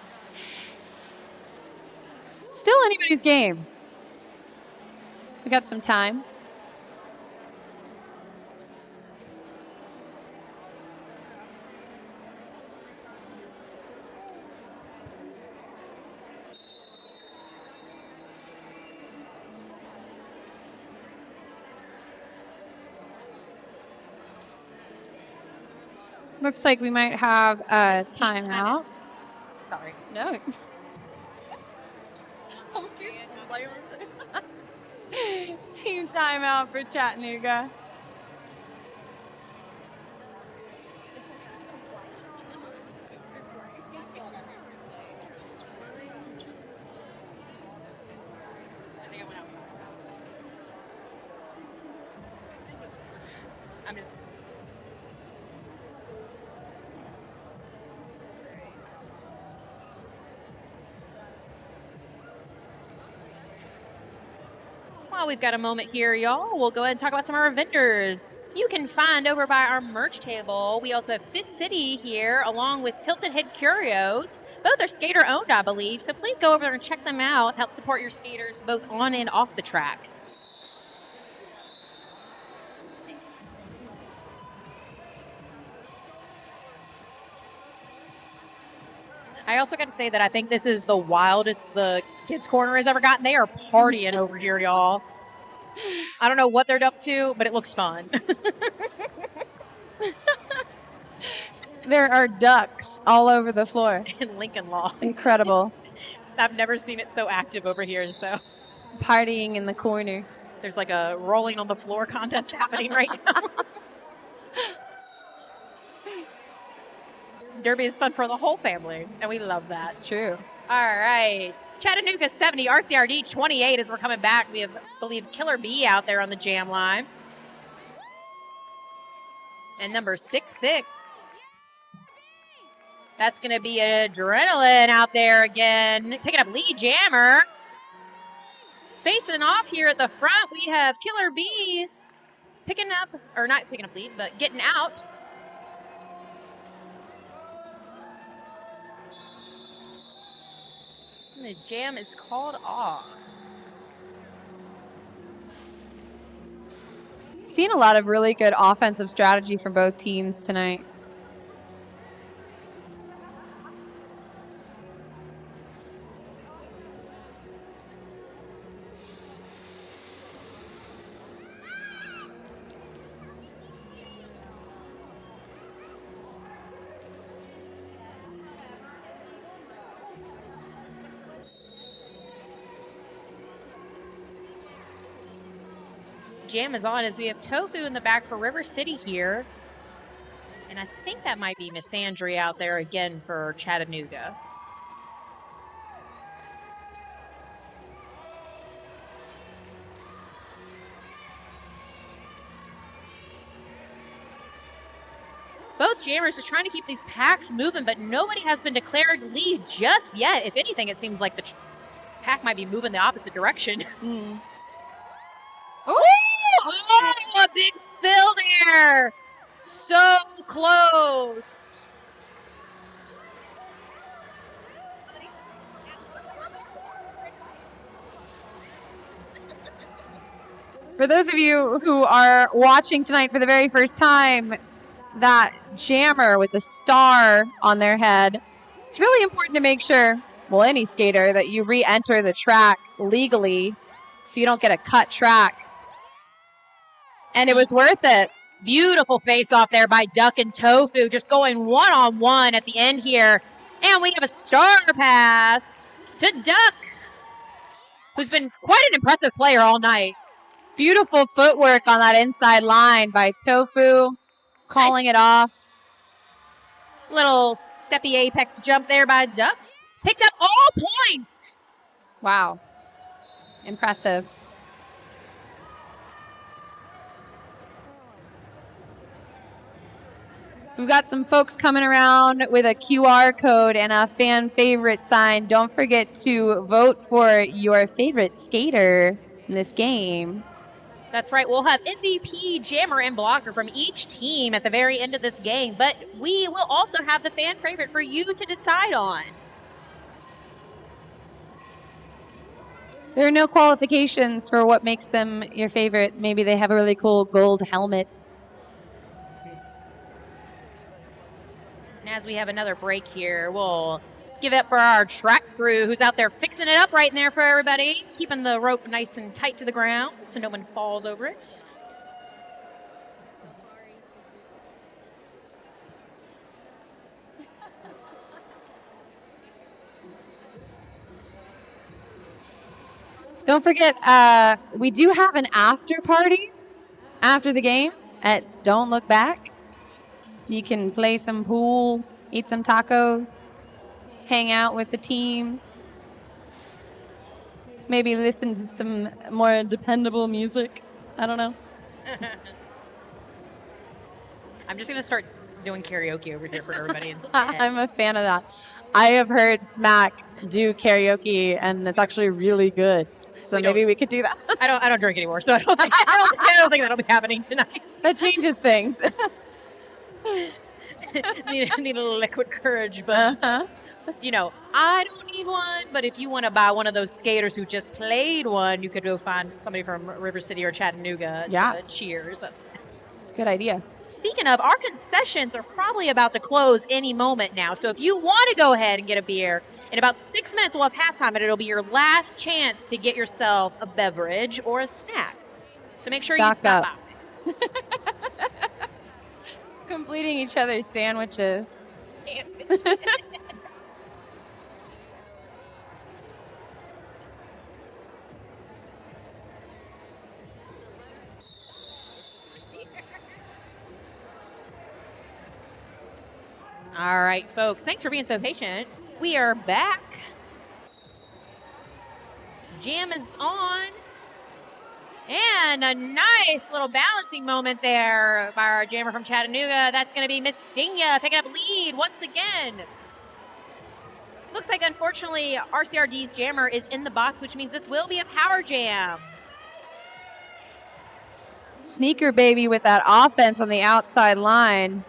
Still anybody's game. We got some time. Looks like we might have a timeout. sorry. No. Team timeout for Chattanooga. I'm just. While we've got a moment here, y'all, we'll go ahead and talk about some of our vendors. You can find over by our merch table. We also have Fist City here, along with Tilted Head Curios. Both are skater owned, I believe. So please go over there and check them out. Help support your skaters both on and off the track. I also got to say that I think this is the wildest the kids' corner has ever gotten. They are partying over here, y'all. I don't know what they're up to, but it looks fun. There are ducks all over the floor. In Lincoln Law. Incredible. I've never seen it so active over here, so. Partying in the corner. There's like a rolling on the floor contest happening right now. Derby is fun for the whole family, and we love that. It's true. All right. Chattanooga 70, RCRD 28 as we're coming back. We have, I believe, Killer B out there on the jam line. And number 6'6". That's going to be Adrenaline out there again. Picking up lead jammer. Facing off here at the front, we have Killer B picking up, or not picking up lead, but getting out. And the jam is called off. Seen a lot of really good offensive strategy from both teams tonight. Jam is on as we have Tofu in the back for River City here. And I think that might be Miss Andrea out there again for Chattanooga. Both jammers are trying to keep these packs moving, but nobody has been declared lead just yet. If anything, it seems like the pack might be moving the opposite direction. Oh, a big spill there. So close. For those of you who are watching tonight for the very first time, that jammer with the star on their head, it's really important to make sure, well, any skater, that you re-enter the track legally so you don't get a cut track. And it was worth it. Beautiful face off there by Duck and Tofu, just going one-on-one at the end here. And we have a star pass to Duck, who's been quite an impressive player all night. Beautiful footwork on that inside line by Tofu, calling it off. Little steppy apex jump there by Duck. Picked up all points. Wow. Impressive. We've got some folks coming around with a QR code and a fan favorite sign. Don't forget to vote for your favorite skater in this game. That's right. We'll have MVP, jammer, and blocker from each team at the very end of this game, but we will also have the fan favorite for you to decide on. There are no qualifications for what makes them your favorite. Maybe they have a really cool gold helmet. And as we have another break here, we'll give it up for our track crew who's out there fixing it up right in there for everybody, keeping the rope nice and tight to the ground so no one falls over it. Don't forget, we do have an after party after the game at Don't Look Back. You can play some pool, eat some tacos, hang out with the teams, maybe listen to some more dependable music. I don't know. I'm just going to start doing karaoke over here for everybody instead. I'm a fan of that. I have heard Smack do karaoke, and it's actually really good. So maybe we could do that. I don't drink anymore, so I don't think that'll be happening tonight. That changes things. need a little liquid courage, but you know, I don't need one. But if you want to buy one of those skaters who just played one, you could go find somebody from River City or Chattanooga to cheers. It's a good idea. Speaking of, our concessions are probably about to close any moment now. So if you want to go ahead and get a beer, in about 6 minutes we'll have halftime, and it'll be your last chance to get yourself a beverage or a snack. So make sure you stop by. Completing each other's sandwiches. All right, folks, thanks for being so patient. We are back. Jam is on. And a nice little balancing moment there by our jammer from Chattanooga. That's going to be Miss Stinga picking up lead once again. Looks like, unfortunately, RCRD's jammer is in the box, which means this will be a power jam. Sneaker baby with that offense on the outside line.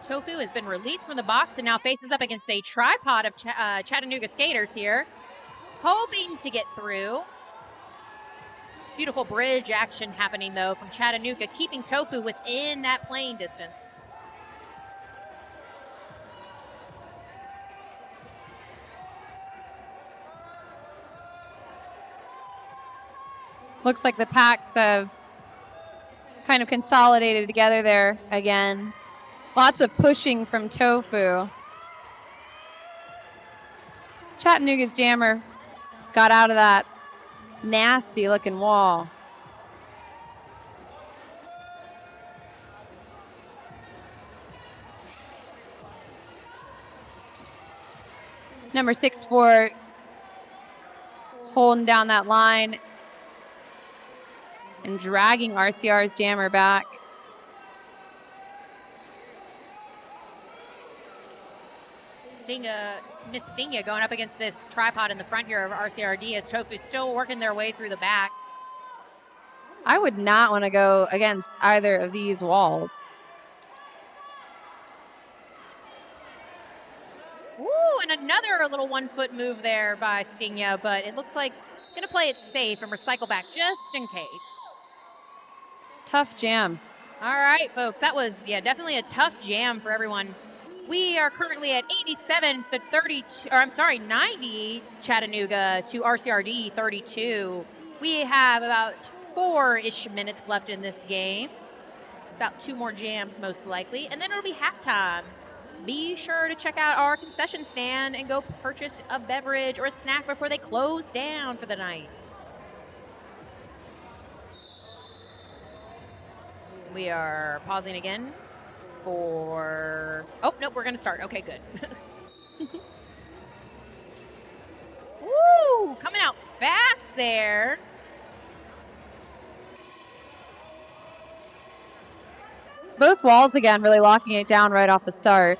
Tofu has been released from the box and now faces up against a tripod of Chattanooga skaters here, hoping to get through. This beautiful bridge action happening, though, from Chattanooga, keeping Tofu within that playing distance. Looks like the packs have kind of consolidated together there again. Lots of pushing from Tofu. Chattanooga's jammer got out of that nasty looking wall. Number 6-4 holding down that line and dragging RCR's jammer back. Miss Stinga going up against this tripod in the front here of RCRD as Tofu's still working their way through the back. I would not want to go against either of these walls. Ooh, and another little 1-foot move there by Stinga, but it looks like going to play it safe and recycle back just in case. Tough jam. All right, folks, that was, definitely a tough jam for everyone. We are currently at 87 to 32, or I'm sorry, 90 Chattanooga to RCRD 32. We have about 4-ish minutes left in this game. About 2 more jams most likely, and then it'll be halftime. Be sure to check out our concession stand and go purchase a beverage or a snack before they close down for the night. We are pausing again for... Oh, nope, we're going to start. Okay, good. Woo! Coming out fast there. Both walls again really locking it down right off the start.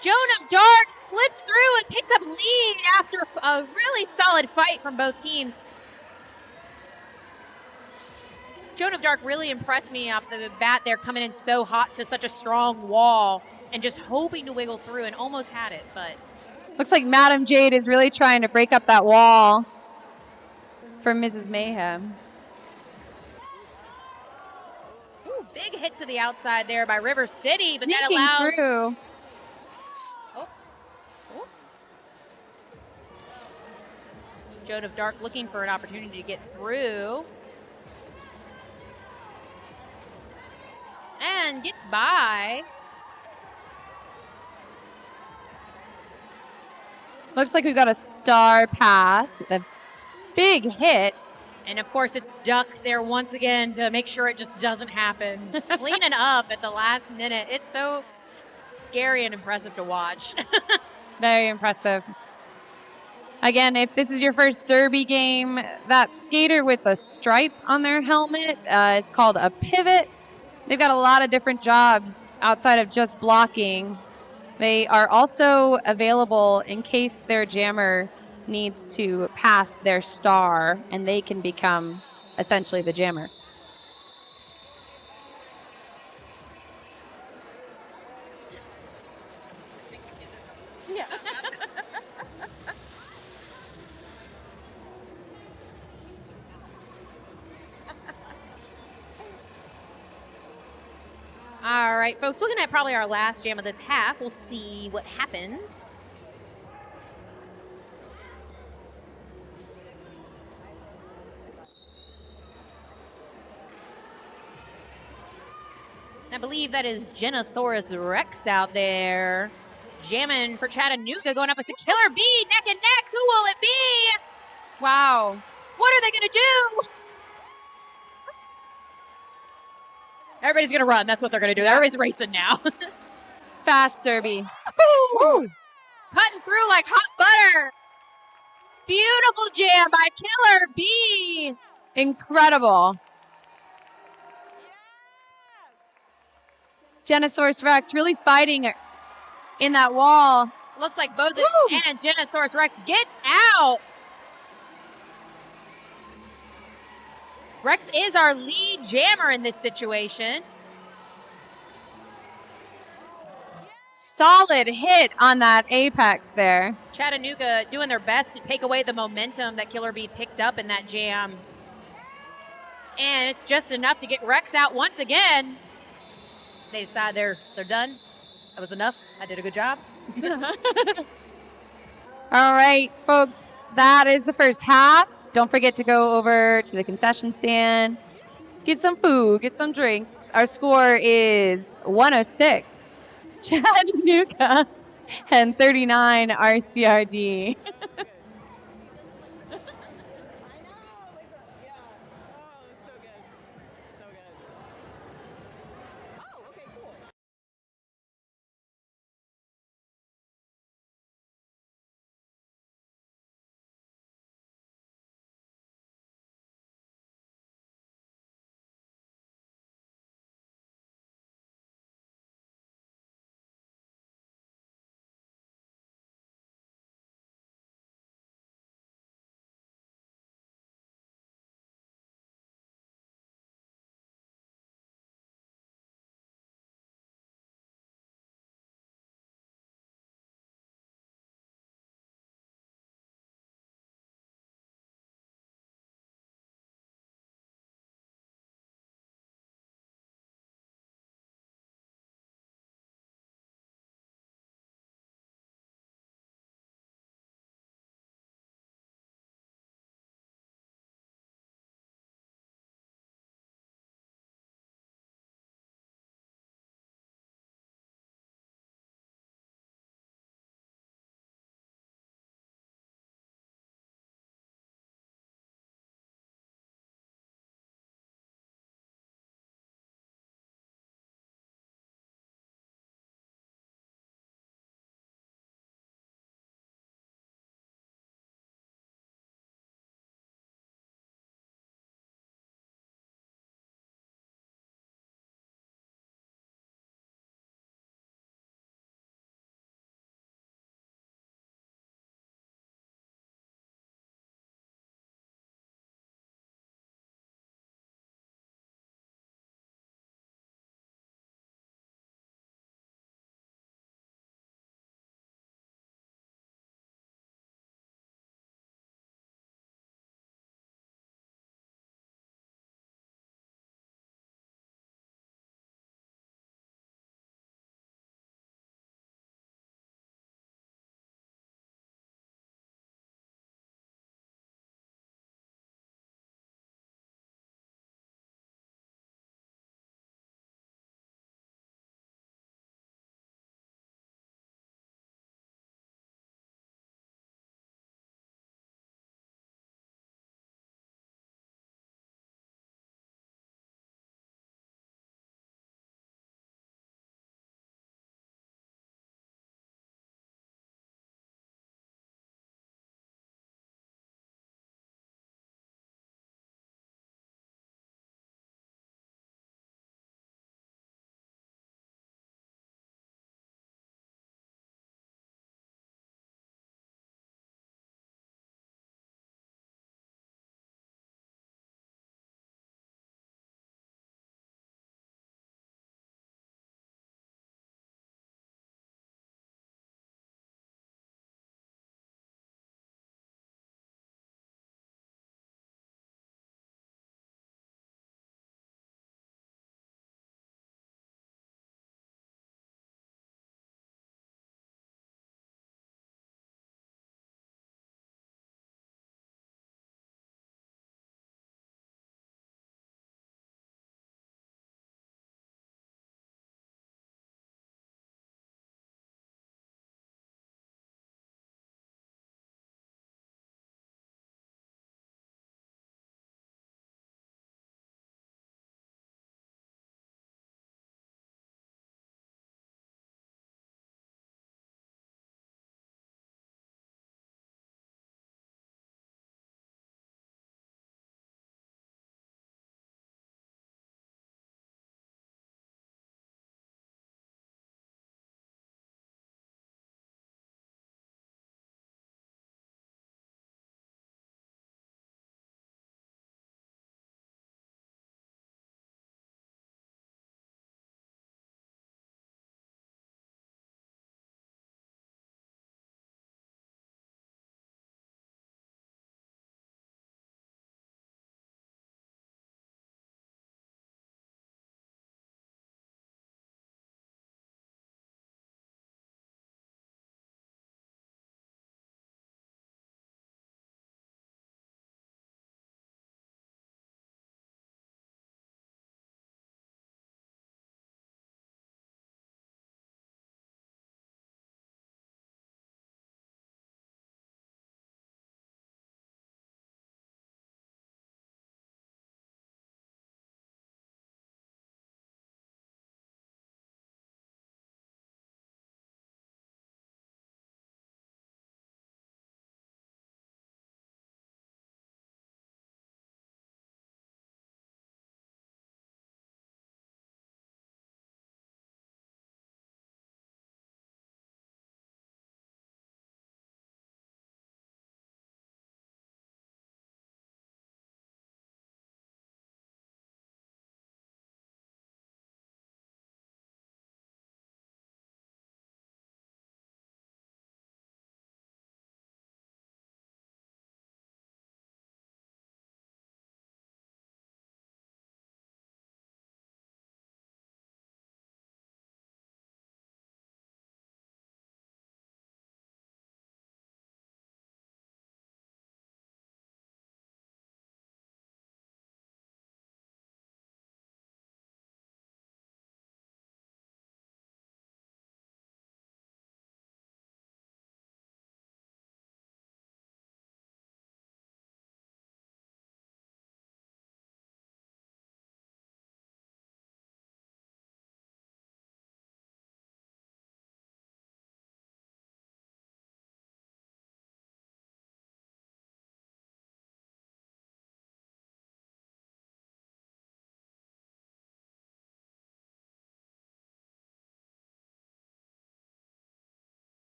Joan of Dark slips through and picks up lead after a really solid fight from both teams. Joan of Dark really impressed me off the bat there, coming in so hot to such a strong wall and just hoping to wiggle through, and almost had it, but... Looks like Madam Jade is really trying to break up that wall for Mrs. Mayhem. Ooh, big hit to the outside there by River City, but that Sneaking allows... through. Joan of Dark looking for an opportunity to get through. And gets by. Looks like we've got a star pass with a big hit. And of course it's Duck there once again to make sure it just doesn't happen. Cleaning up at the last minute. It's so scary and impressive to watch. Very impressive. Again, if this is your first derby game, that skater with a stripe on their helmet is called a pivot. They've got a lot of different jobs outside of just blocking. They are also available in case their jammer needs to pass their star, and they can become essentially the jammer. Yeah. All right, folks, looking at probably our last jam of this half, we'll see what happens. I believe that is Genosaurus Rex out there. Jamming for Chattanooga, going up against Killer Bee, neck and neck. Who will it be? Wow. What are they going to do? Everybody's going to run. That's what they're going to do. Everybody's racing now. Fast Derby. Woo. Cutting through like hot butter. Beautiful jam by Killer Bee. Incredible. Genosaurus Rex really fighting in that wall. Looks like both and Genosaurus Rex gets out. Rex is our lead jammer in this situation. Solid hit on that apex there. Chattanooga doing their best to take away the momentum that Killer Bee picked up in that jam. And it's just enough to get Rex out once again. They decide they're done. That was enough. I did a good job. All right, folks, that is the first half. Don't forget to go over to the concession stand, get some food, get some drinks. Our score is 106 Chattanooga and 39 RCRD.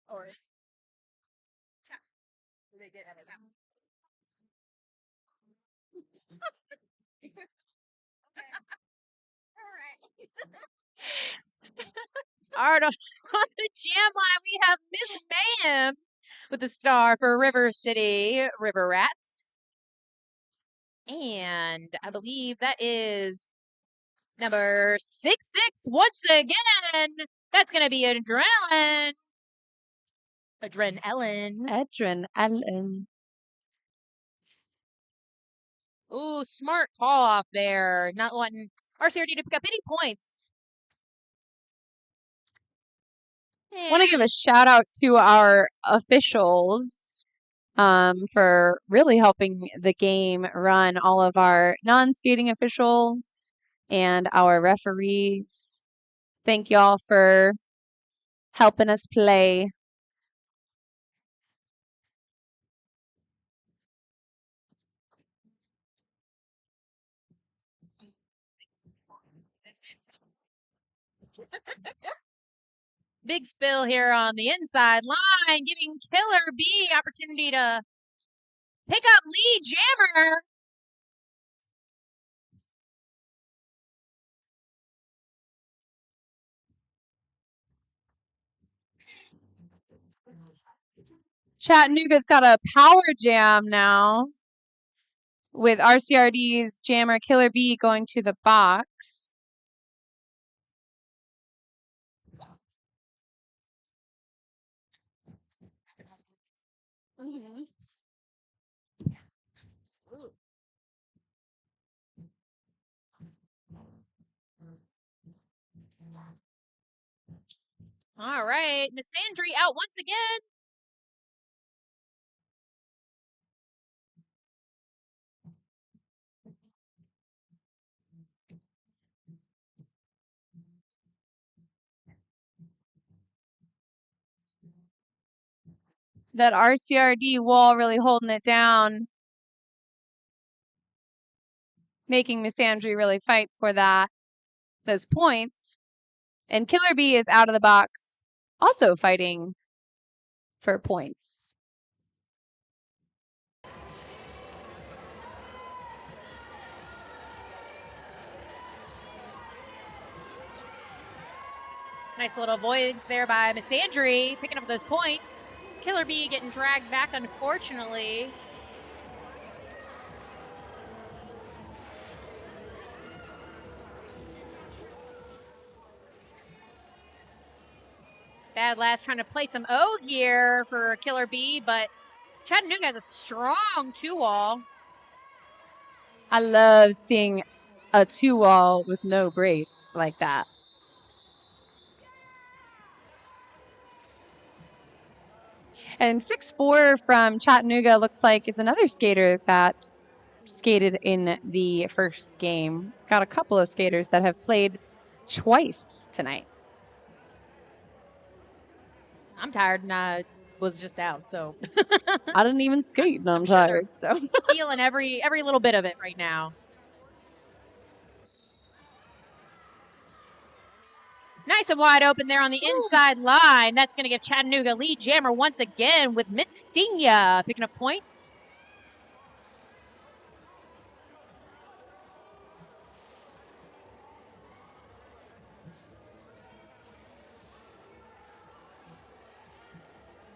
Or they get out of that. All right, on the jam line, we have Miss Mayhem with the star for River City River Rats. And I believe that is number 66 once again. That's going to be Adrenaline. Adrenaline. Ooh, smart call off there. Not wanting RCRD to pick up any points. Want to give a shout out to our officials for really helping the game run, all of our non-skating officials and our referees. Thank y'all for helping us play. Big spill here on the inside line, giving Killer B opportunity to pick up lead jammer. Chattanooga's got a power jam now with RCRD's jammer Killer B going to the box. All right, Miss Sandry out once again. That RCRD wall really holding it down, making Miss Andrew really fight for those points. And Killer B is out of the box, also fighting for points. Nice little avoidance there by Miss Sandry, picking up those points. Killer B getting dragged back, unfortunately. Bad Last trying to play some O here for Killer B, but Chattanooga has a strong 2-wall. I love seeing a 2-wall with no brace like that. And 6'4" from Chattanooga looks like is another skater that skated in the first game. Got a couple of skaters that have played twice tonight. I'm tired and I was just out, so I didn't even skate and I'm tired, so feeling every little bit of it right now. Nice and wide open there on the inside line. That's going to give Chattanooga lead jammer once again with Miss Stinga picking up points.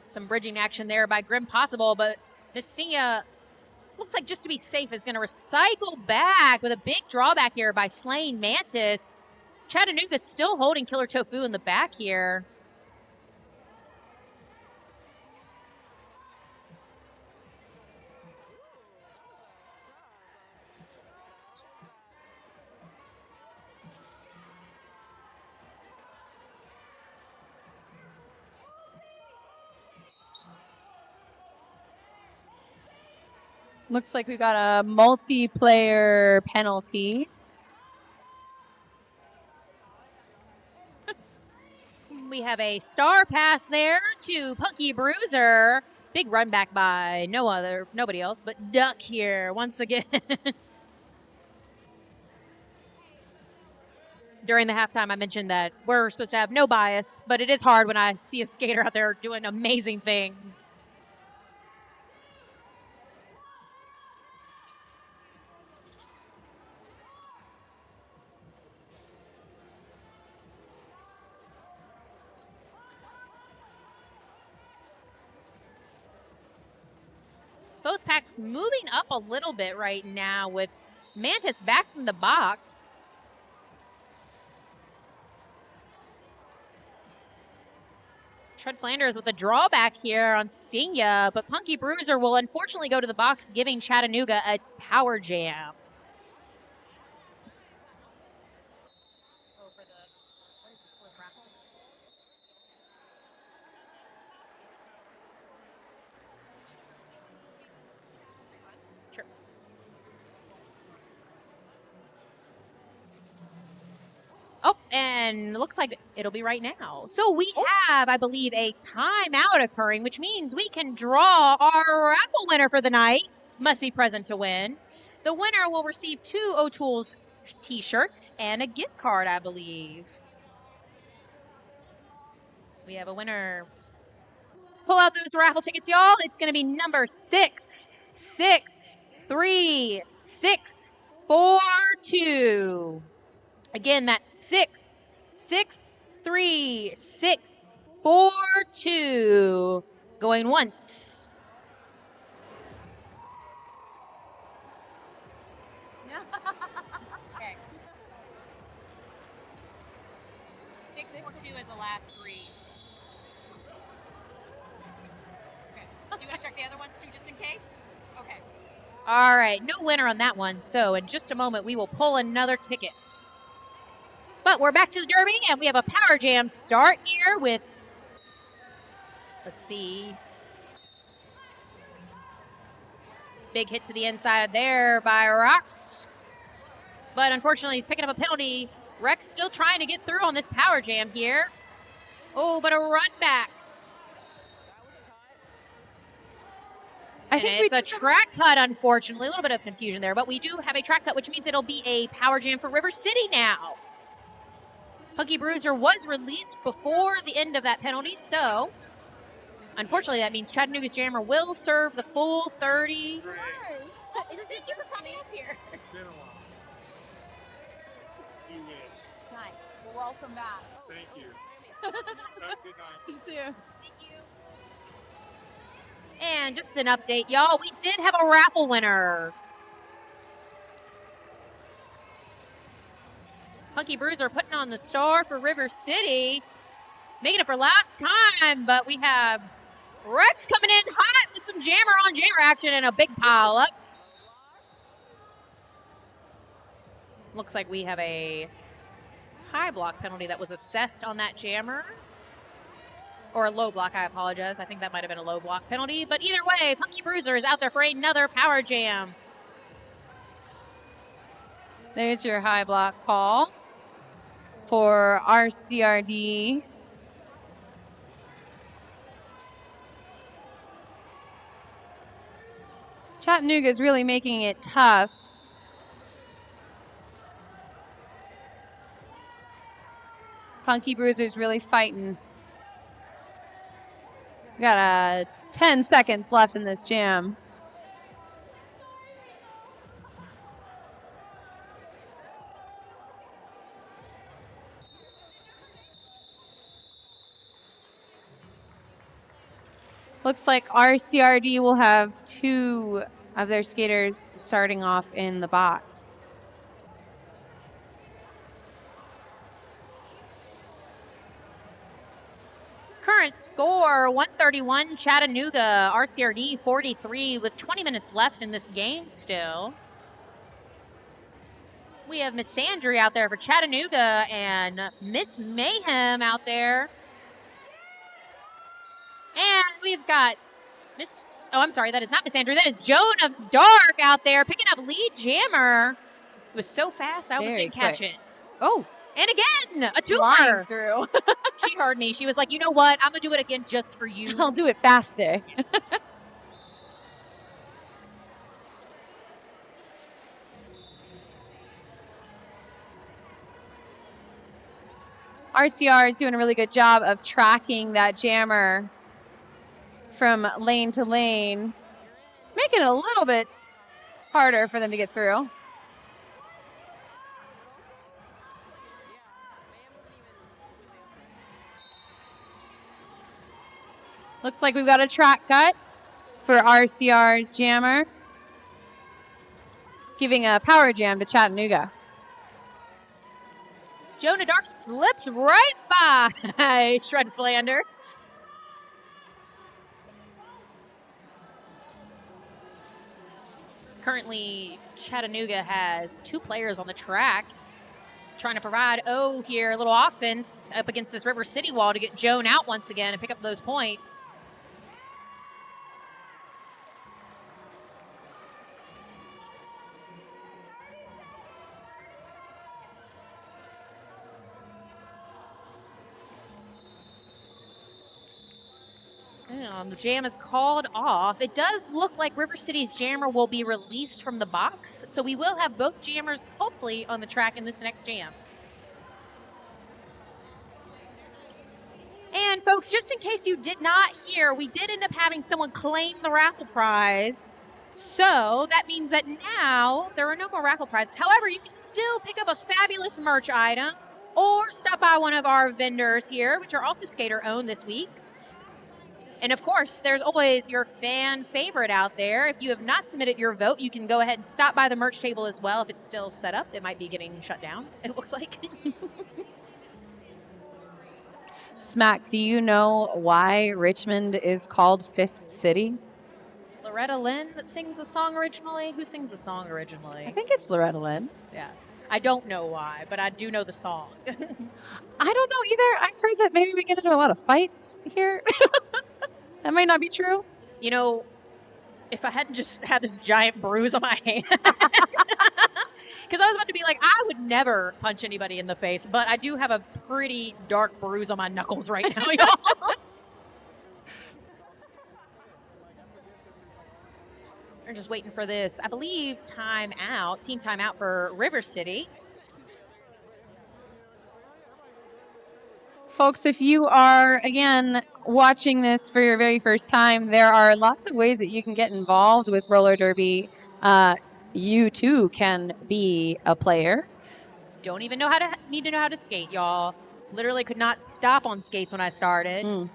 Some bridging action there by Grim Possible, but Miss Stinga looks like just to be safe is going to recycle back with a big drawback here by Slain Mantis. Chattanooga's still holding Killer Tofu in the back here. looks like we got a multiplayer penalty. We have a star pass there to Punky Bruiser. Big run back by nobody else but Duck here once again. during the halftime, I mentioned that we're supposed to have no bias, but it is hard when I see a skater out there doing amazing things. Both packs moving up a little bit right now with Mantis back from the box. Tread Flanders with a drawback here on Stinga, but Punky Bruiser will unfortunately go to the box, giving Chattanooga a power jam. Sure. Oh, and looks like it'll be right now. So we have, I believe, a timeout occurring, which means we can draw our raffle winner for the night. Must be present to win. The winner will receive 2 O'Toole's t-shirts and a gift card, I believe. We have a winner. Pull out those raffle tickets, y'all. It's going to be number 663-642. Again, that's 663-642. Going once. Okay. 642 is the last 3. Okay. Do you want to check the other ones too, just in case? Okay. All right. No winner on that one. So in just a moment, we will pull another ticket. But we're back to the Derby, and we have a Power Jam start here with, let's see, big hit to the inside there by Rox. But unfortunately, he's picking up a penalty. Rex still trying to get through on this Power Jam here. Oh, but a run back. I think it's a track cut, unfortunately. A little bit of confusion there, but we do have a track cut, which means it'll be a Power Jam for River City now. Punky Bruiser was released before the end of that penalty, so unfortunately that means Chattanooga's Jammer will serve the full 30. Thank you for coming up here. It's been a while. You wish. Nice. Well, welcome back. Thank you. Have a good night. You too. Thank you. And just an update, y'all, we did have a raffle winner. Punky Bruiser putting on the star for River City. Making it for last time, but we have Rex coming in hot with some jammer on jammer action and a big pile up. Looks like we have a high block penalty that was assessed on that jammer. Or a low block, I apologize. I think that might have been a low block penalty. But either way, Punky Bruiser is out there for another power jam. There's your high block call for RCRD. Chattanooga is really making it tough. Punky Bruiser's really fighting. Got 10 seconds left in this jam. Looks like RCRD will have 2 of their skaters starting off in the box. Current score, 131 Chattanooga, RCRD 43 with 20 minutes left in this game still. We have Miss Sandry out there for Chattanooga and Miss Mayhem out there. And we've got Miss, oh, I'm sorry, that is not Miss Andrew. That is Joan of Dark out there picking up lead jammer. It was so fast, I almost didn't catch it. Oh, and again, a flying twofer. through. She heard me. She was like, you know what? I'm going to do it again just for you. I'll do it faster. RCR is doing a really good job of tracking that jammer from lane to lane, making it a little bit harder for them to get through. Looks like we've got a track cut for RCR's jammer, giving a power jam to Chattanooga. Jonah Dark slips right by Shred Flanders. Currently, Chattanooga has 2 players on the track trying to provide here a little offense up against this River City wall to get Joan out once again and pick up those points. The jam is called off. It does look like River City's jammer will be released from the box, so we will have both jammers hopefully on the track in this next jam. And folks, just in case you did not hear, we did end up having someone claim the raffle prize. So that means that now there are no more raffle prizes. However, you can still pick up a fabulous merch item or stop by one of our vendors here, which are also skater owned this week. And of course, there's always your fan favorite out there. If you have not submitted your vote, you can go ahead and stop by the merch table as well. If it's still set up, it might be getting shut down, it looks like. Smack, do you know why Richmond is called Fifth City? Loretta Lynn that sings the song originally? Who sings the song originally? I think it's Loretta Lynn. Yeah. I don't know why, but I do know the song. I don't know either. I heard that maybe we get into a lot of fights here. That might not be true. You know, if I hadn't just had this giant bruise on my hand, because I was about to be like, I would never punch anybody in the face, but I do have a pretty dark bruise on my knuckles right now, y'all. We're just waiting for this, I believe, team timeout for River City. Folks, if you are, again, watching this for your very first time, there are lots of ways that you can get involved with roller derby. You, too, can be a player. Don't even need to know how to skate, y'all. Literally could not stop on skates when I started.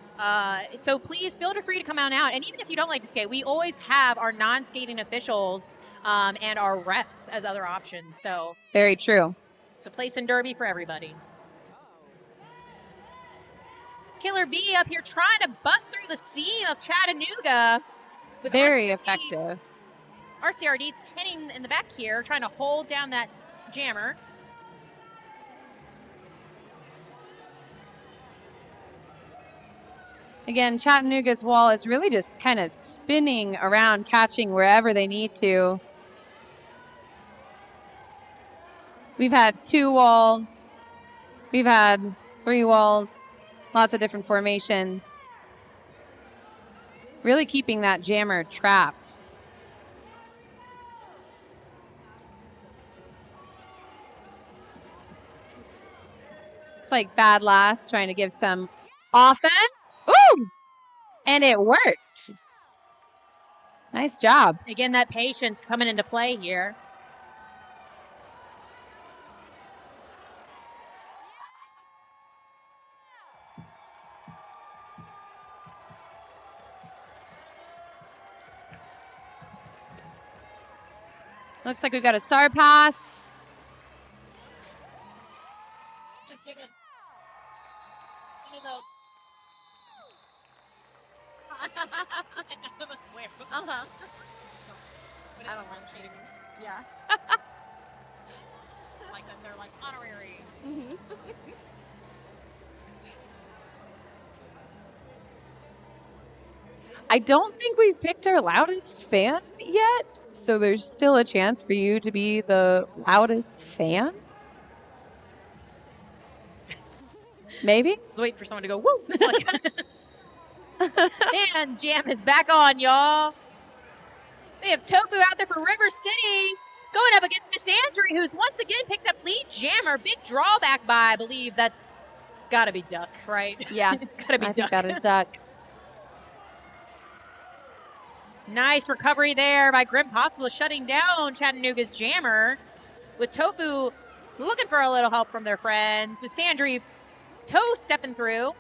So please feel free to come on out. And even if you don't like to skate, we always have our non-skating officials and our refs as other options. So very true. So place in derby for everybody. Killer B up here trying to bust through the seam of Chattanooga. With very effective. RCRD's pinning in the back here, trying to hold down that jammer. Again, Chattanooga's wall is really just kind of spinning around, catching wherever they need to. We've had 2 walls. We've had 3 walls. Lots of different formations. Really keeping that jammer trapped. Looks like Bad Last trying to give some offense. Ooh! And it worked. Nice job. Again, that patience coming into play here. Looks like we've got a star pass. I don't like cheating. Yeah. Like that they're like honorary. I don't think we've picked our loudest fan yet, so there's still a chance for you to be the loudest fan. Maybe? I was waiting for someone to go, woo! And jam is back on, y'all. They have Tofu out there for River City. Going up against Miss Andrew, who's once again picked up lead jammer. Big drawback by, I believe that's It's got to be duck, right? Yeah, It's got to be I think duck. that is duck. Nice recovery there by Grim Possible, shutting down Chattanooga's jammer, with Tofu looking for a little help from their friends, with Sandry toe stepping through.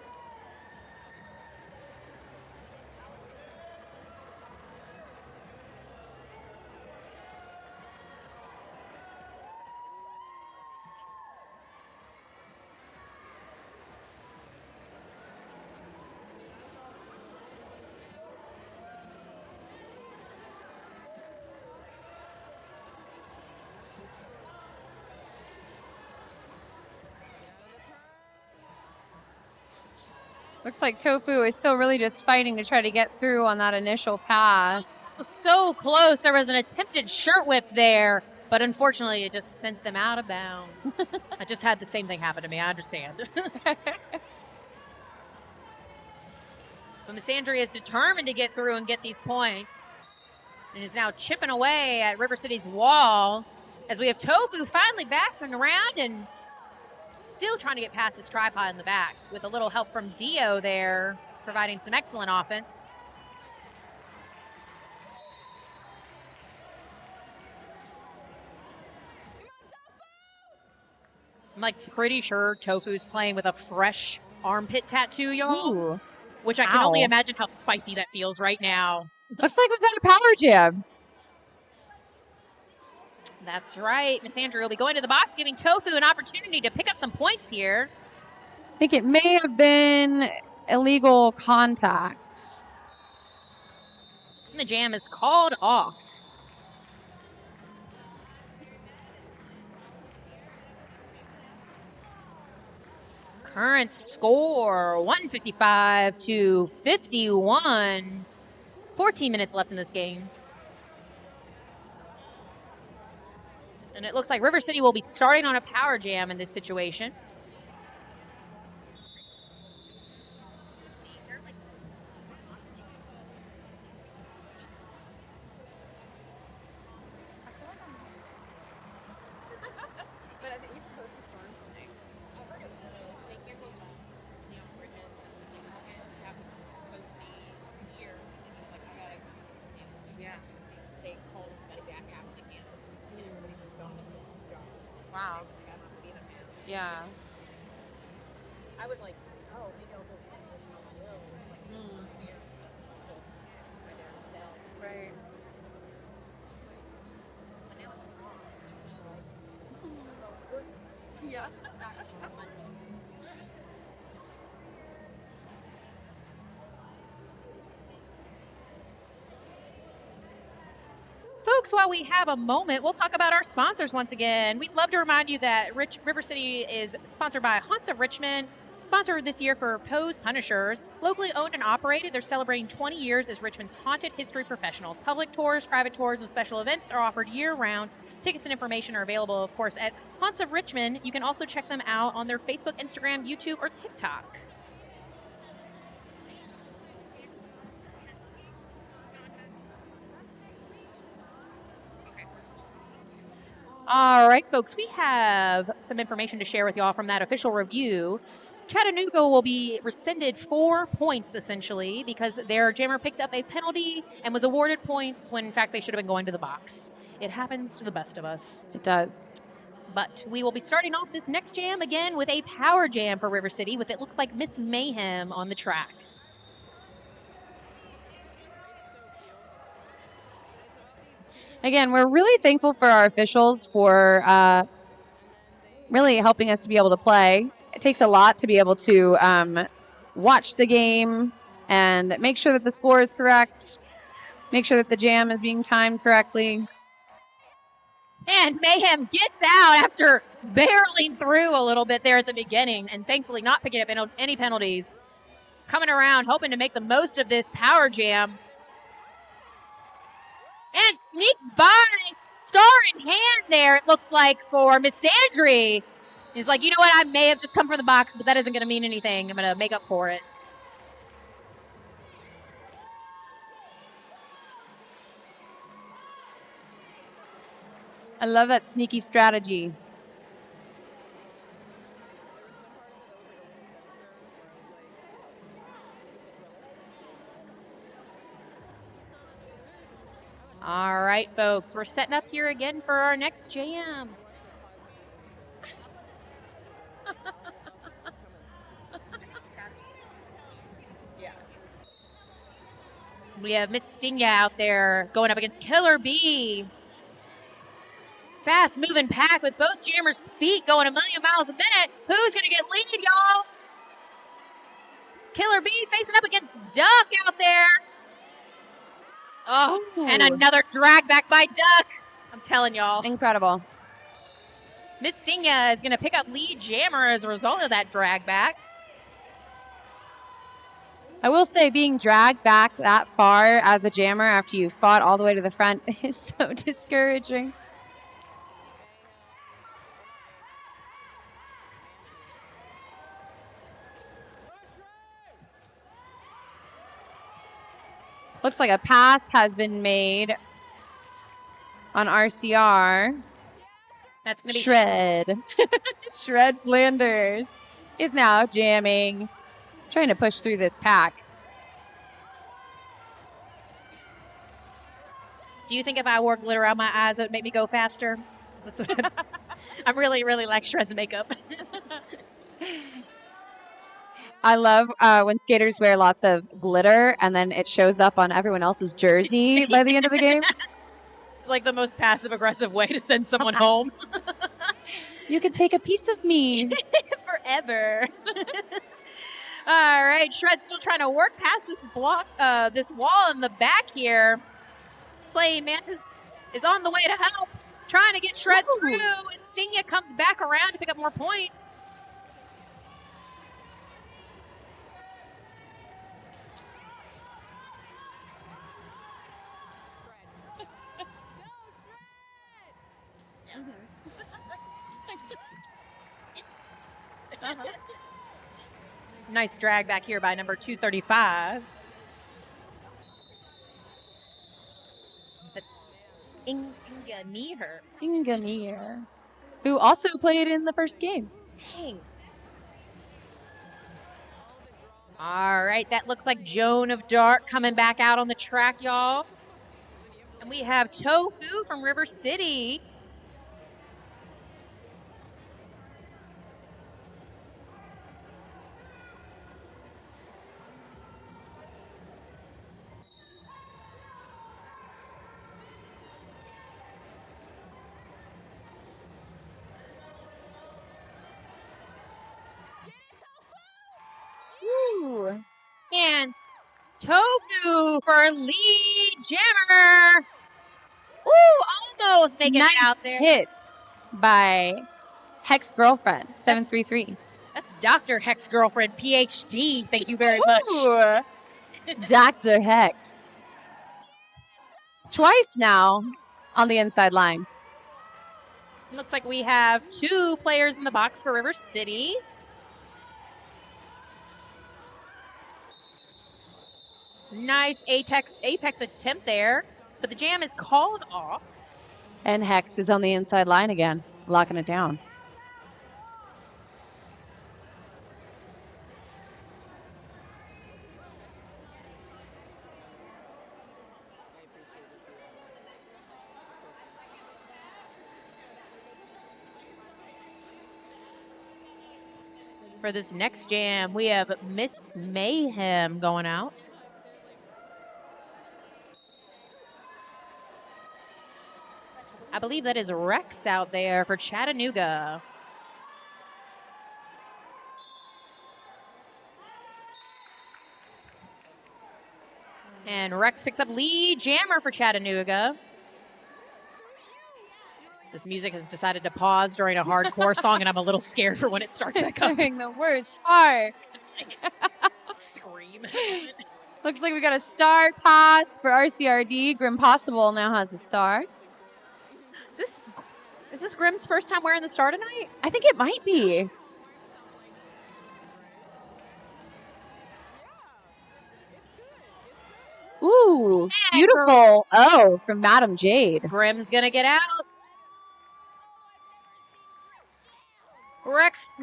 Looks like Tofu is still really just fighting to try to get through on that initial pass. So close. There was an attempted shirt whip there, but unfortunately it just sent them out of bounds. I just had the same thing happen to me. I understand. But Miss Andrea is determined to get through and get these points, and is now chipping away at River City's wall, as we have Tofu finally back and around and still trying to get past this tripod in the back, with a little help from Dio there, providing some excellent offense. I'm like pretty sure Tofu's playing with a fresh armpit tattoo, y'all. Ooh. Which I can only Ow. imagine how spicy that feels right now. Looks like we've got a power jam. That's right. Miss Andrew will be going to the box, giving Tofu an opportunity to pick up some points here. I think it may have been illegal contact. And the jam is called off. Current score 155 to 51. 14 minutes left in this game. And it looks like River City will be starting on a power jam in this situation. But I think he's supposed to storm tonight. I heard it was they canceled Leon Bridges. That was supposed to be here. And he was like, I gotta cancel. Yeah. They called everybody back after they canceled. And everybody was gone to full jobs. Wow. Like, I don't believe it, man. Yeah. I was like, oh, maybe I'll go send this on my will. Like, weird. So, right there instead. Right. But now it's gone. Yeah. Folks, while we have a moment, we'll talk about our sponsors once again. We'd love to remind you that River City is sponsored by Haunts of Richmond, sponsored this year for Pose Punishers. Locally owned and operated, they're celebrating 20 years as Richmond's haunted history professionals. Public tours, private tours, and special events are offered year-round. Tickets and information are available, of course, at Haunts of Richmond. You can also check them out on their Facebook, Instagram, YouTube, or TikTok. All right, folks, we have some information to share with y'all from that official review. Chattanooga will be rescinded 4 points, essentially, because their jammer picked up a penalty and was awarded points when, in fact, they should have been going to the box. It happens to the best of us. It does. But we will be starting off this next jam again with a power jam for River City, with it looks like Miss Mayhem on the track. Again, we're really thankful for our officials for really helping us to be able to play. It takes a lot to be able to watch the game and make sure that the score is correct, make sure that the jam is being timed correctly. And Mayhem gets out after barreling through a little bit there at the beginning, and thankfully not picking up any penalties. Coming around, hoping to make the most of this power jam. And sneaks by, star in hand there, it looks like, for Miss Sandry. He's like, you know what, I may have just come from the box, but that isn't going to mean anything. I'm going to make up for it. I love that sneaky strategy. folks. We're setting up here again for our next jam. We have Miss Stinga out there going up against Killer Bee. Fast moving pack with both jammers' feet going a million miles a minute. Who's going to get lead, y'all? Killer Bee facing up against Duck out there. Oh, and another drag back by Duck. I'm telling y'all. Incredible. Miss Stinga is going to pick up lead jammer as a result of that drag back. I will say being dragged back that far as a jammer after you fought all the way to the front is so discouraging. Looks like a pass has been made on RCR. That's going to be Shred. Shred Flanders is now jamming, trying to push through this pack. Do you think if I wore glitter around my eyes, it would make me go faster? That's what I'm really, really like Shred's makeup. I love when skaters wear lots of glitter and then it shows up on everyone else's jersey by the end of the game. It's like the most passive-aggressive way to send someone home. You can take a piece of me. Forever. All right, Shred's still trying to work past this block, this wall in the back here. Slaying Mantis is on the way to help, trying to get Shred through as Stinga comes back around to pick up more points. Nice drag back here by number 235. That's Inga Neher. Inga Neher, who also played in the first game. Dang. All right, that looks like Joan of Dark coming back out on the track, y'all. And we have Tofu from River City. Ooh. And Tofu for lead jammer. Ooh, almost making Nice it out there. hit by Hex Girlfriend 733. That's Dr. Hex Girlfriend, PhD. Thank you very much. Ooh. Dr. Hex. Twice now on the inside line. Looks like we have 2 players in the box for River City. Nice apex attempt there, but the jam is called off. And Hex is on the inside line again, locking it down. For this next jam, we have Miss Mayhem going out. I believe that is Rex out there for Chattanooga. And Rex picks up lead jammer for Chattanooga. This music has decided to pause during a hardcore song, and I'm a little scared for when it starts back up. During the worst part. Scream. Looks like we got a star pass for RCRD. Grim Possible now has the star. Is this Grim's first time wearing the star tonight? I think it might be. Ooh, beautiful. Oh, from Madam Jade. Grim's gonna get out. Rex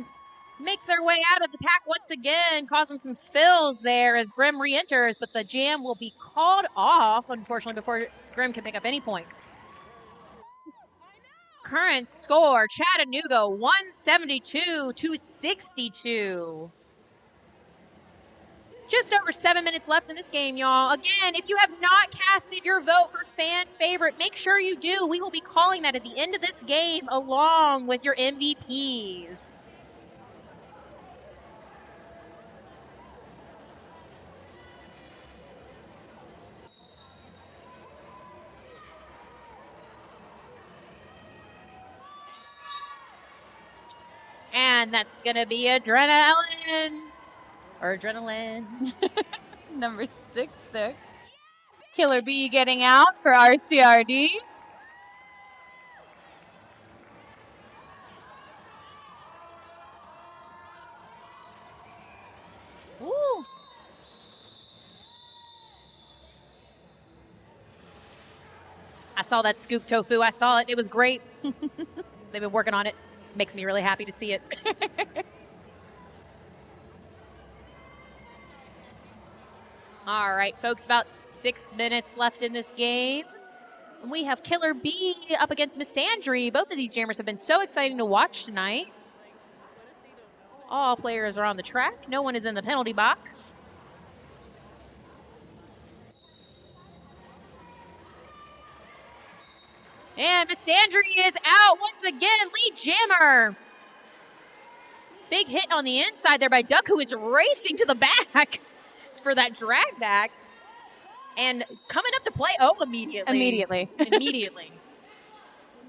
makes their way out of the pack once again, causing some spills there as Grim re-enters, but the jam will be called off, unfortunately, before Grim can pick up any points. current score, Chattanooga 172 to 62. Just over 7 minutes left in this game, y'all. Again, if you have not casted your vote for fan favorite, make sure you do. We will be calling that at the end of this game along with your MVPs. And that's going to be Adrenaline. Or Adrenaline. Number 6-6. Killer Bee getting out for RCRD. Ooh. I saw that scoop tofu. I saw it. It was great. They've been working on it. Makes me really happy to see it. All right, folks, about 6 minutes left in this game. And we have Killer Bee up against Miss Sandry. Both of these jammers have been so exciting to watch tonight. All players are on the track. No one is in the penalty box. And Miss Sandry is out once again. Lead jammer. Big hit on the inside there by Duck, who is racing to the back for that drag back. And coming up to play, immediately. Immediately.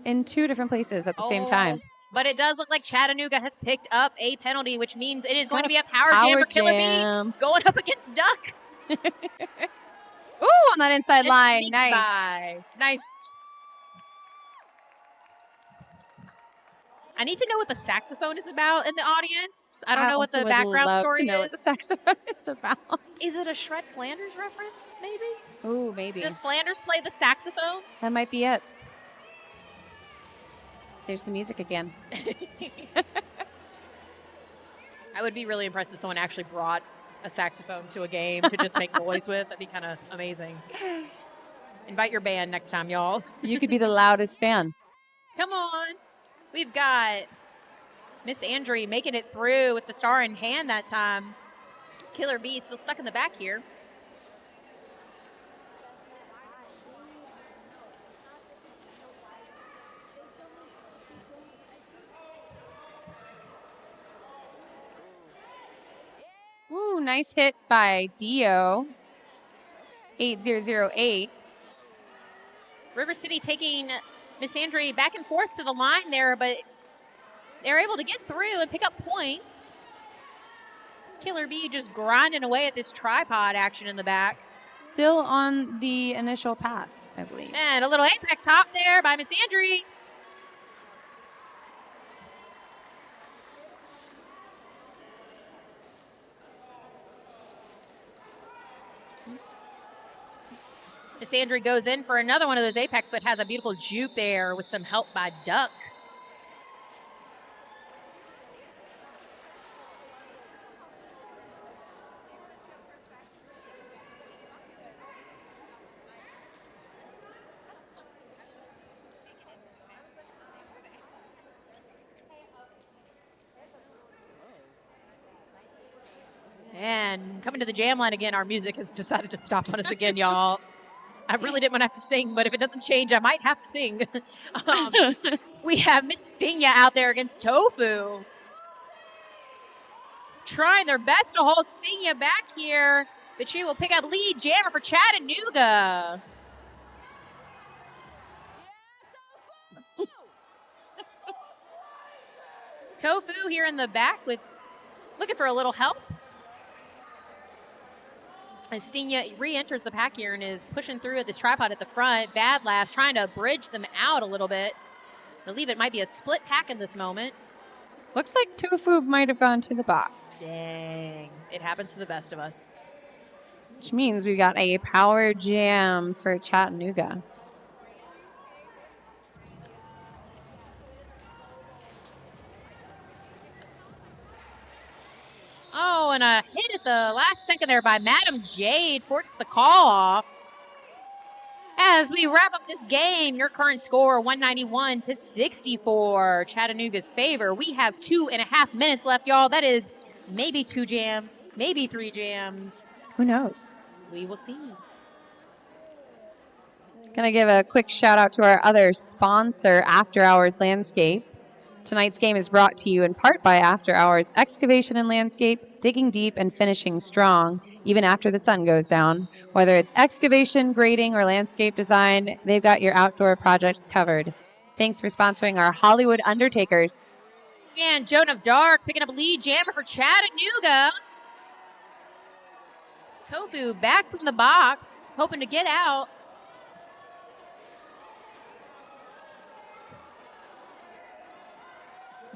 In 2 different places at the same time. But it does look like Chattanooga has picked up a penalty, which means it is going to be a power jam for Killer Bee going up against Duck. Ooh, on that inside line. Nice. Nice. I need to know what the saxophone is about in the audience. I don't know what the background story is. Know what the saxophone is about. Is it a Shred Flanders reference, maybe? Ooh, maybe. Does Flanders play the saxophone? That might be it. There's the music again. I would be really impressed if someone actually brought a saxophone to a game to just make noise with. That'd be kind of amazing. Invite your band next time, y'all. You could be the loudest fan. Come on. We've got Miss Andry making it through with the star in hand that time. Killer Bee still stuck in the back here. Ooh, nice hit by Dio. 8008. River City taking Miss Andry back and forth to the line there, but they're able to get through and pick up points. Killer Bee just grinding away at this tripod action in the back. Still on the initial pass, I believe. And a little apex hop there by Miss Andry. Miss Andry goes in for another one of those apex, but has a beautiful juke there with some help by Duck. And coming to the jam line again, our music has decided to stop on us again, y'all. I really didn't want to have to sing, but if it doesn't change, I might have to sing. We have Miss Stinga out there against Tofu. Trying their best to hold Stinga back here, but she will pick up lead jammer for Chattanooga. Tofu here in the back with looking for a little help. As Stinga re-enters the pack here and is pushing through at this tripod at the front. Bad Last trying to bridge them out a little bit. I believe it might be a split pack in this moment. Looks like Tofu might have gone to the box. Dang. It happens to the best of us. Which means we got a power jam for Chattanooga. Oh, and a hit at the last second there by Madam Jade forced the call off. As we wrap up this game, your current score 191 to 64, Chattanooga's favor. We have 2.5 minutes left, y'all. That is maybe 2 jams, maybe 3 jams. Who knows? We will see. Gonna give a quick shout out to our other sponsor, After Hours Landscape. Tonight's game is brought to you in part by After Hours Excavation and Landscape, digging deep and finishing strong, even after the sun goes down. Whether it's excavation, grading, or landscape design, they've got your outdoor projects covered. Thanks for sponsoring our Hollywood Undertakers. And Joan of Dark picking up a lead jammer for Chattanooga. Tofu back from the box, hoping to get out.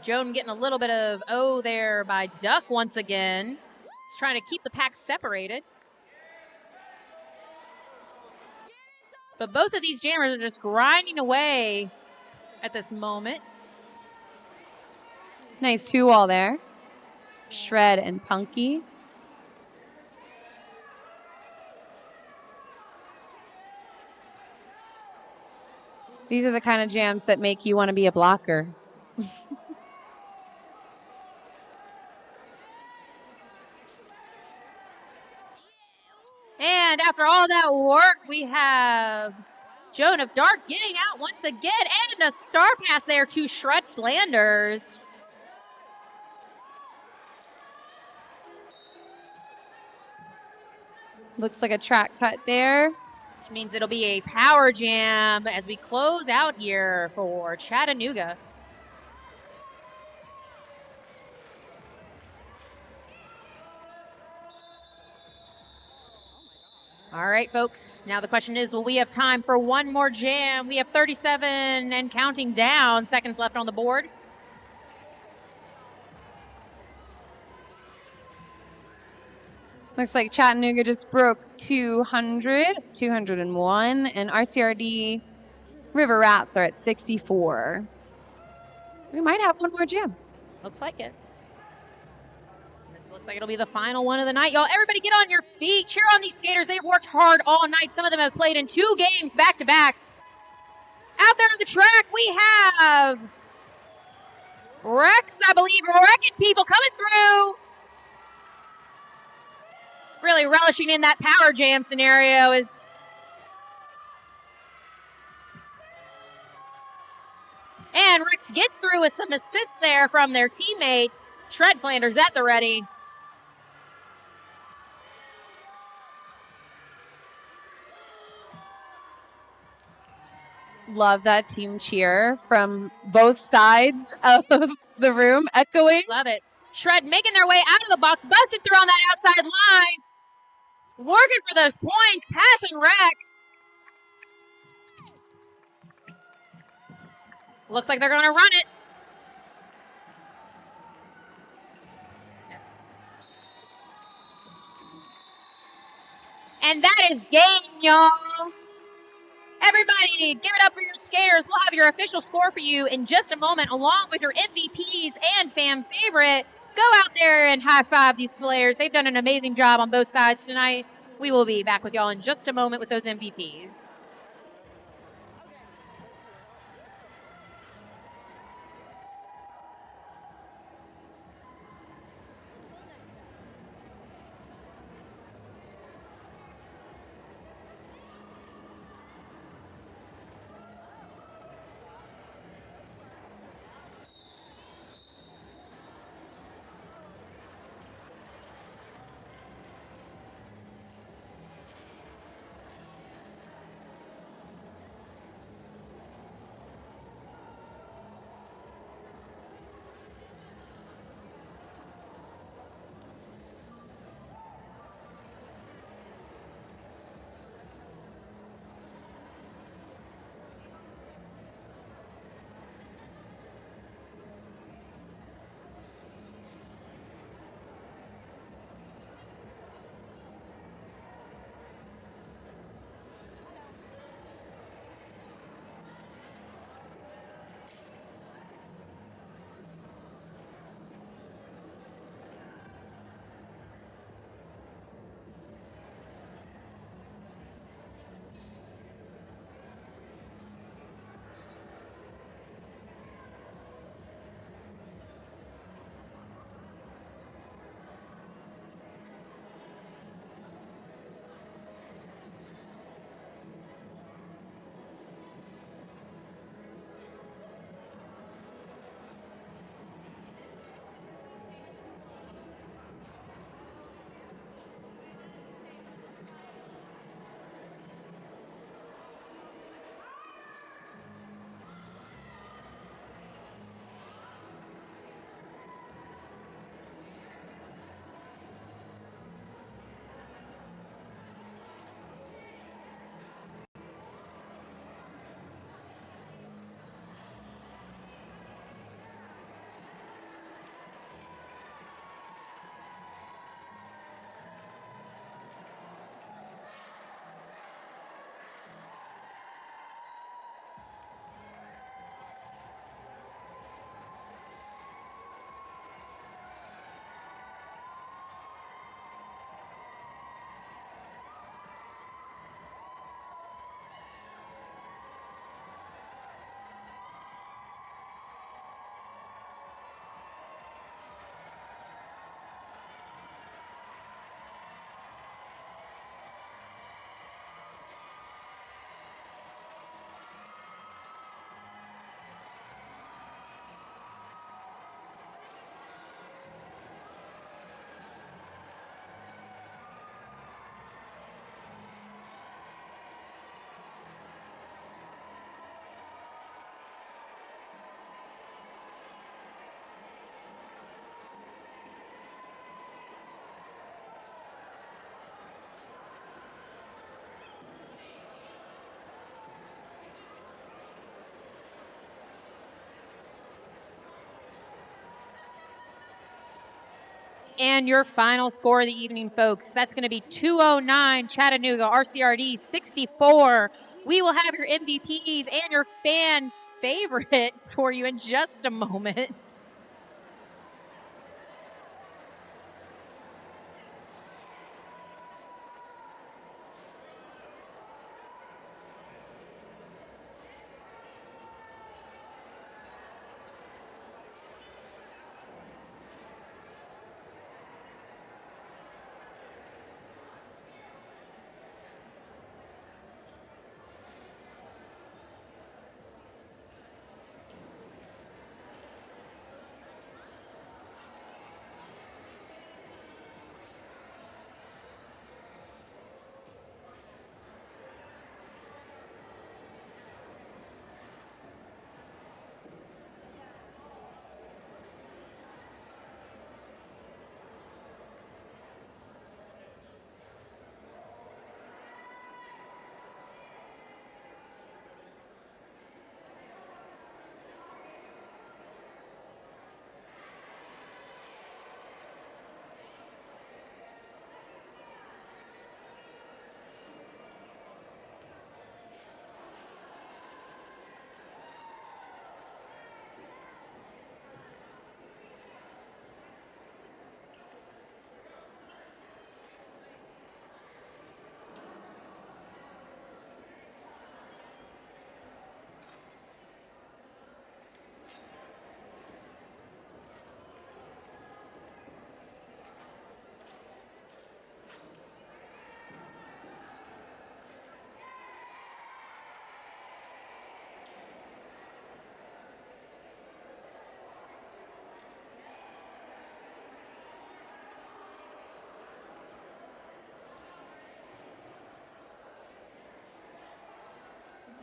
Joan getting a little bit of O there by Duck once again. He's trying to keep the pack separated. But both of these jammers are just grinding away at this moment. Nice 2-wall there. Shred and Punky. These are the kind of jams that make you want to be a blocker. And after all that work, we have Joan of Dark getting out once again. And a star pass there to Shred Flanders. Looks like a track cut there. Which means it'll be a power jam as we close out here for Chattanooga. All right, folks. Now the question is, will we have time for one more jam? We have 37 and counting down seconds left on the board. Looks like Chattanooga just broke 200, 201, and RCRD River Rats are at 64. We might have one more jam. Looks like it. This looks like it'll be the final one of the night. Y'all, everybody get on your feet. Cheer on these skaters. They've worked hard all night. Some of them have played in 2 games back-to-back. Out there on the track, we have Rex, I believe, wrecking people coming through. Really relishing in that power jam scenario is and Rex gets through with some assists there from their teammates. Shred Flanders at the ready. Love that team cheer from both sides of the room, echoing. Love it. Shred making their way out of the box, busting through on that outside line. Working for those points, passing Rex. Looks like they're going to run it. And that is game, y'all. Everybody, give it up for your skaters. We'll have your official score for you in just a moment, along with your MVPs and fan favorite. Go out there and high-five these players. They've done an amazing job on both sides tonight. We will be back with y'all in just a moment with those MVPs. And your final score of the evening, folks, that's going to be 209 Chattanooga, RCRD 64. We will have your MVPs and your fan favorite for you in just a moment.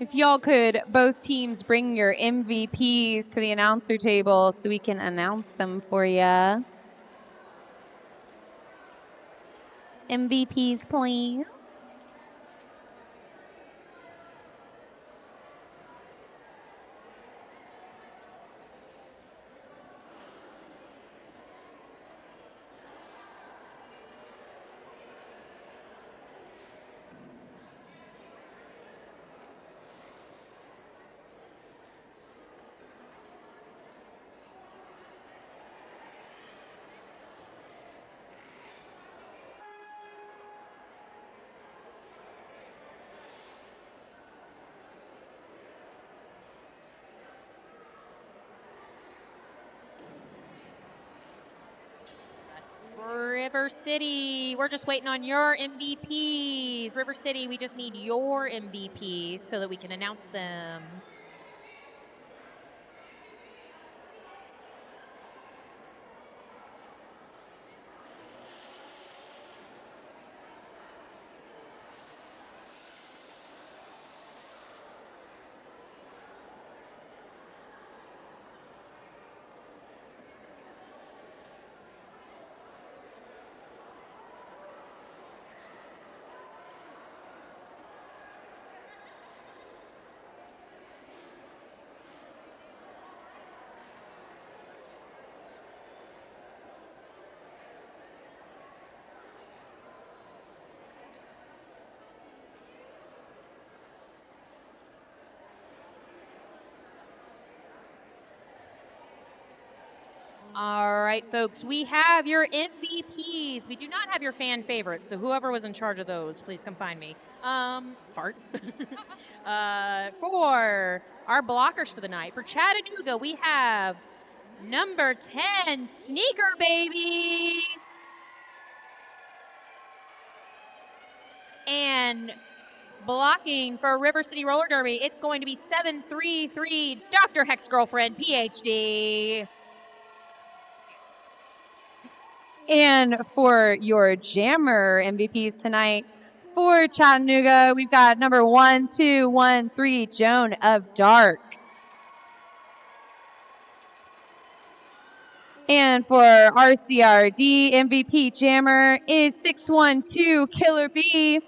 If y'all could, both teams, bring your MVPs to the announcer table so we can announce them for you. MVPs, please. River City, we're just waiting on your MVPs. River City, we just need your MVPs so that we can announce them. All right, folks, we have your MVPs. We do not have your fan favorites, so whoever was in charge of those, please come find me. Fart. For our blockers for the night, for Chattanooga, we have number 10, Sneaker Baby. And blocking for River City Roller Derby, it's going to be 733 Dr. Hex Girlfriend, PhD. And for your Jammer MVPs tonight, for Chattanooga, we've got number 1213, Joan of Dark. And for RCRD, MVP Jammer is 612, Killer B.